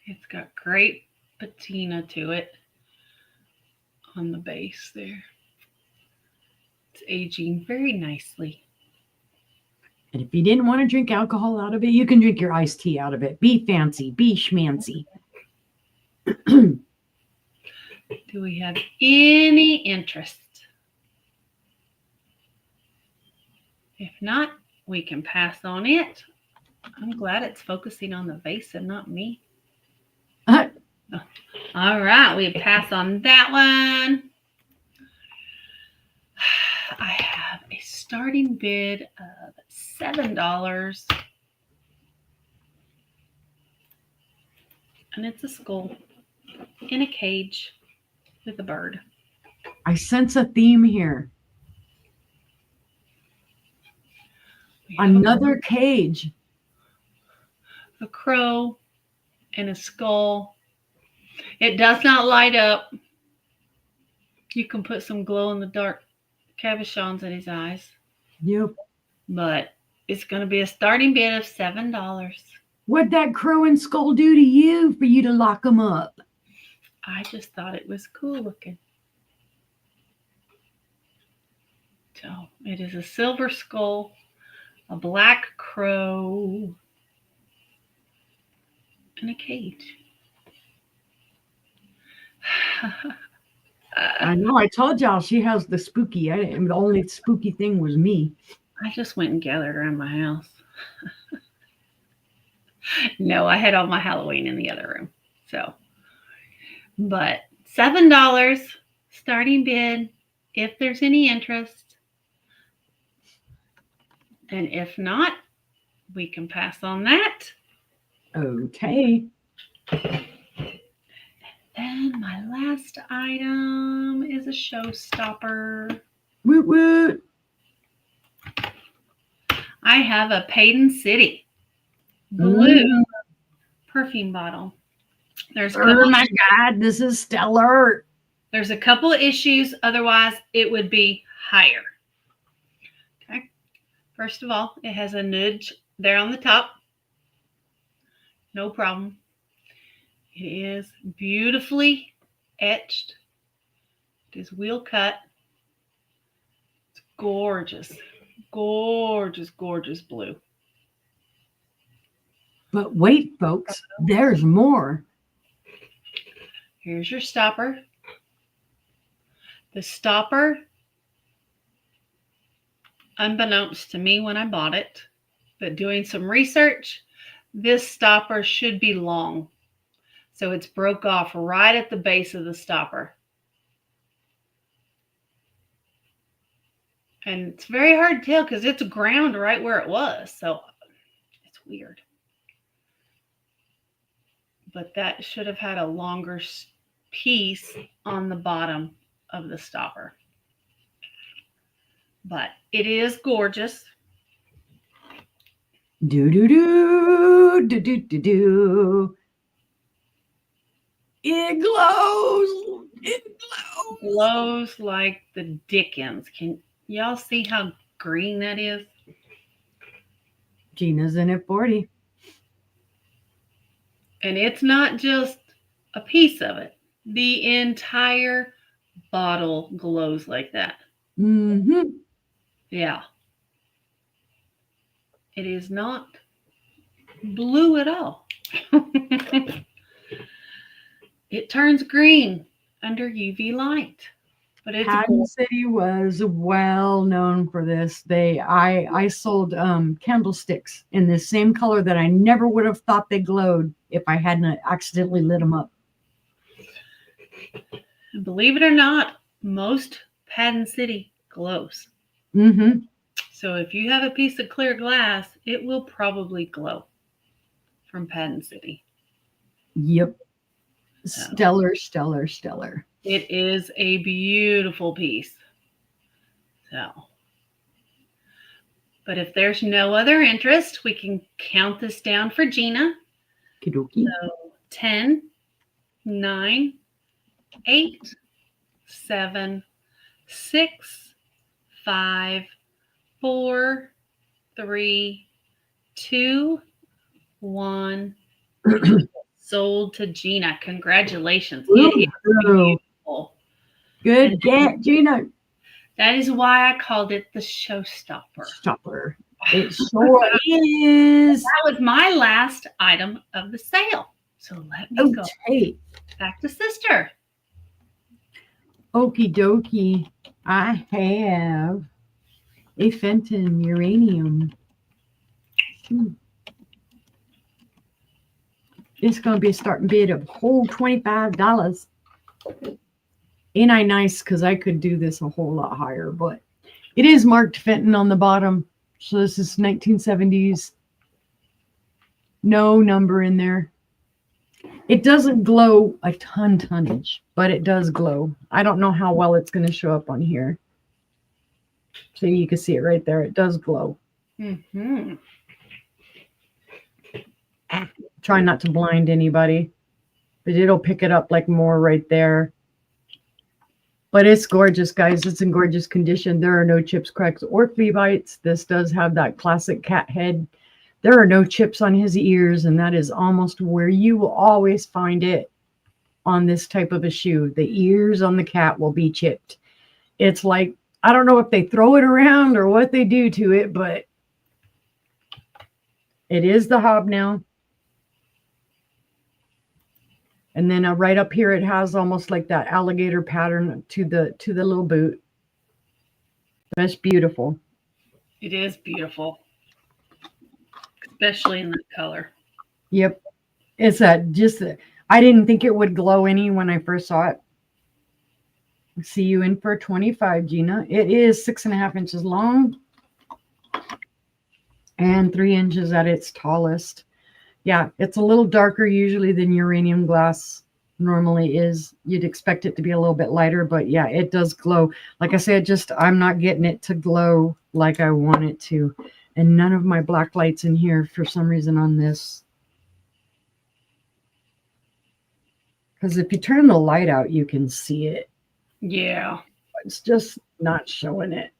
It's got great patina to it on the base there. It's aging very nicely. And if you didn't want to drink alcohol out of it, you can drink your iced tea out of it. Be fancy, be schmancy. Do we have any interest? If not, we can pass on it. I'm glad it's focusing on the vase and not me. All right, we pass on that one. I have a starting bid of $7. And it's a skull in a cage with a bird. I sense a theme here. We have Another cage. a crow and a skull. It does not light up. You can put some glow in the dark cabochons in his eyes, Yep. but it's going to be a starting bid of $7. What'd that crow and skull do to you for you to lock them up? I just thought it was cool looking. So it is a silver skull, a black crow, and a cage. I know. I told y'all she has the spooky. The only spooky thing was me. I just went and gathered around my house. No, I had all my Halloween in the other room. So, but $7 starting bid if there's any interest. And if not, we can pass on that. Okay. And my last item is a showstopper. Woot woot. I have a Payton City blue perfume bottle. Oh my God, this is stellar. There's a couple of issues. Otherwise, it would be higher. Okay. First of all, it has a nudge there on the top. No problem. It is beautifully etched. It is wheel cut. It's gorgeous. Gorgeous, gorgeous blue. But wait, folks, there's more. Here's your stopper. The stopper, unbeknownst to me when I bought it, but doing some research, this stopper should be long. So it's broke off right at the base of the stopper. And it's very hard to tell because it's ground right where it was. So it's weird. But that should have had a longer piece on the bottom of the stopper. But it is gorgeous. Do do do do do do do. It glows. It glows. Glows like the dickens. Can y'all see how green that is? Gina's in at 40. And it's not just a piece of it. The entire bottle glows like that. Mm-hmm. Yeah. It is not blue at all. It turns green under UV light. But it's Haddon City was well known for this. I sold candlesticks in the same color that I never would have thought they glowed if I hadn't accidentally lit them up. And believe it or not, most Haddon City glows. Mm-hmm. So if you have a piece of clear glass, it will probably glow from Haddon City. Yep. Stellar, stellar, stellar. It is a beautiful piece. So, but if there's no other interest, we can count this down for Gina. Kidoki. So 10, 9, 8, 7, 6, 5, 4, 3, 2, 1. Sold to Gina. Congratulations. Ooh, it is beautiful. Good get, Gina. That is why I called it the showstopper. Stopper. It sure is. That was my last item of the sale. So let me go back to Sister. Okie dokie. I have a Fenton uranium. It's going to be a starting bid of whole $25. Ain't I nice? Because I could do this a whole lot higher, but it is marked Fenton on the bottom. So this is 1970s. No number in there. It doesn't glow a tonnage, but it does glow. I don't know how well it's going to show up on here. So you can see it right there. It does glow. Mm-hmm. Try not to blind anybody, but it'll pick it up like more right there. But it's gorgeous, guys. It's in gorgeous condition. There are no chips, cracks, or flea bites. This does have that classic cat head. There are no chips on his ears, and that is almost where you will always find it on this type of a shoe. The ears on the cat will be chipped. It's like, I don't know if they throw it around or what they do to it, but it is the hobnail. And then right up here, it has almost like that alligator pattern to the little boot. That's beautiful. It is beautiful, especially in that color. Yep. It's I didn't think it would glow any when I first saw it. See you in for 25, Gina. It is 6.5 inches long and 3 inches at its tallest. Yeah, it's a little darker usually than uranium glass normally is. You'd expect it to be a little bit lighter, but yeah, it does glow. Like I said, I'm not getting it to glow like I want it to. And none of my black lights in here for some reason on this. Because if you turn the light out, you can see it. Yeah. It's just not showing it.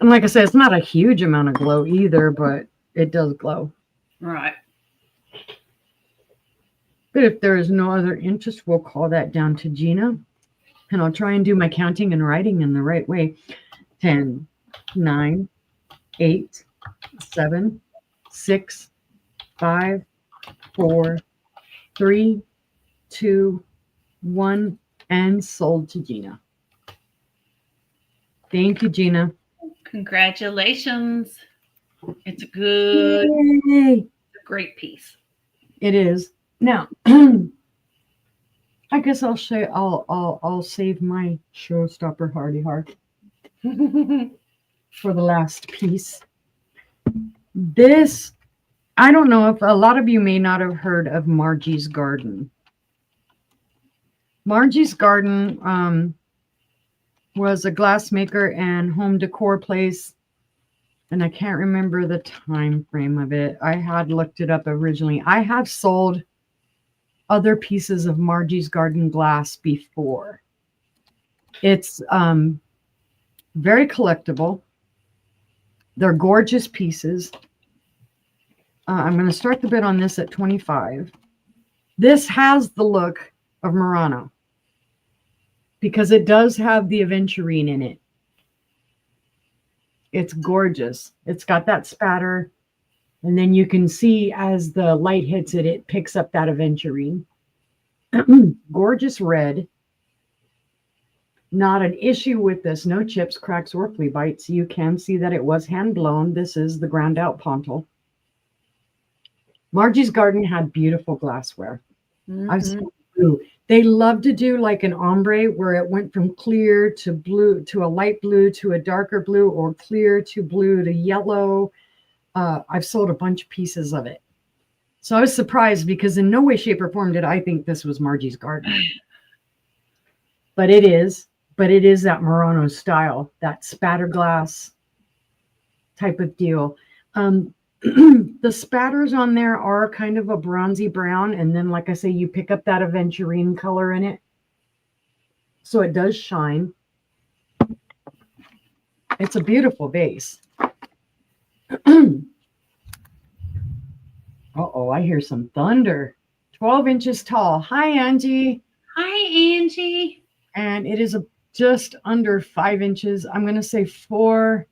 And like I said, it's not a huge amount of glow either, but it does glow. Right. But if there is no other interest, we'll call that down to Gina. And I'll try and do my counting and writing in the right way. 10, 9, 8, 7, 6, 5, 4, 3, 2, 1, and sold to Gina. Thank you, Gina. Congratulations. It's a great piece. It is. Now, I guess I'll save my showstopper Hardy Heart for the last piece. This, I don't know if a lot of you may not have heard of Margie's Garden. Margie's Garden was a glassmaker and home decor place, and I can't remember the time frame of it. I had looked it up originally. I have sold other pieces of Margie's Garden glass before. It's very collectible. They're gorgeous pieces. I'm going to start the bid on this at 25. This has the look of Murano because it does have the aventurine in it. It's gorgeous. It's got that spatter. And then you can see as the light hits it, it picks up that aventurine. Gorgeous red. Not an issue with this. No chips, cracks, or flea bites. You can see that it was hand blown. This is the ground out pontal. Margie's Garden had beautiful glassware. Mm-hmm. I've seen blue. They love to do like an ombre where it went from clear to blue to a light blue to a darker blue, or clear to blue to yellow. I've sold a bunch of pieces of it. So I was surprised because in no way, shape, or form did I think this was Margie's Garden. But it is that Murano style, that spatter glass type of deal. The spatters on there are kind of a bronzy brown. And then, like I say, you pick up that aventurine color in it. So it does shine. It's a beautiful vase. Uh-oh, I hear some thunder. 12 inches tall. Hi, Angie. Hi, Angie. And it is just under 5 inches. I'm going to say 4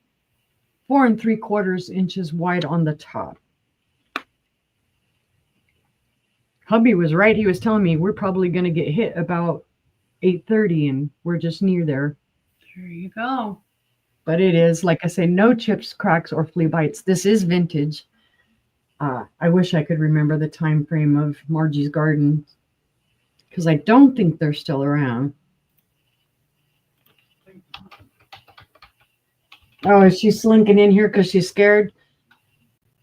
3/4 inches wide on the top. Hubby was right. He was telling me we're probably going to get hit about 8:30, and we're just near there. There you go. But it is, like I say, no chips, cracks, or flea bites. This is vintage. I wish I could remember the time frame of Margie's Garden because I don't think they're still around. Oh, is she slinking in here because she's scared?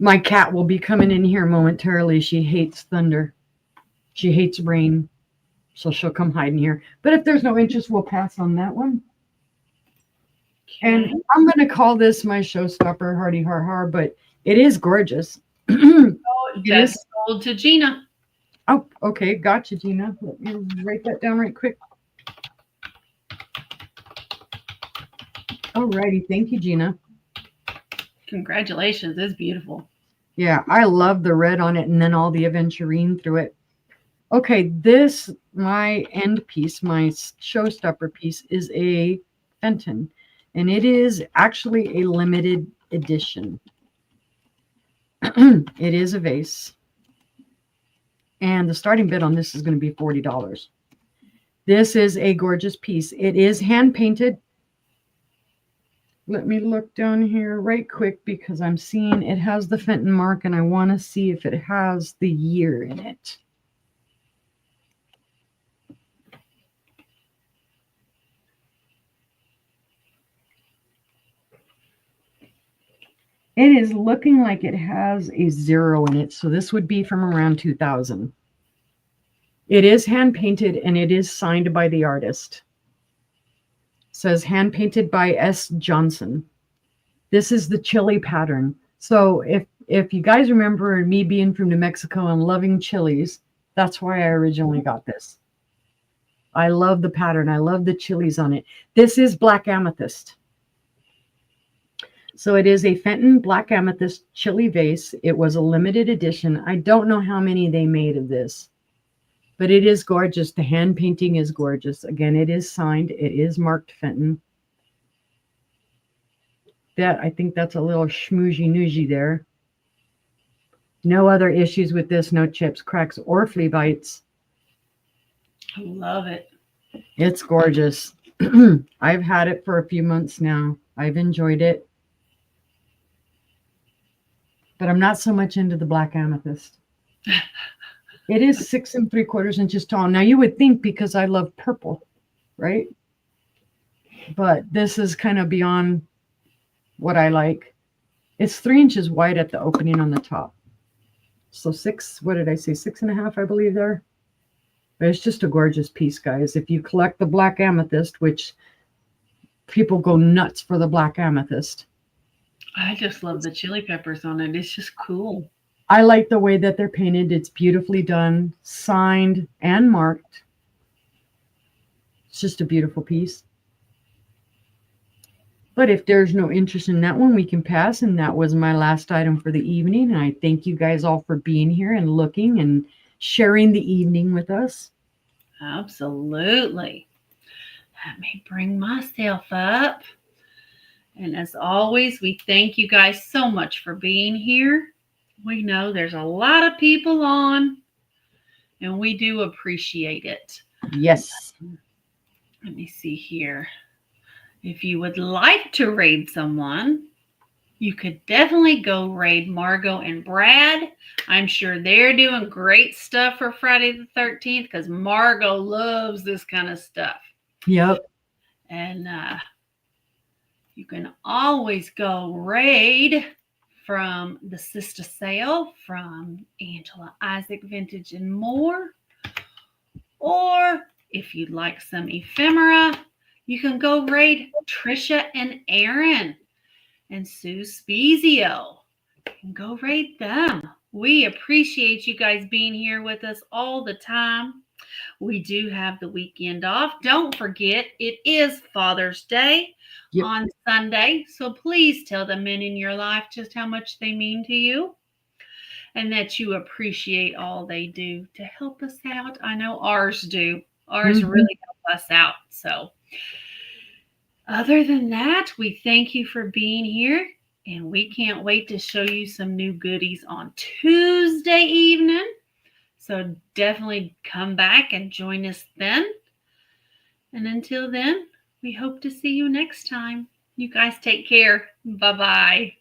My cat will be coming in here momentarily. She hates thunder. She hates rain. So she'll come hide in here. But if there's no interest, we'll pass on that one. And Okay. I'm going to call this my showstopper, Hardy Har Har, but it is gorgeous. It Oh, that's is. sold to Gina. Oh, okay. Gotcha, Gina. Let me write that down right quick. Alrighty. Thank you, Gina. Congratulations. It's beautiful. Yeah, I love the red on it and then all the aventurine through it. Okay, this, my end piece, my showstopper piece, is a Fenton, and it is actually a limited edition. It is a vase, and the starting bid on this is going to be $40. This is a gorgeous piece. It is hand painted. Let me look down here right quick because I'm seeing it has the Fenton mark, and I want to see if it has the year in it. It is looking like it has a 0 in it, so this would be from around 2000. It is hand painted and it is signed by the artist. It says hand painted by S. Johnson. This is the chili pattern. So if you guys remember me being from New Mexico and loving chilies, that's why I originally got this. I love the pattern. I love the chilies on it. This is black amethyst. So it is a Fenton Black Amethyst chili vase. It was a limited edition. I don't know how many they made of this, but it is gorgeous. The hand painting is gorgeous. Again, it is signed. It is marked Fenton. I think that's a little schmoozy noozy there. No other issues with this. No chips, cracks, or flea bites. I love it. It's gorgeous. I've had it for a few months now. I've enjoyed it. But I'm not so much into the black amethyst. It is 6 3/4 inches tall. Now you would think because I love purple, right? But this is kind of beyond what I like. It's 3 inches wide at the opening on the top. So what did I say? 6.5, I believe there. But it's just a gorgeous piece, guys. If you collect the black amethyst, which people go nuts for the black amethyst. I just love the chili peppers on it. It's just cool. I like the way that they're painted. It's beautifully done, signed, and marked. It's just a beautiful piece. But if there's no interest in that one, we can pass. And that was my last item for the evening. And I thank you guys all for being here and looking and sharing the evening with us. Absolutely. Let me bring myself up. And as always, we thank you guys so much for being here. We know there's a lot of people on, and we do appreciate it. Yes. Let me see here. If you would like to raid someone, you could definitely go raid Margot and Brad. I'm sure they're doing great stuff for Friday the 13th because Margot loves this kind of stuff. Yep. And you can always go raid from the Sista sale from Angela Isaac Vintage and more. Or if you'd like some ephemera, you can go raid Trisha and Aaron and Sue Spezio. You can go raid them. We appreciate you guys being here with us all the time. We do have the weekend off. Don't forget, it is Father's Day on Sunday. So please tell the men in your life just how much they mean to you and that you appreciate all they do to help us out. I know ours do. Ours really help us out. So other than that, we thank you for being here. And we can't wait to show you some new goodies on Tuesday evening. So definitely come back and join us then. And until then, we hope to see you next time. You guys take care. Bye-bye.